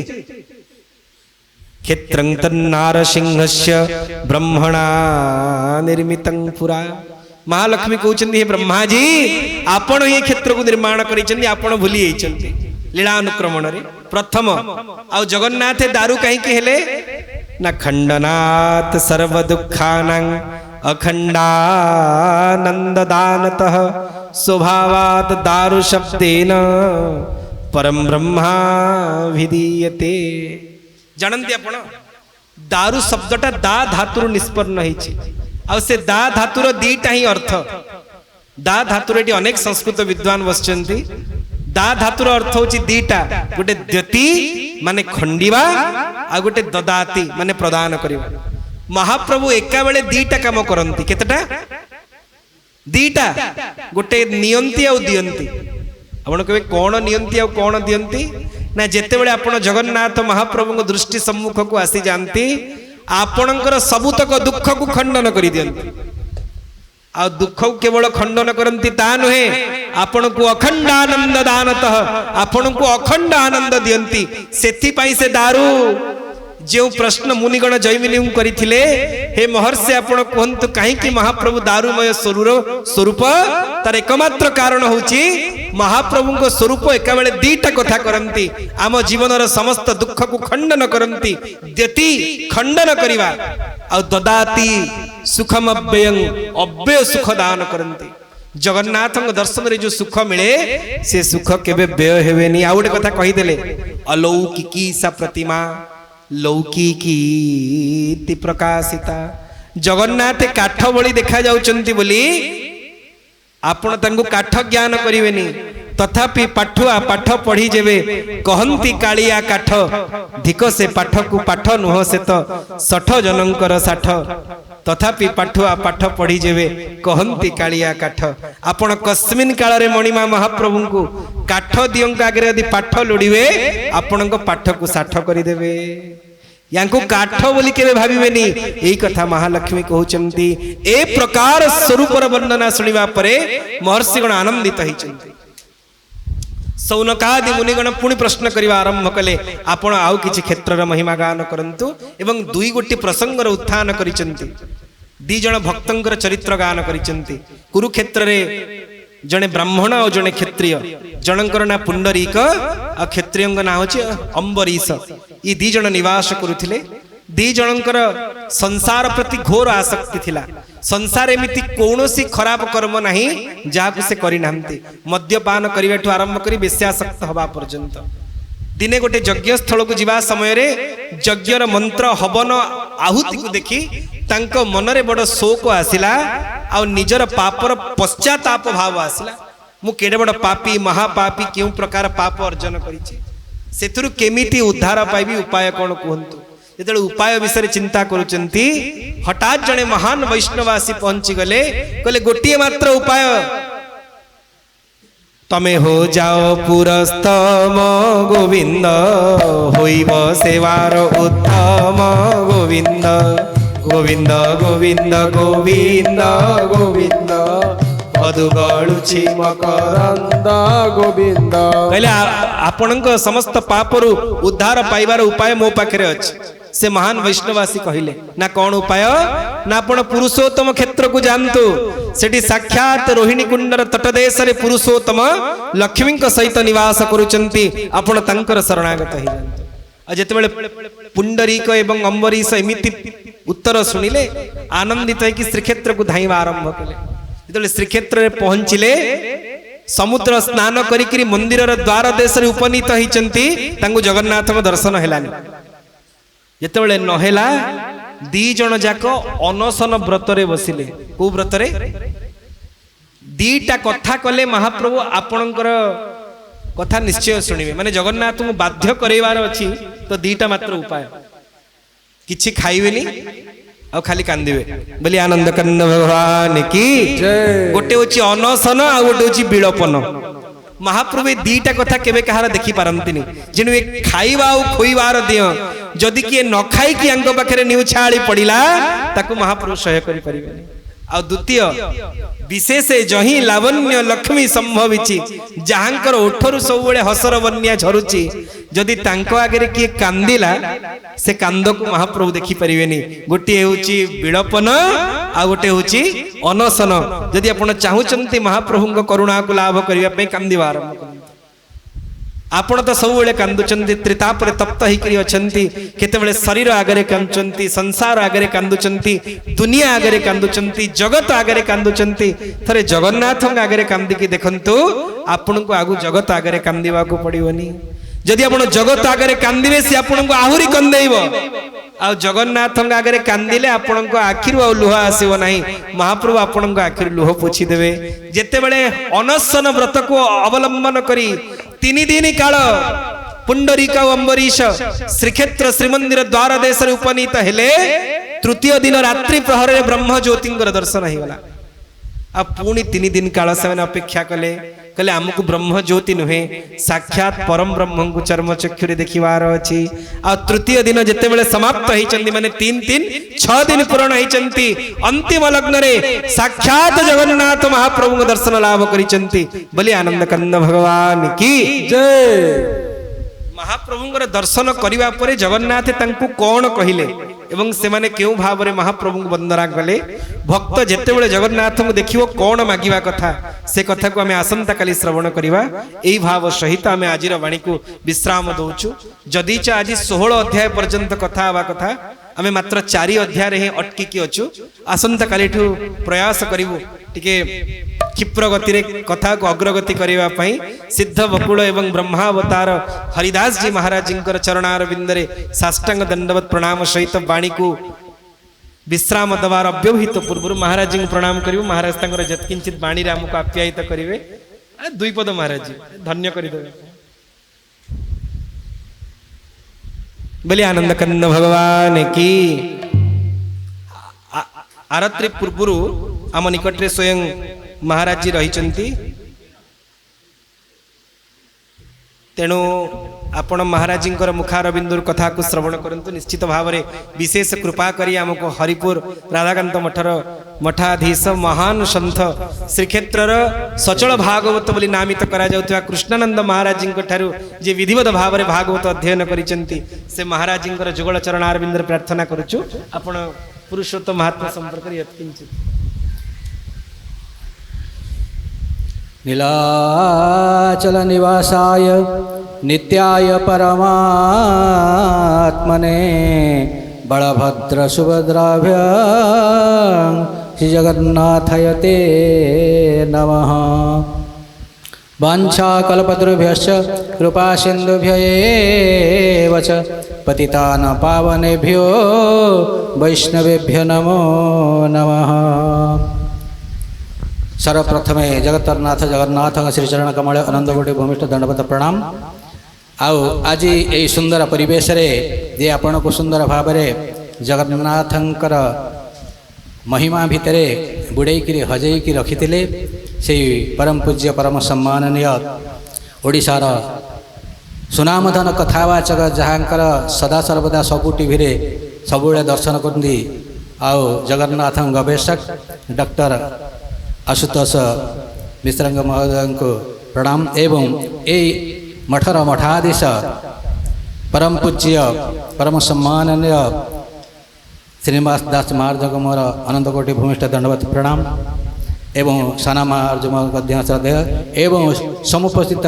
କ୍ଷେତ୍ରଂ ତନ୍ନାରସିଂହସ୍ୟ ବ୍ରହ୍ମଣା ନିର୍ମିତଂ ପୁରା। ମହାଲକ୍ଷ୍ମୀ କହୁଛନ୍ତି, ହେ ବ୍ରହ୍ମାଜୀ, ଆପଣ ହିଁ କ୍ଷେତ୍ରକୁ ନିର୍ମାଣ କରିଛନ୍ତି, ଆପଣ ଭୁଲି ଯାଇଛନ୍ତି लीला अनुक्रमण रे। प्रथम आउ जगन्नाथ दारु कहीं हेले ना, खंडनाथ सर्व दुखानां अखंडानंद दानतः स्वभावात् दारु शब्देन परम ब्रह्मा विधीयते। जानते आपण दारु शब्दटा दा धातुर निष्पन्न होइछि। आउ से दा धातुर दीटा ही अर्थ। दा धातुर एटी अनेक संस्कृत विद्वान बसचंती। दा धातुर अर्थ होची दीटा, गोटे द्यति माने खंडिवा आ गोटे ददाति माने प्रदान करिवा। महाप्रभु एका बेले दीटा काम करंती। केतटा? दीटा। गोटे नियंती आ दियंती। आपण कहे कोन नियंती आ कोन दियंती ना, जेते बेले आपण जगन्नाथ महाप्रभु को दृष्टि सम्मुख को आसी जानती, आपणकर सबुतक दुख को खंडन करि दियंती। आ दुख केवल खंडन करती ता नुहे, आपण को अखंड आनंद दानतः आपण को अखंड आनंद दियंती। सेथि पई से दारू जो प्रश्न मुनिगण जैमिनी करथिले, हे महर्षि आपण कहंतु काहे कि महाप्रभु दारूमय स्वरूप? तार एकमात्र कारण होची महाप्रभु को स्वरूप एका बेले दीटा कथा करंती। आम जीवनर समस्त दुख को खंडन करंती। द्यति खंडन करिवा आ ददाति सुखम अव्ययं, अव्यय सुख दान करंती। जगन्नाथ दर्शन रे जो सुख मिले से सुख केबे व्यय हेबेनी। आ गोटे कथा कहि देले, अलौकिकी सा प्रतिमा लौकिकी प्रकाशिता। जगन्नाथ काठ भली देखा जाउचंती बोली आपण तांको काठ ज्ञान करिवेनी, तथापि पाठुआ पाठ पढ़ी जेबे कहंती कालिया काठ, धिक से पाठ को पाठ नुह से तो 60 जनंकर 60। तथापि पाठुआ पाठ पढ़ी जेबे कहंती कालिया काठ। आपण कस्मिन काल रे मणिमा महाप्रभु को काठ दियंक आगे यदि पाठ लोड़िवे आपण पाठ को 60 करि देबे। यांको काठ बोली केबे भाबिबेनी। एई कथा महालक्ष्मी कहउचंती। ए प्रकार स्वरूपर वर्णना सुनिबा परे महर्षिगण आनंदित होइचंती। सौनकादि मुनिगण पुणी प्रश्न करवा आरंभ कले, आपण आउ किछि क्षेत्रर महिमा गान करंतु। एवं दुई गोटी प्रसंगर उत्थान करिचंती। दी जण भक्तंकर चरित्र गान करिचंती। कुरुक्षेत्र रे जणे ब्राह्मण और जणे क्षत्रिय, जनकर ना पुंडरीक आ क्षत्रियंग ना होछि अंबरीश। ई दी जण निवास करुथिले। दी जनकर संसार प्रति घोर आसक्ति थिला। संसार एमिति कौनसी खराब कर्म नहीं जहां से करि नांती। मद्यपान करिवाठु आरंभ करी बेस्यासक्त हवा पर्यंत। दिने गोटे यज्ञ स्थल को जीवा समय रे यज्ञर मंत्र हवन आहुति को देखी तांको मनरे बड़ शोक आसिला आ निजर पापर पश्चाताप भाव आसिला। मु केडे बड़ पापी महापापी क्यों प्रकार पाप अर्जन करिछि, सेतुरु केमिति उद्धार पाइबी उपाय कोन कहंतु। जेतले उपाय विषय चिंता करुचंती, हठात जने महान वैष्णवासी पहुंची गले, कहले गोटिए मात्र उपाय, तमे हो जाओ पुरस्तम गोविंद, होइब सेवार उत्तम गोविंद। गोविंद गोविंद गोविंद गोविंद मधुगळुछि मकरंद गोविंद। कहले आपणक समस्त पापरु उद्धार पाइबार उपाय मो पाखरे अछि। से महान वैष्णवासी कहिले ना कौन उपाय ना, आपण पुरुषोत्तम क्षेत्र को जानतु। सेठी साक्षात रोहिणी कुंडर तटदेश रे पुरुषोत्तम लक्ष्मी सहित निवास करुचंती। आपण तांकर शरणागत हे जानतु। आ जेतेबेले पुंडरीक एवं अंबरीश एमिति उत्तर सुनिले आनंदित है कि श्रीक्षेत्र को धाइबा आरंभ कले। जेतेबेले श्रीक्षेत्र रे पहुंचिले, समुद्र स्नान करिकरी मंदिर द्वार देश रे उपनीत होइचंती। तांगु जगन्नाथ दर्शन हेलानी। जेतेबेले नहेला, दी जण जाक अनशन व्रत रे बसिले। को व्रत रे? दीटा कथा कले महाप्रभु आपणकर कथा निश्चय शुणिबे माने जगन्नाथ को बाध्य करैबार अछि तो दीटा मात्र उपाय किछि खाइबेनी आ खाली कांदिबे बोली आनंद कंद भगवान की जय। गोटे होची अनशन आ गोटे होची विलोपन महाप्रभु दीटा कथा केबे कहार देखि पारंतिनी जेनु ए खाइबा आ खोइबार दियो जदि किए न खाइ कि अंग पाखरे निउछाळी पडिला ताकू महाप्रभु सहाय करि परिबेनी आ द्वितीय विशेष जही लावण्य लक्ष्मी संभविची जहांकर ओठरू सब हसर बन्या झरुची जदि तांको आगे किए कांदिला से कांद को महाप्रभु देखि परिबेनी गोटे होची विलोपन आ गोटे होची अनशन जदि आपण चाहुचंती महाप्रभु करुणा को लाभ करिया पे कांदिबा आरंभ करंतु आपण तो सब बेले कांदुचंती त्रितापरे तप्त होकर अछंती केतेबेले शरीर आगरे कांदुचंती संसार आगरे कांदुचंती दुनिया आगरे कांदुचंती जगत आगरे कांदुचंती थरे जगन्नाथ आगरे कांदी की देखंतु आपण को आगु जगत आगरे कांदीबा को पड़िबनी जदि आपण जगत आगरे कांदिबे से आपण को आहुरी कंदेइबो आ जगन्नाथ आगरे कांदिले आपण को आखिरु आ लुह आसीबो नाही महाप्रभु आपण को आखिर लुह पोछि देबे जेतेबेले अनशन व्रत को अवलंबन करी 3 दिन काल पुंडरीक अम्बरीश श्रीक्षेत्र श्रीमंदिर द्वार देश उपनीत हेले तृतीय दिन रात्रि प्रहर ब्रह्म ज्योतिंकर दर्शन होगला आ पुणी 3 दिन काल से अपेक्षा कले कहले आमको ब्रह्म ज्योति नुहे साक्षात परम ब्रह्म को चर्म चक्षुरे देखिबार अछि आ तृतीय दिन जेते बेले समाप्त होइचंदी माने 6 दिन पूर्ण होइचंती अंतिम लग्न रे साक्षात जगन्नाथ महाप्रभु को दर्शन लाभ करिचंती बोले आनंद कंद भगवान की जय। महाप्रभुଙ୍କର दर्शन करिवा परे जगन्नाथ तांकु कोन कहिले एवं से माने केउ भाव रे महाप्रभु को वंदना कले भक्त जेते बेले जगन्नाथ को देखिवो कोन मागिवा कथा से कथा को हमें आसंता काली श्रवण करिवा एई भाव सहित हमें आजिर वाणी को विश्राम दोछु जदि च आज 16 अध्याय पर्यंत कथा आवा कथा हमें मात्र 4 अध्याय रे अटकी की अछु आसंता काली ठु प्रयास करिवो टिके क्षिप्र गति रे कथा को अग्रगति करिवा पई सिद्ध बकुल एवं ब्रह्मावतार हरिदास जी महाराज जिंकर चरणार बिंदरे साष्टांग दंडवत प्रणाम सहित वाणी को विश्राम दवार अव्यवहित पूर्व महाराज जी प्रणाम करिवो महाराज तांकर जतकिंचित वाणी रे हमको आप्यायित करिवे दुई पद महाराज जी धन्य करि देबे बोले आनंद कंद भगवान की आरत्री पूर्व आम निकट रे स्वयं महाराज जी रही तेणु आपण महाराज जी मुखार बिंदुर कथा को श्रवण करंतु निश्चित भाव में विशेष कृपा करी आमको हरिपुर राधाकांत मठर मठाधीश महान सन्थ श्रीक्षेत्र सचल भागवत बोली नामित करा जाउतबा कृष्णानंद महाराज जी ठारू जे विधिवत भाव में भागवत अध्ययन करिसेंती से महाराज जी जुगल चरणार बिंदुर प्रार्थना करूछु आपण पुरुषोत्तम महात्मा संपर्क यत्किंचित नीलाचल निवासाय नित्याय परमात्मने बलभद्र सुभद्राभ्यां श्री जगन्नाथाय ते नमः। वाञ्छाकल्पतरुभ्यश्च कृपा सिन्धुभ्यः च पतितानां पावनेभ्यो वैष्णवेभ्यो नमो नमः। सर्वप्रथमे जगतरनाथ जगन्नाथ श्रीचरण कमल आनंद कोटि भूमिष्ठ दंडवत प्रणाम। आउ आज यही सुंदर परिवेश रे जे आपण को सुंदर भाव में जगन्नाथंकर महिमा भितर बुड़ेकि हजेकि रखिथिले से परम पूज्य परम सम्माननीय ओडिशार सुनामधन कथावाचक जहाँकर सदा सर्वदा सबु टीवी रे सबुले दर्शन करती आउ जगन्नाथ गवेषक डॉक्टर आशुतोष मिश्रंग महोदय को प्रणाम एवं ए मठर मठाधीश परम पूज्य परम सम्माननीय श्रीनिवास दास महाराज को मोर अनंत कोटि भूमिष्ठ दंडवत प्रणाम एवं साना महाराज मध्य श्रद्धेय एवं समुपस्थित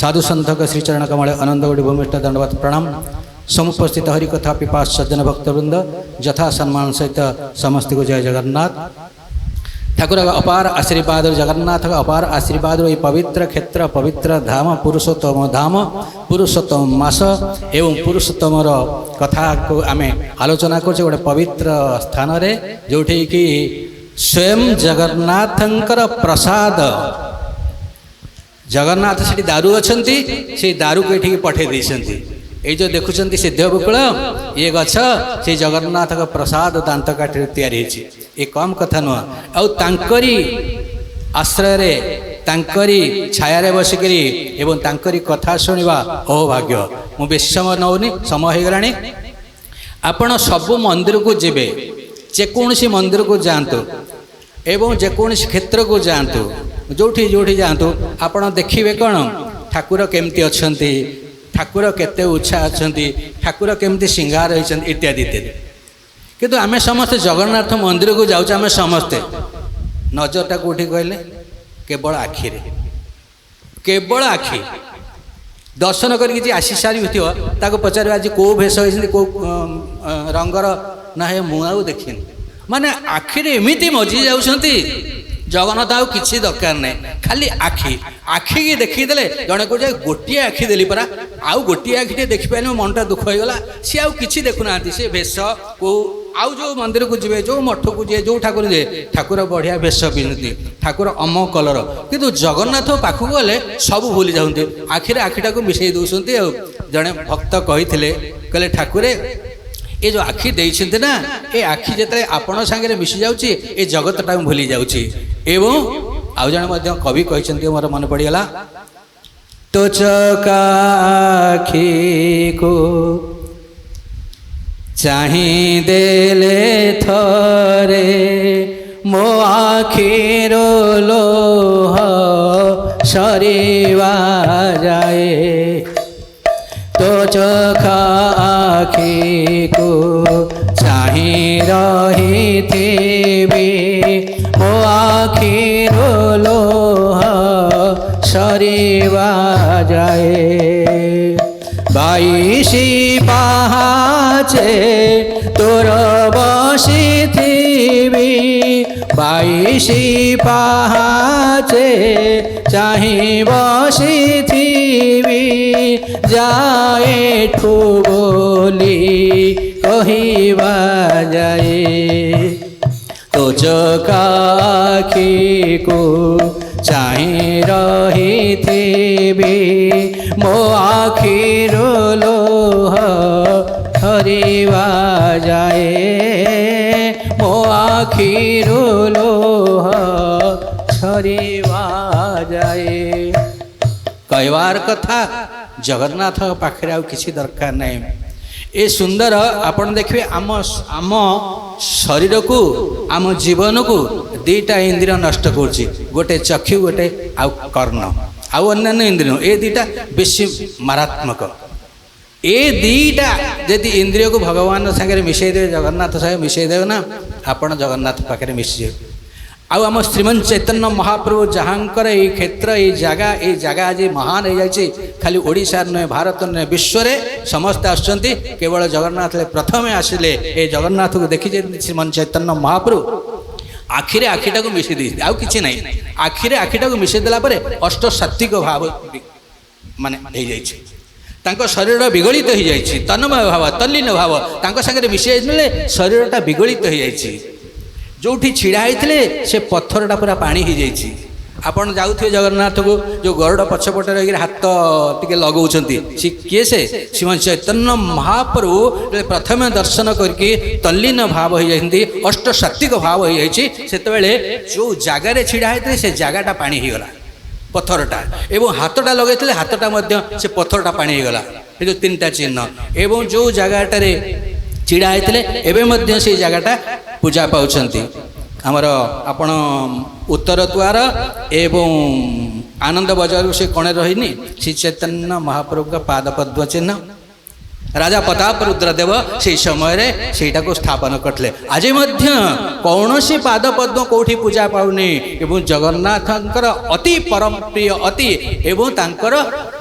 साधु संतक श्रीचरण कमल आनंद कोटि भूमिष्ठ दंडवत प्रणाम। समुपस्थित हरिकथा पिपास सज्जन भक्तवृंद यथा सम्मान सहित समस्त को जय जगन्नाथ। ठाकुर अपार आशीर्वाद जगन्नाथ का अपार आशीर्वाद ये पवित्र क्षेत्र पवित्र धाम पुरुषोत्तम मास एवं पुरुषोत्तम कथा को आम आलोचना कर गोटे पवित्र स्थान रे जोठी कि स्वयं जगन्नाथंकर प्रसाद ଜଗନ୍ନାଥ ସେଠି ଦାରୁ ଅଛନ୍ତି, ସେଇ ଦାରୁକୁ ଏଠିକି ପଠେଇ ଦେଇଛନ୍ତି। ଏଇ ଯେଉଁ ଦେଖୁଛନ୍ତି ସିଦ୍ଧ ବକୁଳ, ଇଏ ଗଛ ସେଇ ଜଗନ୍ନାଥଙ୍କ ପ୍ରସାଦ ଦାନ୍ତ କାଠିରେ ତିଆରି ହେଇଛି। ଏ କମ୍ କଥା ନୁହଁ। ଆଉ ତାଙ୍କରି ଆଶ୍ରୟରେ, ତାଙ୍କରି ଛାୟାରେ ବସିକରି ଏବଂ ତାଙ୍କରି କଥା ଶୁଣିବା ଅଭାଗ୍ୟ। ମୁଁ ବେଶୀ ସମୟ ନେଉନି, ସମୟ ହେଇଗଲାଣି। ଆପଣ ସବୁ ମନ୍ଦିରକୁ ଯିବେ, ଯେକୌଣସି ମନ୍ଦିରକୁ ଯାଆନ୍ତୁ ଏବଂ ଯେକୌଣସି କ୍ଷେତ୍ରକୁ ଯାଆନ୍ତୁ, ଯେଉଁଠି ଯାଆନ୍ତୁ, ଆପଣ ଦେଖିବେ କ'ଣ ଠାକୁର କେମିତି ଅଛନ୍ତି, ଠାକୁର କେତେ ଉଚ୍ଚା ଅଛନ୍ତି, ଠାକୁର କେମିତି ସିଂହାର ହୋଇଛନ୍ତି, ଇତ୍ୟାଦି ଇତ୍ୟାଦି। କିନ୍ତୁ ଆମେ ସମସ୍ତେ ଜଗନ୍ନାଥ ମନ୍ଦିରକୁ ଯାଉଛୁ, ଆମେ ସମସ୍ତେ ନଜରଟା କେଉଁଠି କହିଲେ? କେବଳ ଆଖିରେ, କେବଳ ଆଖି। ଦର୍ଶନ କରିକି ଯିଏ ଆସି ସାରିଥିବ ତାକୁ ପଚାରିବା ଆଜି କେଉଁ ବେଶ ହେଇଛନ୍ତି, କେଉଁ ରଙ୍ଗର, ନା ହେ ମୁଁ ଆଉ ଦେଖିନି। ମାନେ ଆଖିରେ ଏମିତି ମଜି ଯାଉଛନ୍ତି, ଜଗନ୍ନାଥ ଆଉ କିଛି ଦରକାର ନାହିଁ, ଖାଲି ଆଖି। ଆଖିକି ଦେଖିଦେଲେ ଜଣେ କହୁଛି ଗୋଟିଏ ଆଖି ଦେଲି ପରା, ଆଉ ଗୋଟିଏ ଆଖି ଟିକେ ଦେଖିପାରିଲେ ମୋ ମନଟା ଦୁଃଖ ହେଇଗଲା। ସିଏ ଆଉ କିଛି ଦେଖୁନାହାନ୍ତି, ସେ ବେଶ କେଉଁ, ଆଉ ଯେଉଁ ମନ୍ଦିରକୁ ଯିବେ, ଯେଉଁ ମଠକୁ ଯିବେ, ଯେଉଁ ଠାକୁର ଯିବେ, ଠାକୁର ବଢ଼ିଆ ବେଶ ପିନ୍ଧନ୍ତି, ଠାକୁର ଅମ କଲର। କିନ୍ତୁ ଜଗନ୍ନାଥ ପାଖକୁ ଗଲେ ସବୁ ଭୁଲି ଯାଆନ୍ତି, ଆଖିରେ ଆଖିଟାକୁ ମିଶାଇ ଦେଉଛନ୍ତି। ଆଉ ଜଣେ ଭକ୍ତ କହିଥିଲେ, କହିଲେ ଠାକୁରେ ଏ ଯେଉଁ ଆଖି ଦେଇଛନ୍ତି ନା, ଏ ଆଖି ଯେତେବେଳେ ଆପଣ ସାଙ୍ଗରେ ମିଶି ଯାଉଛି, ଏ ଜଗତଟାକୁ ଭୁଲି ଯାଉଛି। ଏବଂ ଆଉ ଜଣେ ମଧ୍ୟ କବି କହିଛନ୍ତି, ମୋର ମନେ ପଡ଼ିଗଲା, ତୋ ଚକା ଆଖିକୁ ଚାହିଁ ଦେଲେ ଥରେ, ମୋ ଆଖିର ଲୋହ ସରିବା ଯାଏ। ତୋ ଚକା ଆଖିକୁ ଚାହିଁ ରହିଥିବି, ମୋ ଆଖିର ଲୋହ ସରିବା ଯାଏ। 22 ପାହାଚେ ତୋର ବସିଥିବି, 22 ପାହାଚେ ଚାହିଁ ବସିଥିବି, ଯାଏ ଠୁ ବୋଲି କହିବା ଯାଏ। ତୋ ଚକା ଆଖିକୁ ଚାହିଁ ରହିଥିବି, ମୋ ଆଖିର ଲୋହ ଝରିବା ଯାଏ, ମୋ ଆଖିର ଲୋହ ଝରିବା ଯାଏ। କହିବାର କଥା, ଜଗନ୍ନାଥ ପାଖରେ ଆଉ କିଛି ଦରକାର ନାହିଁ। ଏ ସୁନ୍ଦର ଆପଣ ଦେଖିବେ, ଆମ ଶରୀରକୁ, ଆମ ଜୀବନକୁ ଦୁଇଟା ଇନ୍ଦ୍ରିୟ ନଷ୍ଟ କରୁଛି, ଗୋଟେ ଚକ୍ଷୁ, ଗୋଟେ ଆଉ କର୍ଣ୍ଣ, ଆଉ ଅନ୍ୟାନ୍ୟ ଇନ୍ଦ୍ରିୟ। ଏ ଦୁଇଟା ବେଶୀ ମାରାତ୍ମକ। ଏ ଦୁଇଟା ଯଦି ଇନ୍ଦ୍ରିୟକୁ ଭଗବାନ ସାଙ୍ଗରେ ମିଶାଇ ଦେବେ, ଜଗନ୍ନାଥ ସାଙ୍ଗରେ ମିଶାଇ ଦେବେ ନା, ଆପଣ ଜଗନ୍ନାଥ ପାଖରେ ମିଶିଯିବେ। ଆଉ ଆମ ଶ୍ରୀମନ୍ ଚୈତନ୍ୟ ମହାପ୍ରଭୁ ଯାହାଙ୍କର ଏଇ କ୍ଷେତ୍ର, ଏଇ ଜାଗା ଆଜି ମହାନ ହେଇଯାଇଛି। ଖାଲି ଓଡ଼ିଶାରେ ନୁହେଁ, ଭାରତ ନୁହେଁ, ବିଶ୍ୱରେ ସମସ୍ତେ ଆସୁଛନ୍ତି। କେବଳ ଜଗନ୍ନାଥ ପ୍ରଥମେ ଆସିଲେ, ଏ ଜଗନ୍ନାଥକୁ ଦେଖିଛନ୍ତି ଶ୍ରୀମନ୍ ଚୈତନ୍ୟ ମହାପ୍ରଭୁ। ଆଖିରେ ଆଖିଟାକୁ ମିଶାଇ ଦେଇଛନ୍ତି, ଆଉ କିଛି ନାହିଁ। ଆଖିରେ ଆଖିଟାକୁ ମିଶାଇ ଦେଲା ପରେ ଅଷ୍ଟ ସାତ୍ଵିକ ଭାବ ମାନେ ହେଇଯାଇଛି, ତାଙ୍କ ଶରୀର ବିଗଳିତ ହେଇଯାଇଛି। ତନ୍ମୟ ଭାବ, ତଲ୍ଲୀନ ଭାବ ତାଙ୍କ ସାଙ୍ଗରେ ମିଶାଇ ଦେଲେ ଶରୀରଟା ବିଗଳିତ ହେଇଯାଇଛି। ଯେଉଁଠି ଛିଡ଼ା ହେଇଥିଲେ ସେ ପଥରଟା ପୁରା ପାଣି ହେଇଯାଇଛି। ଆପଣ ଯାଉଥିବେ ଜଗନ୍ନାଥକୁ, ଯେଉଁ ଗରୁଡ଼ ପଛପଟେ ରହିକି ହାତ ଟିକେ ଲଗାଉଛନ୍ତି, ସେ କିଏ? ସେ ଶ୍ରୀମନ୍ ଚୈତନ୍ୟ ମହାପ୍ରଭୁ ପ୍ରଥମେ ଦର୍ଶନ କରିକି ତଲ୍ଲୀନ ଭାବ ହେଇଯାଇଛନ୍ତି, ଅଷ୍ଟ ସାତ୍ଵିକ ଭାବ ହେଇଯାଇଛି। ସେତେବେଳେ ଯେଉଁ ଜାଗାରେ ଛିଡ଼ା ହେଇଥିଲେ ସେ ଜାଗାଟା ପାଣି ହେଇଗଲା, ପଥରଟା। ଏବଂ ହାତଟା ଲଗାଇଥିଲେ, ହାତଟା ମଧ୍ୟ ସେ ପଥରଟା ପାଣି ହେଇଗଲା। ଏ ଯେଉଁ ତିନିଟା ଚିହ୍ନ। ଏବଂ ଯେଉଁ ଜାଗାଟାରେ ଛିଡ଼ା ହେଇଥିଲେ ଏବେ ମଧ୍ୟ ସେଇ ଜାଗାଟା ପୂଜା ପାଉଛନ୍ତି। ଆମର ଆପଣ ଉତ୍ତର ଦ୍ୱାର ଏବଂ ଆନନ୍ଦ ବଜାରରୁ ସେ କୋଣରେ ରହିନି ଶ୍ରୀ ଚୈତନ୍ୟ ମହାପ୍ରଭୁଙ୍କ ପାଦପଦ୍ମ ଚିହ୍ନ। ରାଜା ପ୍ରତାପ ରୁଦ୍ରଦେବ ସେହି ସମୟରେ ସେଇଟାକୁ ସ୍ଥାପନ କରିଥିଲେ। ଆଜି ମଧ୍ୟ କୌଣସି ପାଦପଦ୍ମ କେଉଁଠି ପୂଜା ପାଉନି। ଏବଂ ଜଗନ୍ନାଥଙ୍କର ଅତି ପରମ ପ୍ରିୟ, ଅତି ଏବଂ ତାଙ୍କର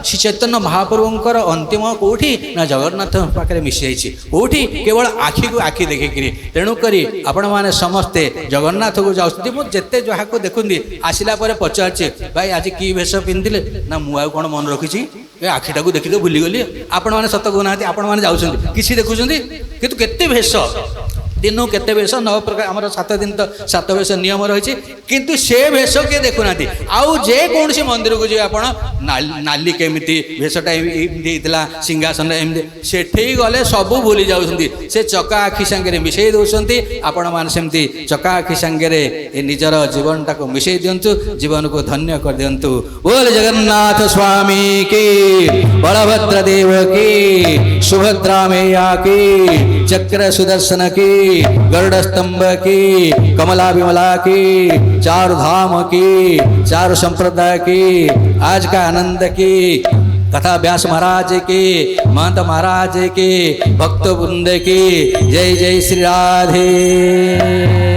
ଶ୍ରୀ ଚୈତନ୍ୟ ମହାପ୍ରଭୁଙ୍କର ଅନ୍ତିମ କେଉଁଠି ନା ଜଗନ୍ନାଥଙ୍କ ପାଖରେ ମିଶିଯାଇଛି। କେଉଁଠି? କେବଳ ଆଖିକୁ ଆଖି ଦେଖିକିରି। ତେଣୁକରି ଆପଣମାନେ ସମସ୍ତେ ଜଗନ୍ନାଥକୁ ଯାଉଛନ୍ତି। ମୁଁ ଯେତେ ଯାହାକୁ ଦେଖନ୍ତି ଆସିଲା ପରେ ପଚାରୁଛି, ଭାଇ ଆଜି କି ବେଶ ପିନ୍ଧିଲେ? ନା ମୁଁ ଆଉ କ'ଣ ମନେ ରଖିଛି, ଏ ଆଖିଟାକୁ ଦେଖିଲେ ଭୁଲିଗଲି। ଆପଣମାନେ ସତ କହୁନାହାନ୍ତି, ଆପଣମାନେ ଯାଉଛନ୍ତି କିଛି ଦେଖୁଛନ୍ତି, କିନ୍ତୁ କେତେ ବେଶ दिनू केते वेश 9 प्रकार आमर 7 दिन तो 7 वेश नियम रही किंतु से वेश किए देखुना आउ जे कौन मंदिर को जी आप नाली केमिति वेशटा एमती सिंहासन एमती सेठी गले सबू भूली जाऊँगी से चका आखि सांगे मिसई दौरान आपण मैंने सेमती चका आखि सांगे निजर जीवन टाक मिसई दिंतु जीवन को धन्य कर दिंतु। बोल जगन्नाथ स्वामी की, बलभद्र देव की, सुभद्रा मैया की, चक्र सुदर्शन की, गरुड़ स्तंभ की, कमला विमला की, चार धाम की, चार संप्रदाय की, आज का आनंद की, तथा व्यास महाराज की, महंत महाराज की, भक्त वृंद की, जय जय श्री राधे।